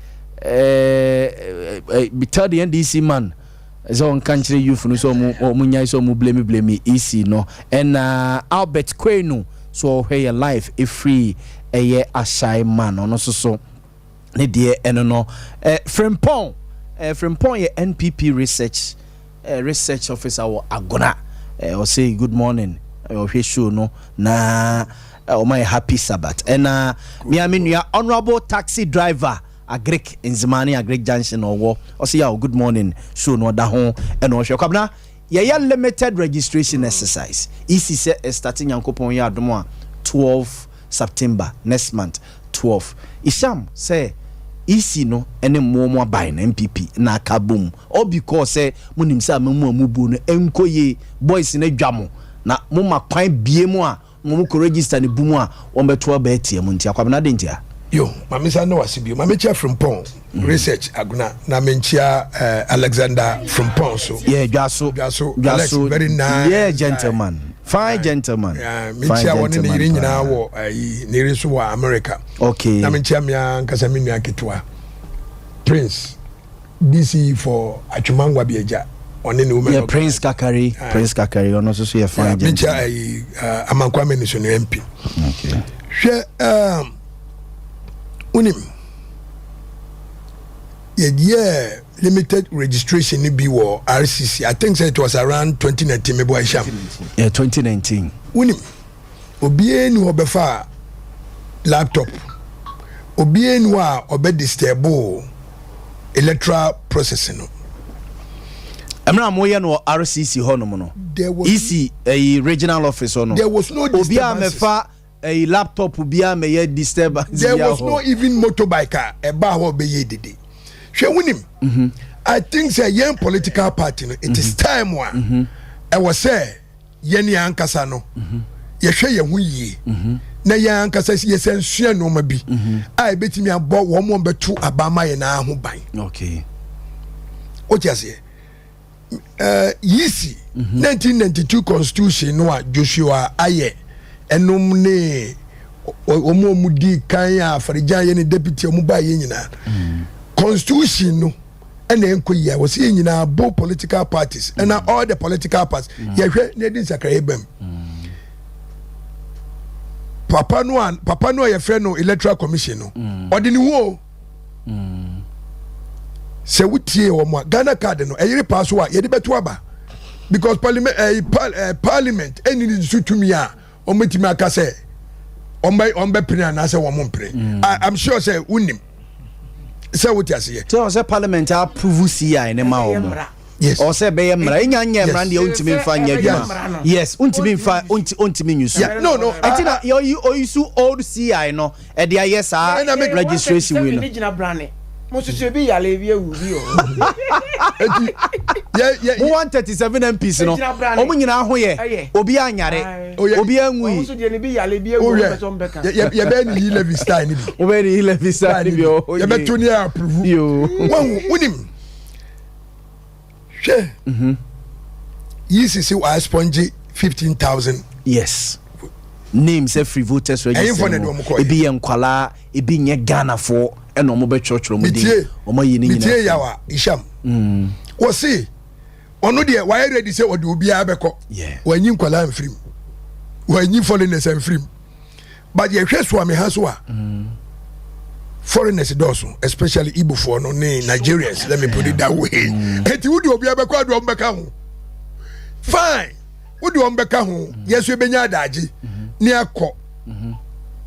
bitter the NDC man so on country youth no so munya so mu blame easy no and Albert Kwenu so hey life a free a shy man no so ne de eno Frimpong ye NPP research officer or Agona or say good morning or show no na my happy Sabbath and me I mean you are honorable taxi driver a Greek in Zimani a Greek Junction or say good morning show no da home and or show kabna ya limited registration exercise isi say starting yankopon ya domo 12 September next month 12 Isham say isi no ene momo buy na MPP na kabum all because say munim say amemu amubu no enkoye boys na dwamo na moma kwan bie mu a momo ko register ne bumu a won beto ba etie mu ntia kwabena de ntia yo mamisa no wasibio mamechia Frimpong research aguna na menchia Alexander Frimpong so yeah Jaso Alex, very nice yeah gentleman fine gentleman menchia woni ne yiri nyina wo ne yiri so wa America okay na menchia mia nkasa menu aketwa Prince DC for Achumangwa Bieja oni ne woman yeah Prince Kakari ono so so ye fine menchia amankwa meniso ne MP okay hwe unim yeah limited registration ni bi wo RCC I think it was around 2019 maybe Isham yeah 2019 unim obie ni obefa laptop obie ni wa obedistable electoral processing no amra moye no RCC hono mo no isi regional office hono there was no obia mefa a laptop bia me ye disturbance. There was no even motorbike a bar wo be ye dede. Hwe wonim. I think say young political party no it is time one. I was say yeni ankasa no. Ye hwe ye hu yie. Na ye ankasa ye sensua no ma bi. I betimi abo wo mo betu abama ye na ho ban. Okay. O tiase. Yisi 1992 constitution no a Joshua aye enum ne omo mudi kan ya Farijan ye ne deputy omo ba ye nyina. Constitution no ena enkoyi was ye nyina both political parties and all the political parties ye hwe ne din sakra ebam. Papa no ye friend no electoral commission no odini wo se wutie wo mo Ghana card no eyire pass wa ye de beto aba because parliament eni ni sutumi a ometimi aka se ombe pene na se wo mo mpre. I'm sure say unim se wuti ase ye so say parliament approve CI ne ma wo. Yes. Or say be mra enya nya mra de untimi mfa nya adwuma. Yes, untimi mfa untimi nyusu. No. I think you use old CI no e de yes registration we no. Mosusu bi yale bi ewuri o. 137 MPs no. Omo nyina ho ye. Obi anyare. Obi anwi. Mosusu de ne bi yale bi ewuri o beso mbeka. Ye be ni Levi style ni bi. O be ni Levi style ni bi o. Ye be to ni approve. Yo. Wonim. She. Yisi wa sponge 15,000. Yes. Names every voters register. Ebi yenkwala, ebi nye Ghana for eno mo be church ro mo din. Omo yi ni nyina. Mitie yawa Isham. Wo see ono de why ready say ode obi abeko. Yeah. Wanyi nkwala amfrim. Wanyi foreigners amfrim. But ye hwe so ame ha so a. Foreigners doso, especially Igbo for no Nigerians. Let me put it that way. Eti wudi obi abeko ado mbeka ho. Fine. Wudi ombeka ho. Yesu ebenya adaji. Ni akọ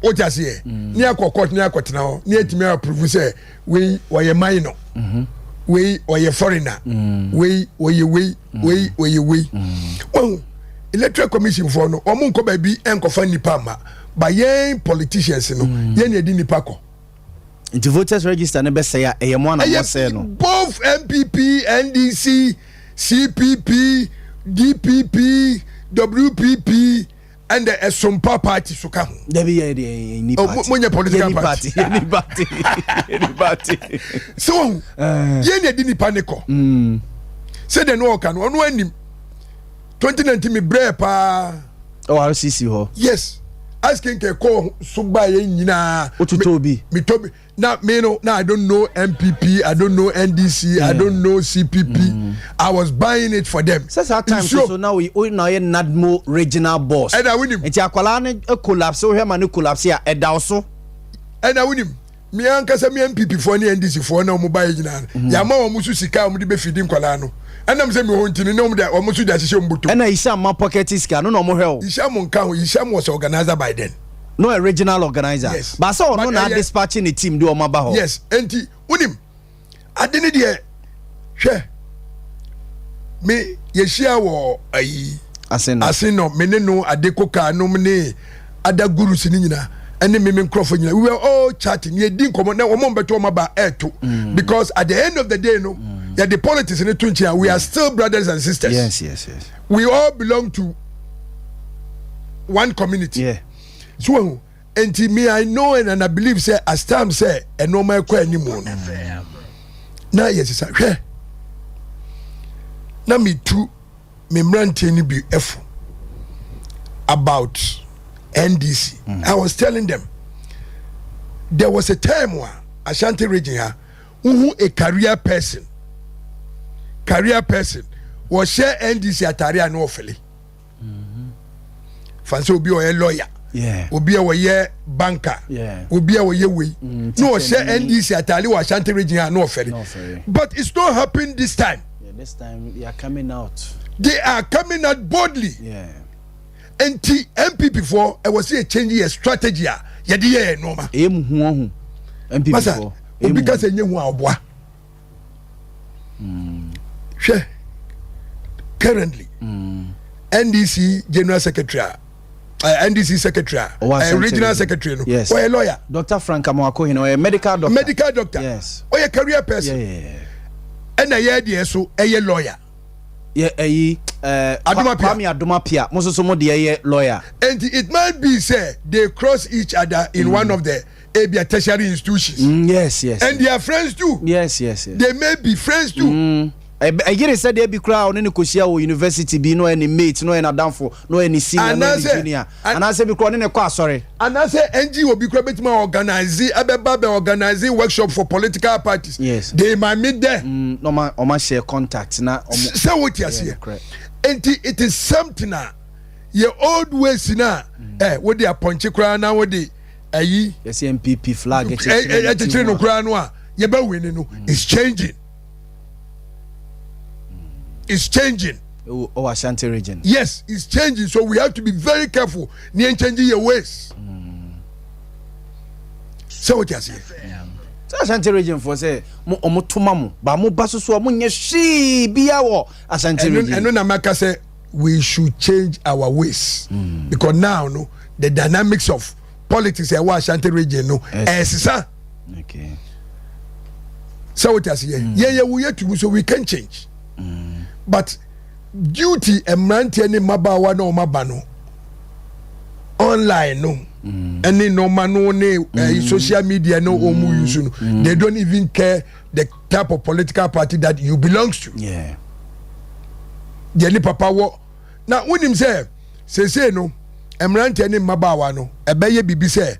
o jase ye ni akọ court ni akọtena ho ni etimi approve say we oye minor we oye foreigner we oh electoral commission for no omo nko ba bi enkofa nipa ma ba yen politicians no yen edi nipa ko the voters register ne be say ya eyemo na mo say no both MPP NDC CPP DPP WPP and the SOMPA party so come. There be any party. When political party. Any party. So, ye didn't panico. Say the no can one when 2019 me bre pa. Oh, RCC ho. Yes. Asking ke ko suba ye nyina. Otutobi. Me tobi. Now me no now I don't know MPP, I don't know NDC, I don't know CPP. I was buying it for them. Since that time so now we now Nadmo regional boss. And I win him. Enti akwala ne collapse so him and collapse ya edawso. And I win him. Me anka say me MPP for ni NDC for na mo buy nyina. Ya ma wo musu sika o mo de be feeding kwala no. And I'm saying me hontini no mo de o musu de asise mbuto. And Isham ma pocket sika no mo hwe o. Isham nka ho, Isham was organizer by then. No a regional organizer. Yes. But so no na dispatching the team do o maba ho. Yes, enti unim. Adeni de hwe. Me yeshia wo ayi aseno me ne no adekoka no me ada gurus ni nyina ene me nkrofo nyina we were all chatting ye din komo na omo mbeto o maba eto because at the end of the day no yeah, the politics in the tunchia we are still brothers and sisters. Yes. We all belong to one community. Yeah. So enti me I know and I believe say as time say e no ma kwa animo no. Na yes sir. Hwe. Na me too me mrante ni bi efo about NDC. I was telling them there was a time where Ashanti region here who a career person was share NDC atari and ofele. Fancy obi o lawyer. Yeah. Obi a ye banker. Yeah. Obi a ye way. No share NDC atari was Ashanti region here no ofele. But it's not happening this time. Yeah, this time they are coming out. They are coming out boldly. Yeah. And MPP for I was here changing a strategy. Yadi no ma. MPP for. Because enye hu aboa. Currently, NDC General Secretary NDC secretary, regional secretary. No. Yes. Or a lawyer. Dr. Frank Amoako, a medical doctor. Medical doctor. Yes. Or a career person. Yeah. And a year so a lawyer. Yeah, Adumapia. Most of some of the lawyer. And it might be say they cross each other in one of the ABA tertiary institutions. Yes. And they are friends too. Yes. They may be friends too. I get said they be crowd on any Kosia university be no any mate, no any adamfo, no any senior, no any junior. And I say be crowd in a class, sorry. And I say NG will be crowd organizing workshop for political parties. Yes. They might meet there. No man, or my share contacts now. Say what you say. And it is something now. Your old ways now. What they are punching crown now? What they yes, MPP flag. It's changing. It's changing. Oh, Ashanti region. Yes, it's changing. So we have to be very careful. Near changing your ways. So what you say? So Ashanti region for say omotumamu, ba mo baso so mo nye shi bia wo Ashanti region. And no Namaka say we should change our ways because now no the dynamics of politics in Ashanti region no okay. So what you say? Yeah, we have to so we can change. But duty emranti any mabawa no mabano online no any no mano ne social media no omu use no they don't even care the type of political party that you belongs to. Yeah. Jeni papa wo na wonim say no emranti any mabawa no ebeye bibi say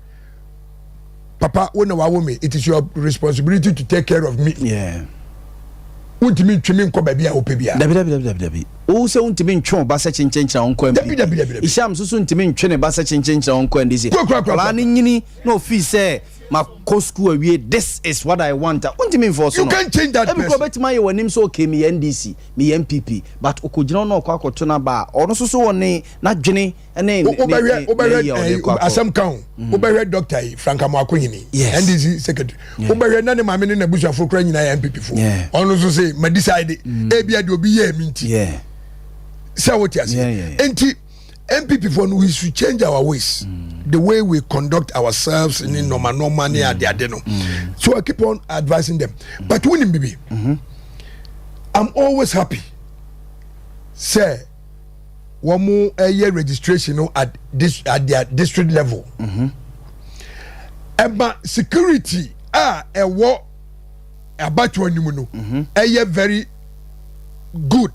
papa wo na wa me it is your responsibility to take care of me. Yeah. Untimi ntwemi nkɔ baabi a wopɛ bia dabi o se untimi ntwe ba se chenchen onko mbi dabi isham susu ntimi ntwe ne ba se chenchen onko ndisi ala ni nyini no fi say ma ko school awie this is what I want untimi for so you can change that person because betima ye wanim so okay me NDC me MPP but okogina no okwa akoto na ba ono susu woni na dwene ene asam kan obehwe doctor Frank Amoako nyini NDC secretary obehwe na ne maame ne nabusuafo kra nyina MPP fo ono so say ma decide e bia de obi ye minti say what you say enti MPP for we should change our ways the way we conduct ourselves in normal near the adeno so I keep on advising them but when baby I'm always happy say one more a year registration at their district level about security a war about one a year very good.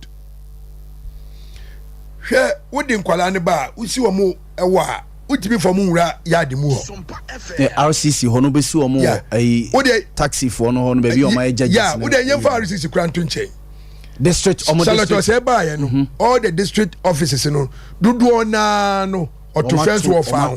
What the nkwala ne ba usi wo mo ewa utimi for mu wura yard mu ho RCC ho no besi wo mo taxi for no ho no be bi o ma judges wo de yen for RCC kranto nche district Salato say ba ye no all the district offices no dudu ona no autofence wo fa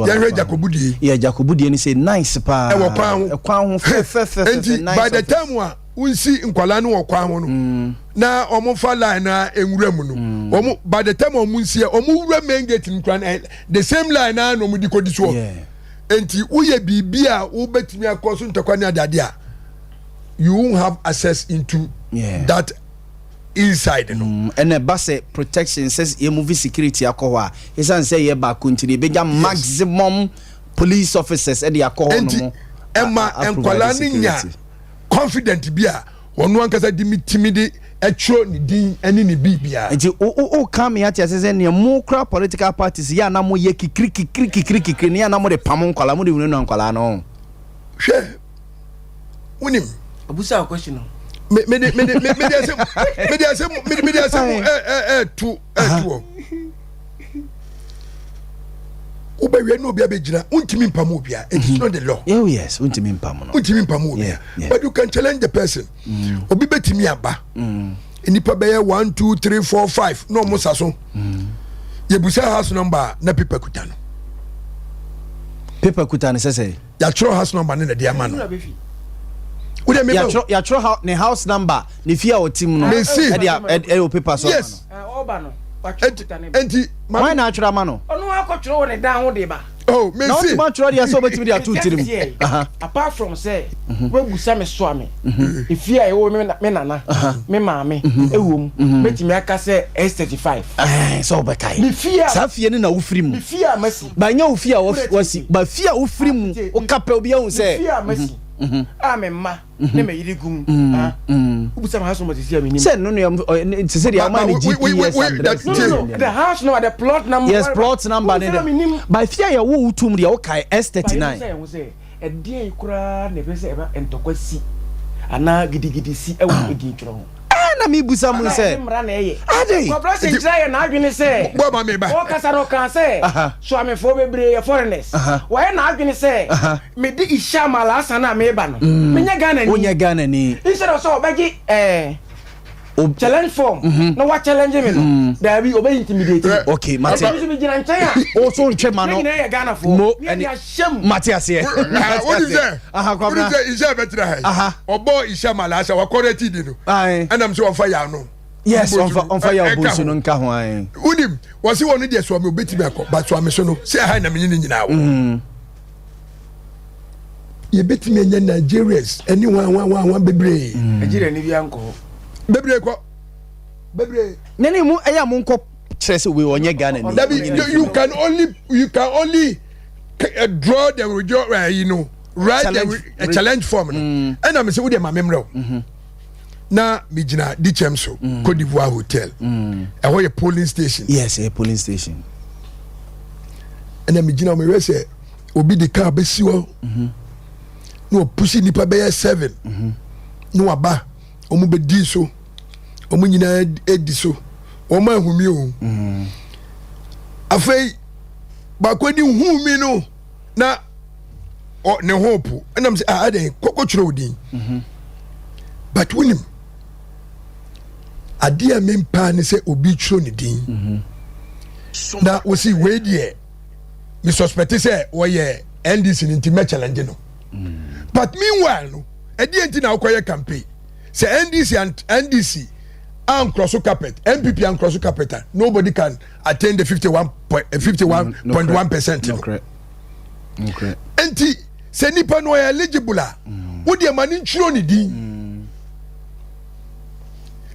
yen re Jakobudie Jakobudie ni say nice pa e wo kwan ho nice by the time wa unsi nkwala no wo kwan ho no na omo fa line na enwura mu no omo by the time omo nsia omo wura main gate nkran the same line na no mu di kodi so enti uye bibia wo betimi akoso ntokwa ne adade a you won't have access into that inside no and a bus protection says you movie security akowa isan say ye ba kontiri beja maximum police officers e dey akowa no emma enkwala nya confident bia onu ankasa di timidi etro ni din eni ni bibia nti o come here to say ne mo kra political parties ya na mo ye kikiri ne ya na mo de pam nkwala mo de wunu nkwala no hwe unim abusa question no me tu Ubewe no bia bejina untimi mpam obia it is not the law. Yes, untimi mpam no. Untimi mpam obia. But you can challenge the person. Obi betimi aba. Enipa beye 1 2 3 4 5 no mo saso. Ye busa house number na paper kuta no. Paper kuta ne sese. Ya throw house number ne de ama no. Ya throw ne house number ne fia o team no. E o paper so. Yes. Oba no. Enti why na atwra ma no onu akotwro wo ne dan ho de ba Oh, me now see. to match ready so betimi dia two tirim. Apart from say we busa me so ame. If you are me nana, me maame, ewom, betimi aka say S35. So be kai. Me fear. Sa fie ne na wo firi mu. Me fear mercy. Ba nya wo fie wasi. Ba fie wo firi mu. O kapel bi ehun say. Fear mercy. Me ma ne me yiri gum. Ubusa ma haso mo tisi am ni. Say no say the amount of GPS address. No, the house no the plot number. Yes, plot number ne. By fear ya wo utum dia wo kai S39. Say e die kura ne be say e ba entokwasi ana gidigidi si e wo edi tworo. Na me busa mu say. Ade. Corporation try na adwene say. Bo ma me ba. O kasa no kan say. So am for bebre foreigners. Why na adwene say. Me di isha mala sana me ba no. Me nya Ghana ni. Onya Ghana ni. Instead of so obeji challenge form. No what challenge me no. There be obey intimidate. Okay, Mate. Me gina nchen. O so ntwe ma no. Me na Ghana for. No, and Mate ase. What is that? What is that? Isha betra hai. Obo isha mala asa wa correct di no. Ai. And am so on fire no. Yes, on fire obusu no nka ho ai. Unim, was he one dey so me obeti me akọ, but so am so no. Say hai na me nyina wo. Ye beti me nya Nigerians, anyone bebre. Nigeria ni bi anko. Bebre ko. Bebre. Nene mu eya mu nko kire se we onye Ghana ni. You can only draw the you know, write a challenge form. And I'm say we dey ma memro. Na me gina di chemso Cote d'Ivoire hotel. E ho ye polling station. Yes, a polling station. And me gina me say obi the car be siwo. No push nipa be 7. No aba omu be di so. Omu nyina edi so. Omu ahumi o. Afei ba kwani hu mi no na o ne hope. And I'm say aden kokotro odin. But winim adia mempa ne say obi tro ne din. Na we see we there. Me suspect say we ye NDC ni team challenge no. But meanwhile no, edi enti na akoye campaign. Say NDC and NDC and cross carpet, MPP and cross carpet, nobody can attain the 51.1%. No correct. Okay. Enti say nipa no eligible a, wo de mani tro ne din.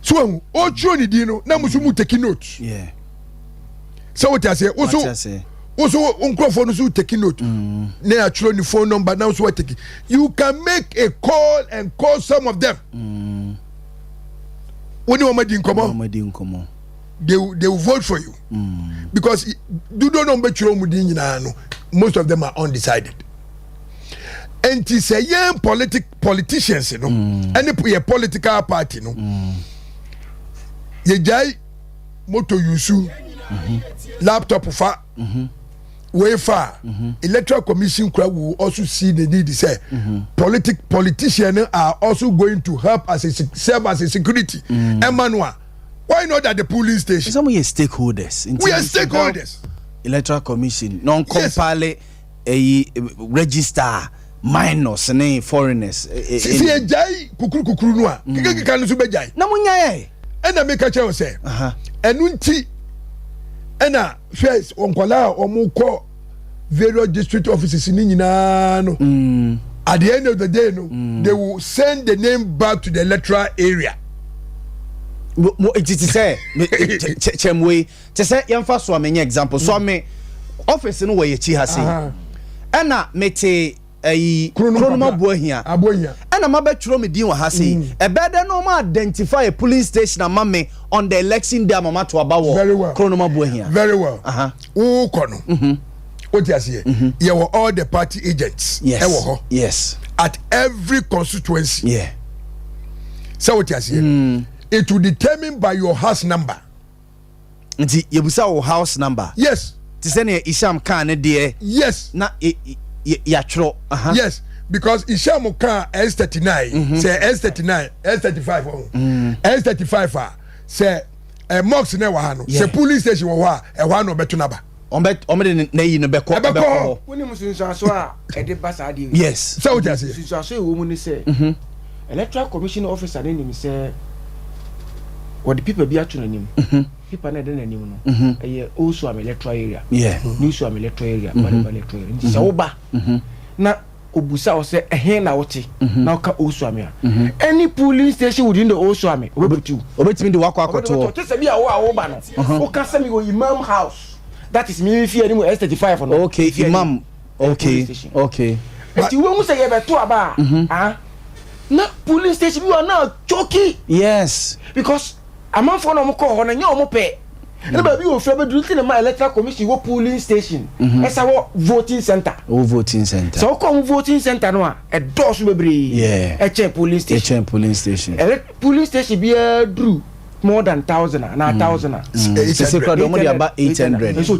So o tro ni di no na musumu take note. Yeah. So what I say also uncrofo no so take note. Na tro ni phone number now so take. You can make a call and call some of them. When you madi nkomo. They will vote for you. Because do don't know tro mu di nyina no. Most of them are undecided. And to say young politicians, you know, any political party, no. Ye jai moto yusu laptop fa way far electoral commission will also see the need to say politicians are also going to help serve as a security. Emmanuel, why not at the polling station? Some we are stakeholders. We are stakeholders. Electoral commission non compile a register minors and foreigners. Si ye jai kukuru no a kika no so be jai na munya ye and I make a choice say enunti ena first onkwala omuko various district offices ni nyina no at the end of the day no they will send the name back to the electoral area. It is say chemwe te say yemfa so amenya example so me office no we chi ha say ena mete ayi kronoma boahia ena mabetro me din wa ha say ebede no ma identify a police station amame on the election day amama to abawo kronoma boahia very well wo kono what you say you were all the party agents yes at every constituency yeah so what you say it will determine by your house number nti yebusa wo house number yes ti say ne Isham kan ne de yes na ya tro yes because Isham kan S39 say S39 S35 S35 say mox ne wa ha no say police station wo ha e wa no beto naba omede na yi no beko woni musunso so a e de basa de yes so what you say musunso so e wo mu ni say electoral commission officer ne nim say what the people be atu nanim Hipa na den anim no. Eye Osuame electoral area. Yeah. New Suame electoral area, Bariba electoral area. Nti se woba. Na obusa o se ehe na wote. Na oka Osuame a. Any polling station within the Osuame, obebutu. Obetimi de wakọ akoto. To se bia wo ba no. O ka se mi go Imam House. That is me fear anymore S35 no. Okay, Imam. Okay. Eti we mu se ye beto aba. Na polling station we are now choky. Yes. Because amanfo no mo call ho na nya o mo pe. Na ba bi o fe be duru tin na electoral commission wo polling station. Esa wo voting center. O voting center. So come voting center no a e doors bebre. Yeah. E che polling station. Polling station. Polling station be duru more than 1,000 na 1,000. It's a crowd only about 800. Also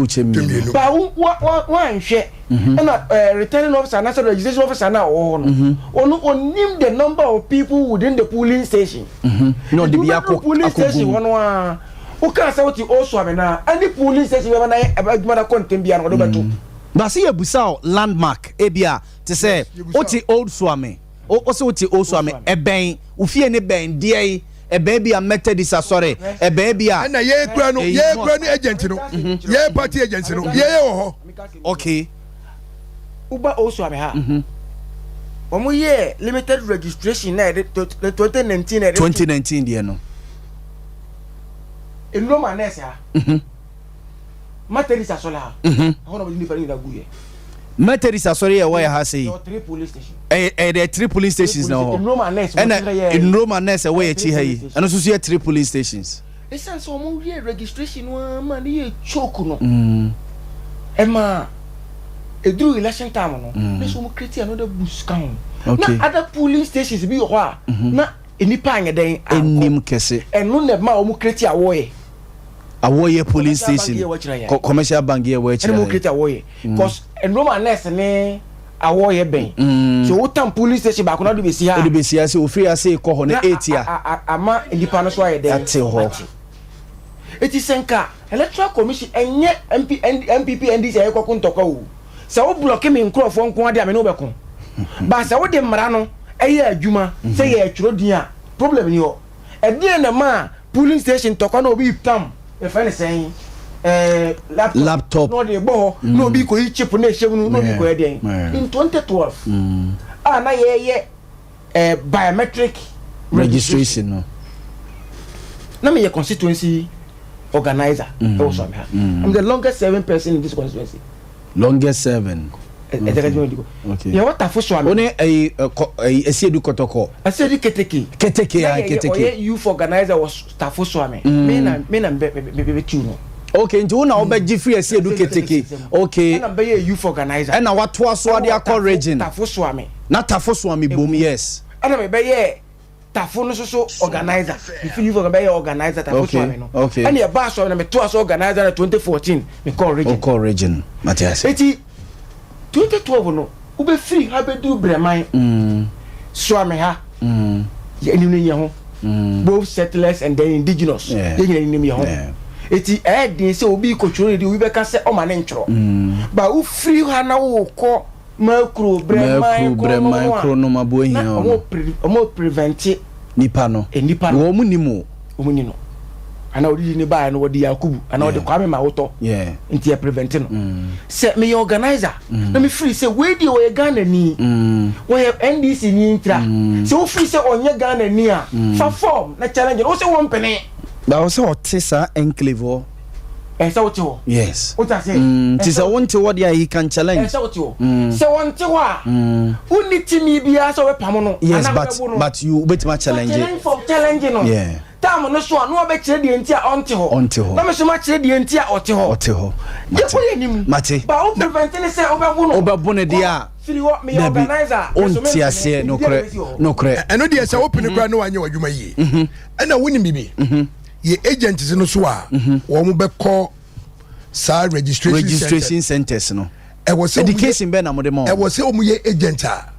chemi. Ba one hwe. And returning officer and registration officer now onim the number of people within the polling station. No, the polling station one who can say what you also have na any polling station we na adwuma content bia no do beto. But see ebusao landmark ebia to say oti old swame o se oti old swame eben ufie ne ben die e baby a Methodist sorry e baby a na ye kura no agent no ye party agent no ye wo ho. Okay. Uba also ame ha. Omo ye limited registration na 2019 there no. Enroma nese ha. Methodist asola ha. Hono be different na guye. Methodist sorry where ha say. 3 police stations. There 3 police stations now. Enroma nese. In Roma nese where chi ha yi. And so see 3 police stations. Esan so omo ye registration one man ye choke no. Emma edru election time no na so mo create another boost count na other polling stations bi ho a na enipa anyeden enim kese eno na ma mo create awoye polling station commercial bank here we mo create awoye because enrollment nurse ne awoye ben so wo tam polling station ba ko na do be si ha se ofiri ase ko ho na 8 ya ama enipa no so ayeden ate ho eti senka electoral commission enye MPP NDC ayekoko ntoko o se wo block me nkrofo nko ade ame no be ko ba se wo de mra no eye adwuma se ye atwro din a problem ni ho e din na ma polling station toko na obi tam e fa ne sen laptop no de bo no obi ko yi chip na ehye no obi ko eden in 2012 na ye biometric registration no na me ye constituency organizer also I'm the longest serving person in this constituency. Longest serving. Okay. Yeah, what for so am. One esiedu kotoko. Esiedu keteke ya youth organizer was staff so am. Me na be no. Okay, nti una obeji free esiedu keteke. Okay. Na be youth organizer. And na watu aso ade akọ region. Staff so am. Na tafo so am bom yes. And me be tafo no so organizer. If you for be organizer tafo so am no. Okay. And your boss so na me to as organizer na 2014 me call region. Call region. Matias. Eti 2012 no ube free ha be do breman so am ha ye nim ne ho both settlers and then indigenous ye nim ne ho eti din se obi ko tworo di we be ka se o ma ne ntworo ba u free ha na wo ko makro breman kro no mabo hia o prevent nipa no wo mu nimo ana odi ni ba no wodi Yakubu ana odi Kwame Mawoto nti e prevent no se me organizer na me free se we di o ye Ghana ni we NDC ni intra se o free se onye Ghana ni a fa form na challenge o se won pene ba o se o tisa enclave se o ti ho yes o ta say ti se won ti wodi a he can challenge se o ti ho se won ti ho a unity mi bia so we pam no yes but you betima challenge no yeah tam no so no be kire de enti a onte ho na me so ma kire de enti a ote ho ye ko ye nim mate ba o prevent ni se obebu no de a firi wo me organizer onti ase no kre eno de se open kra no anye wadwuma yi na woni bibi ye agents no so a wo mo be call sa registration centers no e was education be na mo de mo e was say o mo ye agent a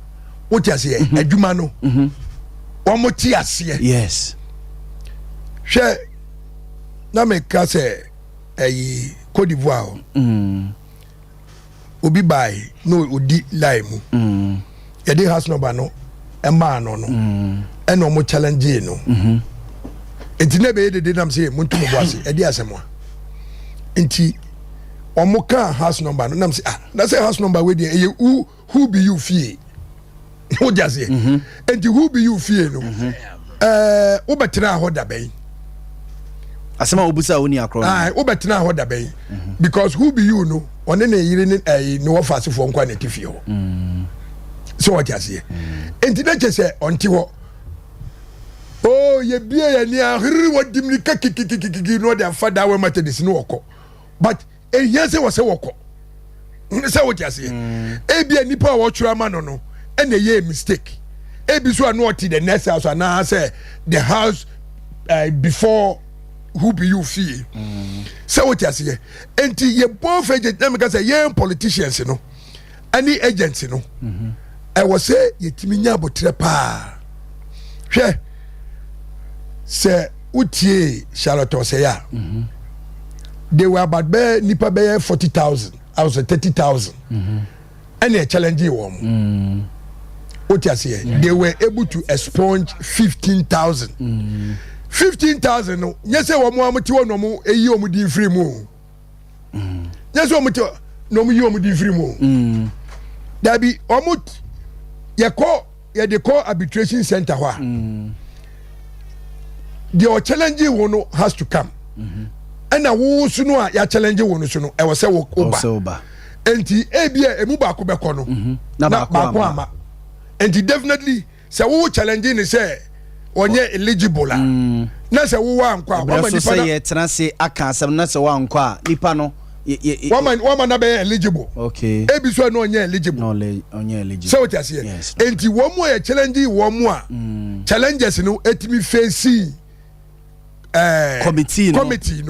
wo ti ase adwuma no wo mo ti ase yes she na me ka se Côte d'Ivoire obi buy no odi lie mu ya dey house number no e ma no no e no mo challenge no enti na be de nam say muntu mo boase e di asemo enti omo ka house number no nam say na say house number we dey who be you fie what does it enti who be you fie no wo betena ho da ben asema obusa oni akro wo betena ho da ben because who be you no one na yire ni no wo fasefo nkwa na tifie ho so what does it enti na chese onti ho oh ye bia ya ni ahiri wadim ni kakikikiki no de father we methodist no woko but yes say was woko say what you say e bia nipa wo twura ma no and a mistake e bi so no oti the next house and say the house before who be you feel say what you say enti ye both agent na me say ye politicians no any agents no I was say ye timi nya botre pa hwe say utie Charlotte say ya they were about nipa be 40,000 I was 30,000 and they challenge you what you say they were able to expunge 15,000 15,000 no yes say wo mo amti wo no mo eyi o mo di free mu yes wo mo ti no mo yi o mo di free mu that be omut ye call arbitration center ho the challenge one has to come and na wo su no a ya challenge one so no e wo se wo ba enti ebia emu ba ko be ko no na ba ko ama enti definitely se wo challenge ni se onye eligible na se wo wa nkwa o ma say ye tena se aka asem na se wa nkwa nipa no woman na be eligible okay ebi so no onye eligible no onye eligible so what you say enti wo mu e challenge wo mu a challenges no etimi face committee no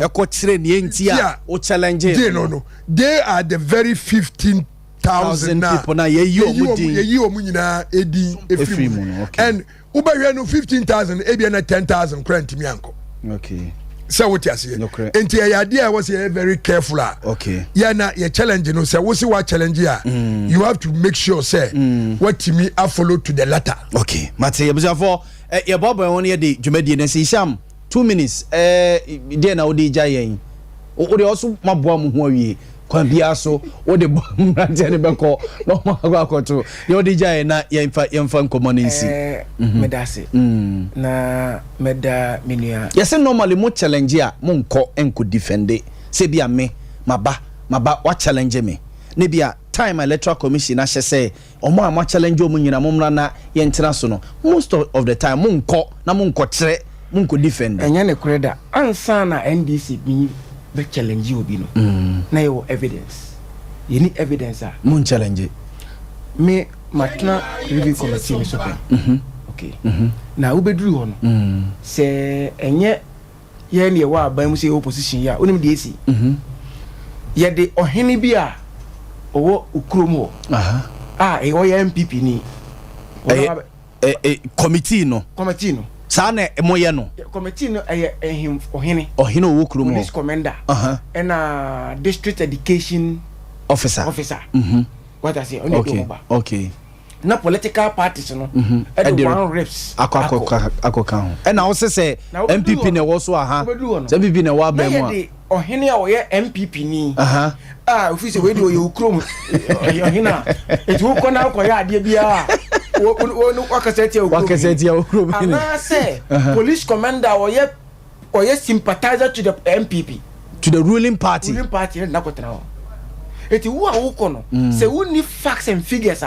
eko kire ni entia o challenge no they are the very 15,000 people na ye yi omu nyina edi efrimu and ubahwe no 15,000 ebia na 10,000 grant mi anko okay so what you say enti ya dia was very careful okay ya na ye challenge no say wo see what challenge ya you have to make sure say what me I follow to the letter okay mate ye busa for ye bobo won ye de dwumadi na si sham 2 minutes dey na odi gya yen o de also maboa mu ho awie kwan bia so o de mrante ne beko no ma akoto ye odi gya yen na ye mfa nkomo ne nsi medase na meda menua yes normally mo challenge a mo enko defend se bia me maba wa challenge me ne bia time electoral commission na hye say omo a mo challenge o mo nyina mo mra na ye ntena so no most of the time mo nko kire munko defend enya ne kreda ansa na NDC bi be challenge obi no na yo evidence you need evidence mun challenge me matna review committee ni sope okay na ubedru ho no se enye ye ne wa ban mu se opposition ya onim de esi ye de ohene bi a owo ukrom ho e wo ya MPP ni committee no sa na moye no committee no ehim ohene owo krum police commander and district education officer what I say okay na political parties no e one reps akoka ho e na wo se MPP ne wo so aha MPP ne wa ba mu a ohene a wo ye MPP ni office we do ye ukrom ohene it wo kona ko ya ade bia wo wakaseti ukrom na say police commander wo ye sympathizer to the MPP to the ruling party na ko tena eti wo awuko no say we need facts and figures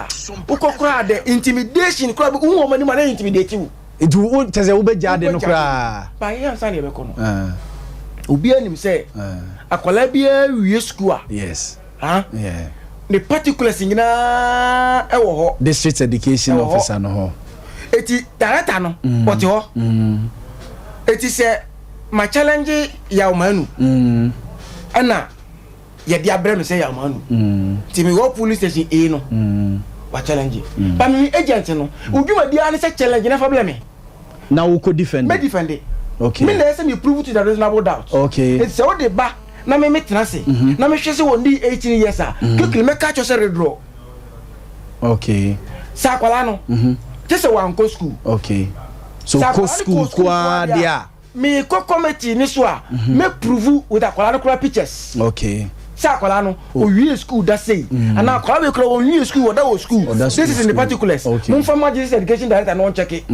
ukokora the intimidation kora wo wo mani na intimidate you eti wo tese wo beja de no kora pa yan san ye be ko no obi anim say akola bia wie school yes yeah the particulars ngina e wo ho district education officer no ho eti director no oti ho eti say my challenge ya umanu ana ya dia bre no say ya umanu ti mi go police station A no wa challenge pa mi agent no udwuma dia ne say challenge na fa blame na wo ko defend me defend okay me na say me prove to the reasonable doubt okay eti say o de ba na me metena se na me hwese won di 18 years quickly me catch yourself redraw okay sa kwala no just one go school okay so go school kwa dia me ko committee ni so a me prove with akwala pictures. Okay. Sa akwala no o wie school that say and akwala we kro o wie school or that was school. This is in the particulars. Mun fa magistrate education director no check it.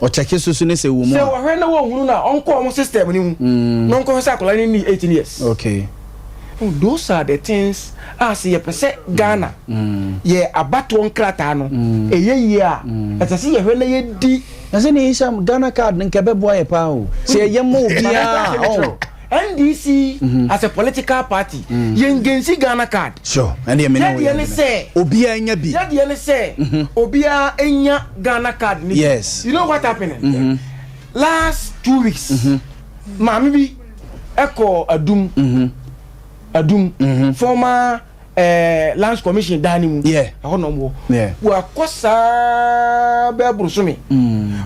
O check so ne say wo mu. Say wo hwe na wo hunu na onko mo system ni mu. No nko sa akwala ni 18 years. Okay. Those are the things as ye pese Ghana. Ye abato nkrata no. Eye a etase ye hwe na ye di. Na say ni Isham Ghana card nke be boy pa o. Say ye mo bia. NDC as a political party yengensi Ghana card. Sure. And you say obia enya bi. You say obia enya Ghana card ni. Yes. You know what happened? Last 2 weeks. Mami bi eko Adum former Lands Commission Dani mu. Yeah. Ahono mo. Yeah. Wa kosa be brusumi.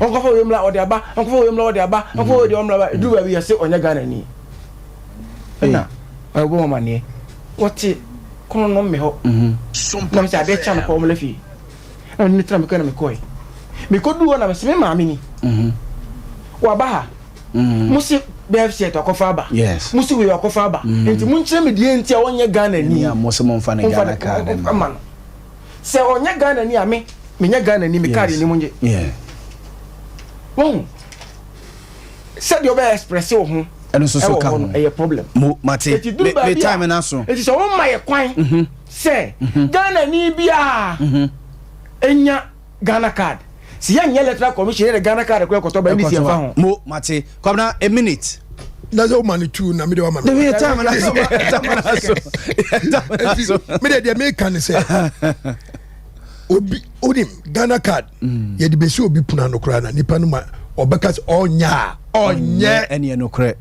Onko fo wemla ode aba, onko fo wemla ode aba, onko fo ode omla ba. Du ba bi say onya Ghana ni. Na Yaw Boama ne wati kono no me ho na me say be cha no ko mo lefi na ni tra me ko na me koi me ko du na me se me maami ni wa ba ha musi BFC to ko fa ba yes musi we ko fa ba enti mun kire me die enti a wonye Ghana ni ya mo se mo mfa na Ghana card man se onye Ghana ni a me nya Ghana ni me card ni munje yeah won se de obe express wo ho eno so ka a problem mo mate me time na so it is so my kwan say Ghana ni bia enya Ghana card si ya nye electoral commission the Ghana card ko to ba ni si fa ho mo mate come na a minute na zo man tu na me de wa man the time na so me de me kan say obi onim Ghana card ye de be si obi puna no kra na nipa no ma obekas onya onye ene no kra.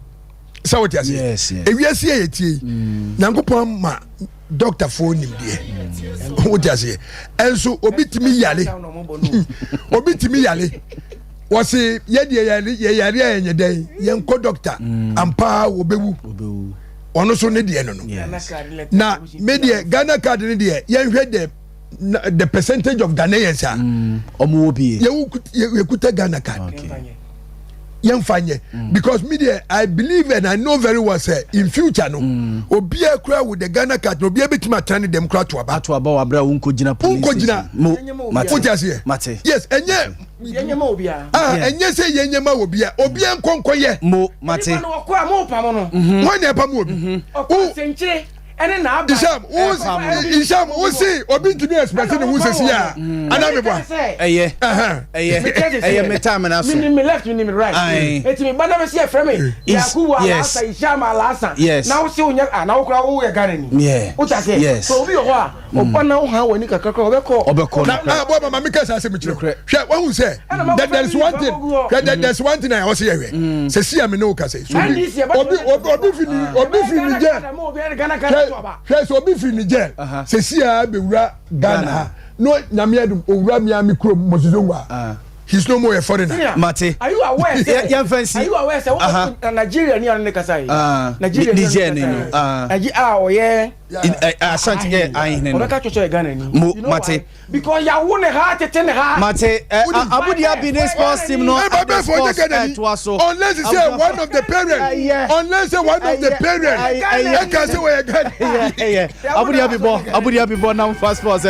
So what you say? Yes, yes. If you see it, Nankopon ma doctor phone him there. What you say? And so obitimi yale. Obitimi yale. Was say yadi enye dey yenko doctor ampa obewu. Ono so ne de no. Na media Ghana card ne de yen hwe the percentage of Ghanaians are omo obi. You kuta Ghana card. Okay. Fanye because media I believe and I know very well say in future no obia kra with the Ghana card no obia betima turn them kra to aba wa bra unko gina police unko gina mate yes enye ma obia enye say yenye ma obia nkonko ye mo mate no ko am pa mo no won e pa mo obi o senchire ene na aba Isham o see obi ntimi express ne hu sesi a ana me bwa eye me time na so me left me right etimi bana me see frame Yakubu alasa Isham alasa na wo see onya na wo kra wo ye Ghana ni o ta say so obi ho a o bana wo ha wani kakakra obeko na boy mama me kasa say me kire hwe wo hu say there's one thing I also hear sesi a me no ka say obi fini je Fresh obi fi ni je se sia be wura Ghana no nyame adum owura miami krom mosizongwa he's no more a foreigner mate are you aware ya fancy are you aware say Nigeria ni an nekasai Nigeria ni no oye asante ye ayin no ka chocho Ghana ni mate because ya won ha tete ne ha mate abudia be the sports team no unless you say one of the parents abudia be born now fast sports